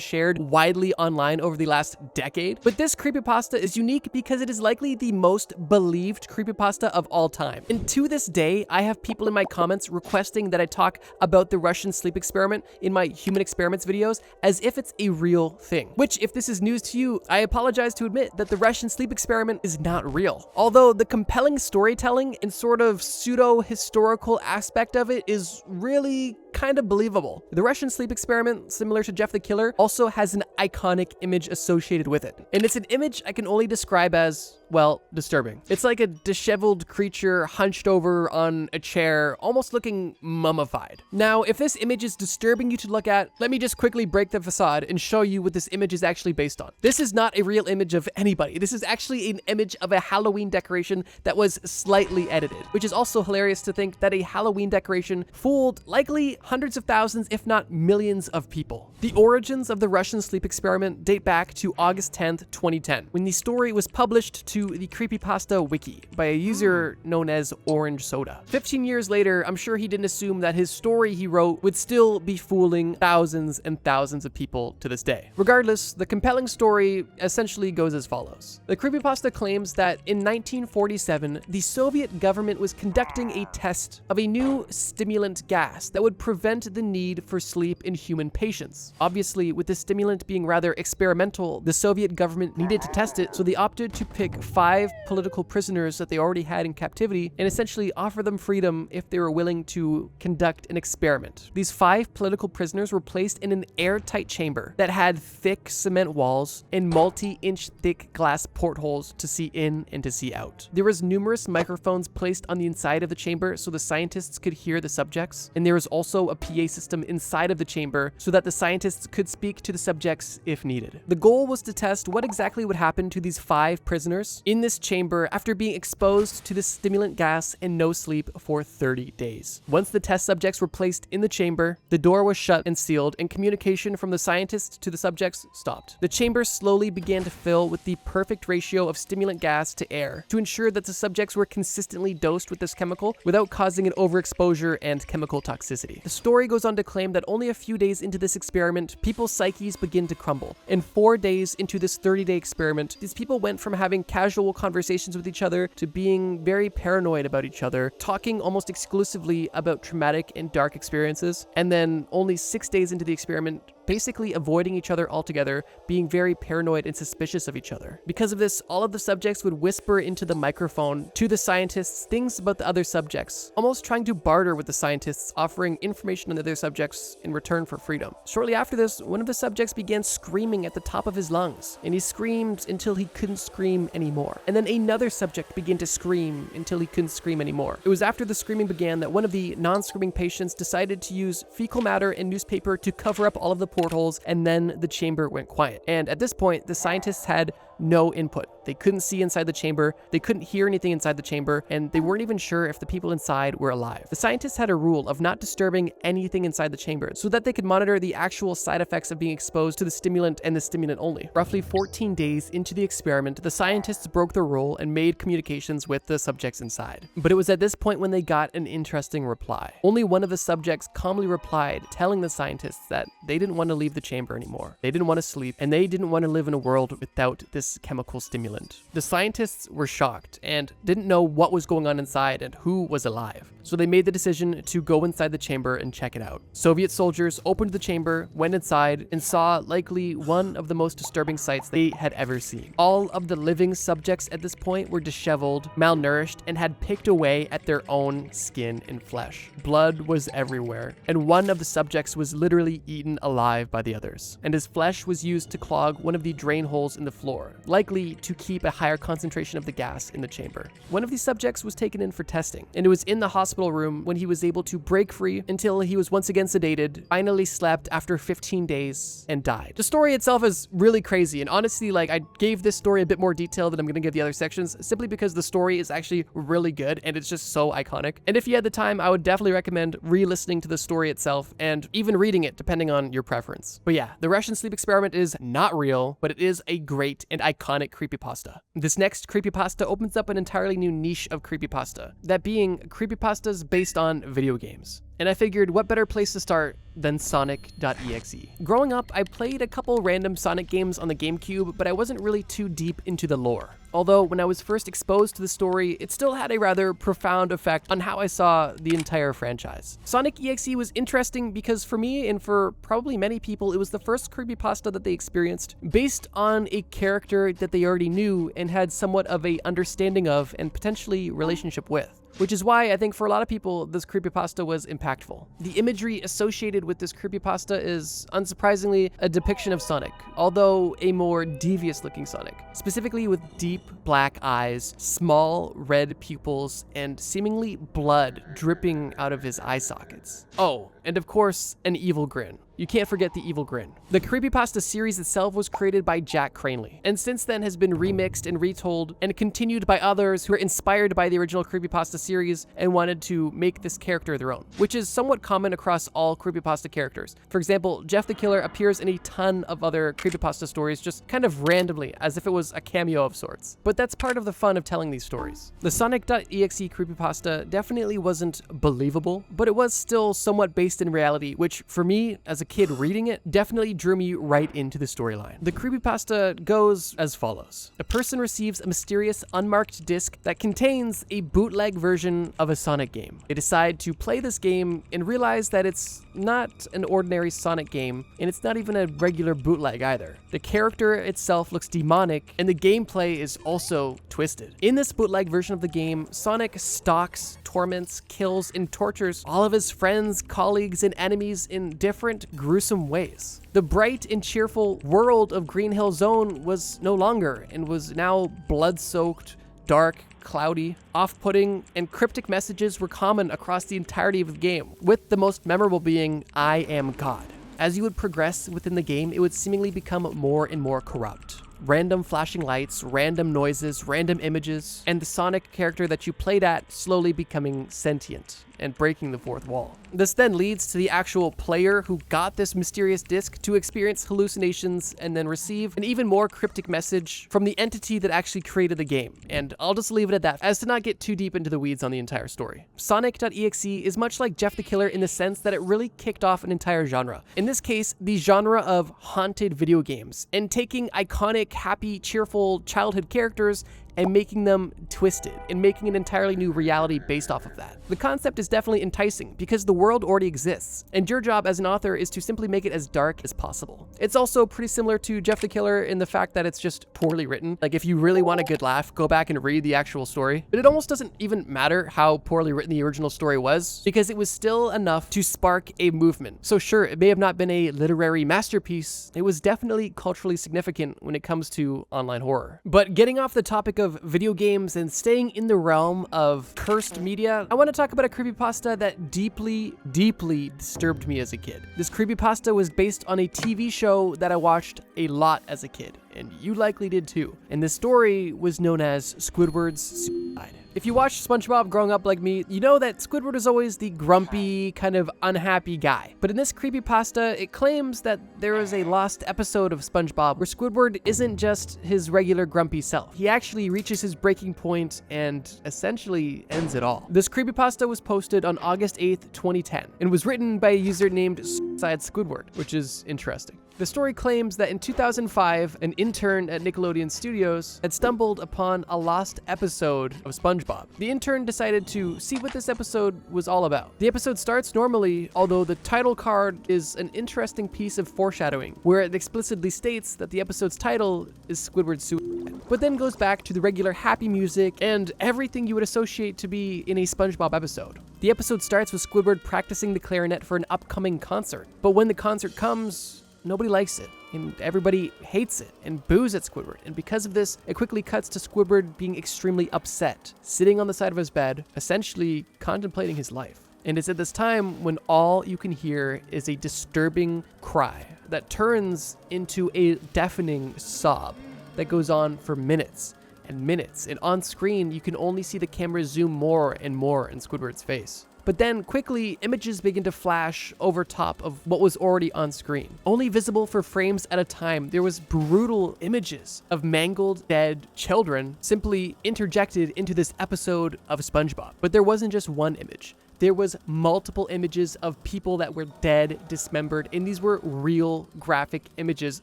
shared widely online over the last decade, but this creepypasta is unique because it is likely the most believed creepypasta of all time. And to this day, I have people in my comments requesting that I talk about the Russian sleep experiment in my human experiments videos as if it's a real thing. Which, if this is news to you, I apologize to admit that the Russian sleep experiment is not real. Although the compelling storytelling and sort of pseudo-historical aspect of it is really kind of believable. The Russian sleep experiment, similar to Jeff the Killer, also has an iconic image associated with it. And it's an image I can only describe as, well, disturbing. It's like a disheveled creature hunched over on a chair, almost looking mummified. Now, if this image is disturbing you to look at, let me just quickly break the facade and show you what this image is actually based on. This is not a real image of anybody. This is actually an image of a Halloween decoration that was slightly edited, which is also hilarious to think that a Halloween decoration fooled likely hundreds of thousands, if not millions of people. The origins of the Russian sleep experiment date back to August 10th, 2010, when the story was published to the Creepypasta wiki by a user known as Orange Soda. 15 years later, I'm sure he didn't assume that his story he wrote would still be fooling thousands and thousands of people to this day. Regardless, the compelling story essentially goes as follows. The Creepypasta claims that in 1947, the Soviet government was conducting a test of a new stimulant gas that would prevent the need for sleep in human patients. Obviously, with the stimulant being rather experimental, the Soviet government needed to test it, so they opted to pick 5 political prisoners that they already had in captivity and essentially offer them freedom if they were willing to conduct an experiment. These 5 political prisoners were placed in an airtight chamber that had thick cement walls and multi-inch thick glass portholes to see in and to see out. There was numerous microphones placed on the inside of the chamber so the scientists could hear the subjects, and there was also a PA system inside of the chamber so that the scientists could speak to the subjects if needed. The goal was to test what exactly would happen to these 5 prisoners in this chamber after being exposed to the stimulant gas and no sleep for 30 days. Once the test subjects were placed in the chamber, the door was shut and sealed, and communication from the scientists to the subjects stopped. The chamber slowly began to fill with the perfect ratio of stimulant gas to air to ensure that the subjects were consistently dosed with this chemical without causing an overexposure and chemical toxicity. The story goes on to claim that only a few days into this experiment, people's psyches begin to crumble. And 4 days into this 30-day experiment, these people went from having casual conversations with each other to being very paranoid about each other, talking almost exclusively about traumatic and dark experiences, and then only 6 days into the experiment, basically avoiding each other altogether, being very paranoid and suspicious of each other. Because of this, all of the subjects would whisper into the microphone to the scientists things about the other subjects, almost trying to barter with the scientists, offering information on the other subjects in return for freedom. Shortly after this, one of the subjects began screaming at the top of his lungs, and he screamed until he couldn't scream anymore. And then another subject began to scream until he couldn't scream anymore. It was after the screaming began that one of the non-screaming patients decided to use fecal matter and newspaper to cover up all of the portholes, and then the chamber went quiet. And at this point, the scientists had no input. They couldn't see inside the chamber, they couldn't hear anything inside the chamber, and they weren't even sure if the people inside were alive. The scientists had a rule of not disturbing anything inside the chamber so that they could monitor the actual side effects of being exposed to the stimulant and the stimulant only. Roughly 14 days into the experiment, the scientists broke the rule and made communications with the subjects inside. But it was at this point when they got an interesting reply. Only one of the subjects calmly replied, telling the scientists that they didn't want to leave the chamber anymore. They didn't want to sleep, and they didn't want to live in a world without this chemical stimulant. The scientists were shocked and didn't know what was going on inside and who was alive. So they made the decision to go inside the chamber and check it out. Soviet soldiers opened the chamber, went inside, and saw likely one of the most disturbing sights they had ever seen. All of the living subjects at this point were disheveled, malnourished, and had picked away at their own skin and flesh. Blood was everywhere, and one of the subjects was literally eaten alive by the others, and his flesh was used to clog one of the drain holes in the floor, likely to keep a higher concentration of the gas in the chamber. One of these subjects was taken in for testing, and it was in the hospital room when he was able to break free until he was once again sedated, finally slept after 15 days, and died. The story itself is really crazy, and honestly, I gave this story a bit more detail than I'm gonna give the other sections, simply because the story is actually really good, and it's just so iconic. And if you had the time, I would definitely recommend re-listening to the story itself, and even reading it, depending on your preference. But yeah, the Russian sleep experiment is not real, but it is a great and iconic creepypasta. This next creepypasta opens up an entirely new niche of creepypasta, that being creepypastas based on video games. And I figured what better place to start than Sonic.exe. Growing up, I played a couple random Sonic games on the GameCube, but I wasn't really too deep into the lore. Although when I was first exposed to the story, it still had a rather profound effect on how I saw the entire franchise. Sonic.exe was interesting because for me, and for probably many people, it was the first creepypasta that they experienced based on a character that they already knew and had somewhat of a understanding of and potentially relationship with. Which is why I think for a lot of people, this creepypasta was impactful. The imagery associated with this creepypasta is, unsurprisingly, a depiction of Sonic, although a more devious-looking Sonic, specifically with deep black eyes, small red pupils, and seemingly blood dripping out of his eye sockets. Oh, and of course, an evil grin. You can't forget the evil grin. The creepypasta series itself was created by Jack Cranley, and since then has been remixed and retold and continued by others who are inspired by the original creepypasta series and wanted to make this character their own, which is somewhat common across all creepypasta characters. For example, Jeff the Killer appears in a ton of other creepypasta stories just kind of randomly, as if it was a cameo of sorts. But that's part of the fun of telling these stories. The Sonic.exe creepypasta definitely wasn't believable, but it was still somewhat based in reality, which for me, as a kid reading it, definitely drew me right into the storyline. The creepypasta goes as follows. A person receives a mysterious unmarked disc that contains a bootleg version of a Sonic game. They decide to play this game and realize that it's not an ordinary Sonic game, and it's not even a regular bootleg either. The character itself looks demonic, and the gameplay is also twisted. In this bootleg version of the game, Sonic stalks, torments, kills, and tortures all of his friends, colleagues, and enemies in different gruesome ways. The bright and cheerful world of Green Hill Zone was no longer and was now blood-soaked, dark, cloudy, off-putting, and cryptic messages were common across the entirety of the game, with the most memorable being, "I am God." As you would progress within the game, it would seemingly become more and more corrupt. Random flashing lights, random noises, random images, and the Sonic character that you played at slowly becoming sentient and breaking the fourth wall. This then leads to the actual player who got this mysterious disc to experience hallucinations and then receive an even more cryptic message from the entity that actually created the game. And I'll just leave it at that, as to not get too deep into the weeds on the entire story. Sonic.exe is much like Jeff the Killer in the sense that it really kicked off an entire genre. In this case, the genre of haunted video games, and taking iconic, happy, cheerful childhood characters and making them twisted and making an entirely new reality based off of that. The concept is definitely enticing because the world already exists, and your job as an author is to simply make it as dark as possible. It's also pretty similar to Jeff the Killer in the fact that it's just poorly written. Like, if you really want a good laugh, go back and read the actual story. But it almost doesn't even matter how poorly written the original story was, because it was still enough to spark a movement. So sure, it may have not been a literary masterpiece, it was definitely culturally significant when it comes to online horror. But getting off the topic of video games and staying in the realm of cursed media, I want to talk about a creepypasta that deeply, deeply disturbed me as a kid. This creepypasta was based on a TV show that I watched a lot as a kid, and you likely did too. And the story was known as Squidward's Suicide. If you watched SpongeBob growing up like me, you know that Squidward is always the grumpy, kind of unhappy guy. But in this creepypasta, it claims that there is a lost episode of SpongeBob where Squidward isn't just his regular grumpy self. He actually reaches his breaking point and essentially ends it all. This creepypasta was posted on August 8th, 2010, and was written by a user named Suicide Squidward, which is interesting. The story claims that in 2005, an intern at Nickelodeon Studios had stumbled upon a lost episode of SpongeBob. The intern decided to see what this episode was all about. The episode starts normally, although the title card is an interesting piece of foreshadowing, where it explicitly states that the episode's title is Squidward's Suicide, but then goes back to the regular happy music and everything you would associate to be in a SpongeBob episode. The episode starts with Squidward practicing the clarinet for an upcoming concert, but when the concert comes, nobody likes it, and everybody hates it and boos at Squidward. And because of this, it quickly cuts to Squidward being extremely upset, sitting on the side of his bed, essentially contemplating his life. And it's at this time when all you can hear is a disturbing cry that turns into a deafening sob that goes on for minutes and minutes. And on screen, you can only see the camera zoom more and more in Squidward's face. But then quickly, images begin to flash over top of what was already on screen. Only visible for frames at a time, there was brutal images of mangled, dead children simply interjected into this episode of SpongeBob. But there wasn't just one image. There was multiple images of people that were dead, dismembered, and these were real graphic images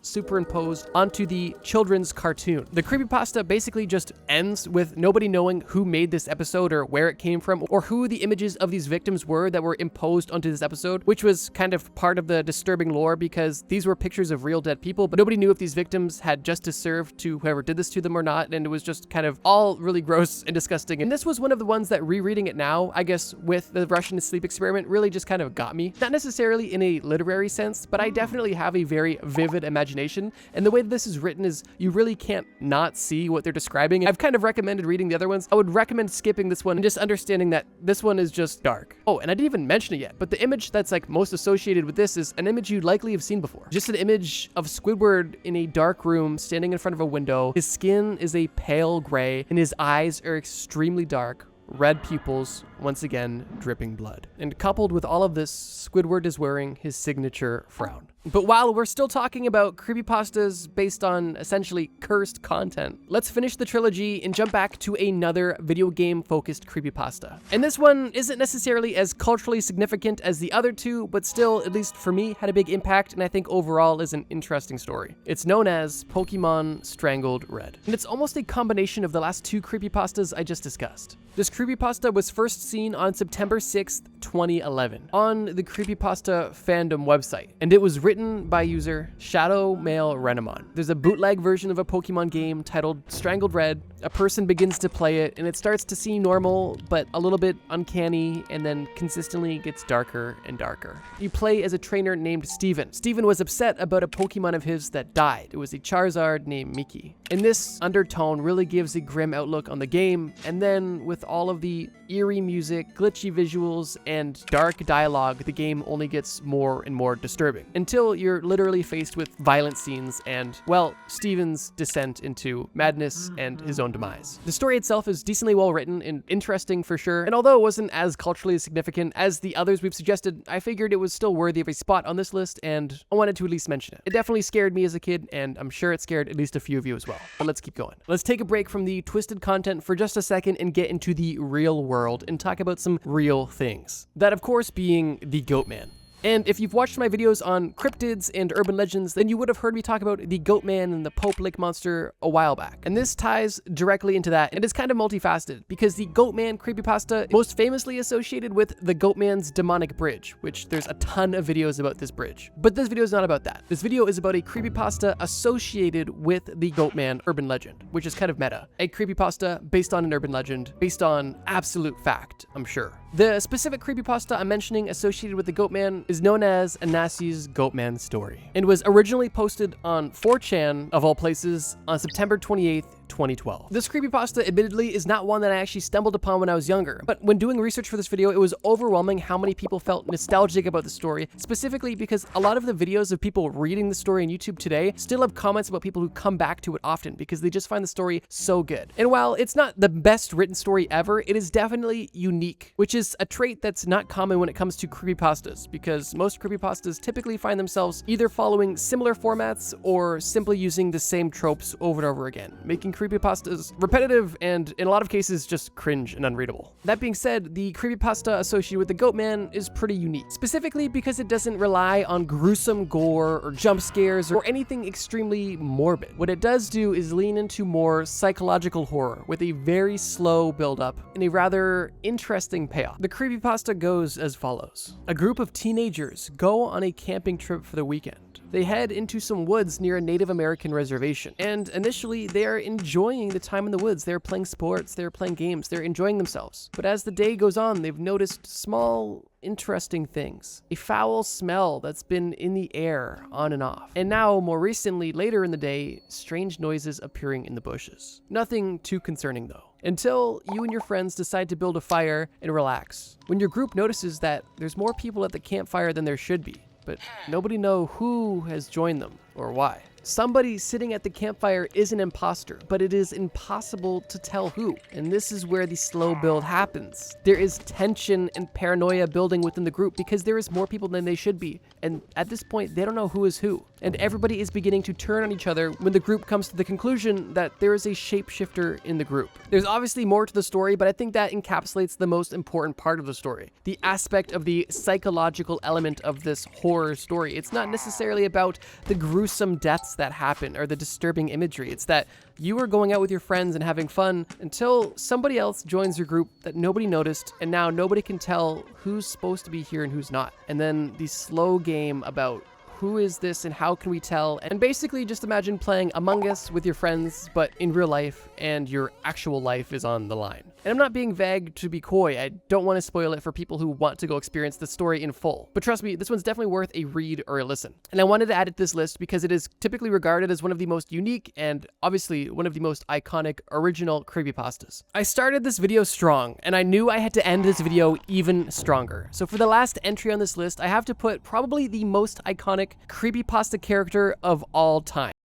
superimposed onto the children's cartoon. The creepypasta basically just ends with nobody knowing who made this episode or where it came from or who the images of these victims were that were imposed onto this episode, which was kind of part of the disturbing lore because these were pictures of real dead people, but nobody knew if these victims had justice served to whoever did this to them or not, and it was just kind of all really gross and disgusting. And this was one of the ones that rereading it now, I guess with the Russian to sleep experiment, really just kind of got me. Not necessarily in a literary sense, but I definitely have a very vivid imagination, and the way that this is written is you really can't not see what they're describing. I've kind of recommended reading the other ones. I would recommend skipping this one and just understanding that this one is just dark. Oh, and I didn't even mention it yet, but the image that's like most associated with this is an image you'd likely have seen before. Just an image of Squidward in a dark room standing in front of a window. His skin is a pale gray and his eyes are extremely dark. Red pupils, once again, dripping blood. And coupled with all of this, Squidward is wearing his signature frown. But while we're still talking about creepypastas based on essentially cursed content, let's finish the trilogy and jump back to another video game focused creepypasta. And this one isn't necessarily as culturally significant as the other two, but still, at least for me, had a big impact and I think overall is an interesting story. It's known as Pokemon Strangled Red. And it's almost a combination of the last two creepypastas I just discussed. This creepypasta was first seen on September 6th, 2011 on the Creepypasta fandom website, and it was written by user Shadow Male Renamon. There's a bootleg version of a Pokemon game titled Strangled Red. A person begins to play it, and it starts to seem normal, but a little bit uncanny, and then consistently gets darker and darker. You play as a trainer named Steven. Steven was upset about a Pokemon of his that died. It was a Charizard named Mickey. And this undertone really gives a grim outlook on the game, and then with all of the eerie music, glitchy visuals, and dark dialogue, the game only gets more and more disturbing, until you're literally faced with violent scenes and, well, Steven's descent into madness and his own demise. The story itself is decently well written and interesting for sure, and although it wasn't as culturally significant as the others we've suggested, I figured it was still worthy of a spot on this list, and I wanted to at least mention it. It definitely scared me as a kid, and I'm sure it scared at least a few of you as well. But let's keep going. Let's take a break from the twisted content for just a second and get into the real world and talk about some real things. That, of course, being the Goatman. And if you've watched my videos on cryptids and urban legends, then you would have heard me talk about the Goatman and the Pope Lake Monster a while back. And this ties directly into that, and it's kind of multifaceted, because the Goatman creepypasta most famously associated with the Goatman's demonic bridge, which there's a ton of videos about this bridge. But this video is not about that. This video is about a creepypasta associated with the Goatman urban legend, which is kind of meta. A creepypasta based on an urban legend, based on absolute fact, I'm sure. The specific creepypasta I'm mentioning associated with the Goatman is known as Anasi's Goatman Story, and was originally posted on 4chan, of all places, on September 28th, 2012. This creepypasta admittedly is not one that I actually stumbled upon when I was younger, but when doing research for this video, it was overwhelming how many people felt nostalgic about the story, specifically because a lot of the videos of people reading the story on YouTube today still have comments about people who come back to it often because they just find the story so good. And while it's not the best written story ever, it is definitely unique, which is a trait that's not common when it comes to creepypastas, because most creepypastas typically find themselves either following similar formats or simply using the same tropes over and over again, making creepypastas repetitive and, in a lot of cases, just cringe and unreadable. That being said, the creepypasta associated with the Goatman is pretty unique, specifically because it doesn't rely on gruesome gore or jump scares or anything extremely morbid. What it does do is lean into more psychological horror with a very slow build-up and a rather interesting payoff. The creepypasta goes as follows. A group of teenagers go on a camping trip for the weekend. They head into some woods near a Native American reservation, and initially they are enjoying the time in the woods. They're playing sports, they're playing games, they're enjoying themselves. But as the day goes on, they've noticed small, interesting things. A foul smell that's been in the air on and off. And now, more recently, later in the day, strange noises appearing in the bushes. Nothing too concerning though. Until you and your friends decide to build a fire and relax. When your group notices that there's more people at the campfire than there should be, but nobody knows who has joined them or why. Somebody sitting at the campfire is an imposter, but it is impossible to tell who. And this is where the slow build happens. There is tension and paranoia building within the group because there is more people than they should be. And at this point, they don't know who is who. And everybody is beginning to turn on each other when the group comes to the conclusion that there is a shapeshifter in the group. There's obviously more to the story, but I think that encapsulates the most important part of the story. The aspect of the psychological element of this horror story. It's not necessarily about the gruesome deaths that happen or the disturbing imagery. It's that you are going out with your friends and having fun until somebody else joins your group that nobody noticed, and now nobody can tell who's supposed to be here and who's not. And then the slow game about who is this and how can we tell? And basically just imagine playing Among Us with your friends, but in real life, and your actual life is on the line. And I'm not being vague to be coy. I don't want to spoil it for people who want to go experience the story in full. But trust me, this one's definitely worth a read or a listen. And I wanted to add it to this list because it is typically regarded as one of the most unique and obviously one of the most iconic original creepypastas. I started this video strong, and I knew I had to end this video even stronger. So for the last entry on this list, I have to put probably the most iconic creepypasta character of all time.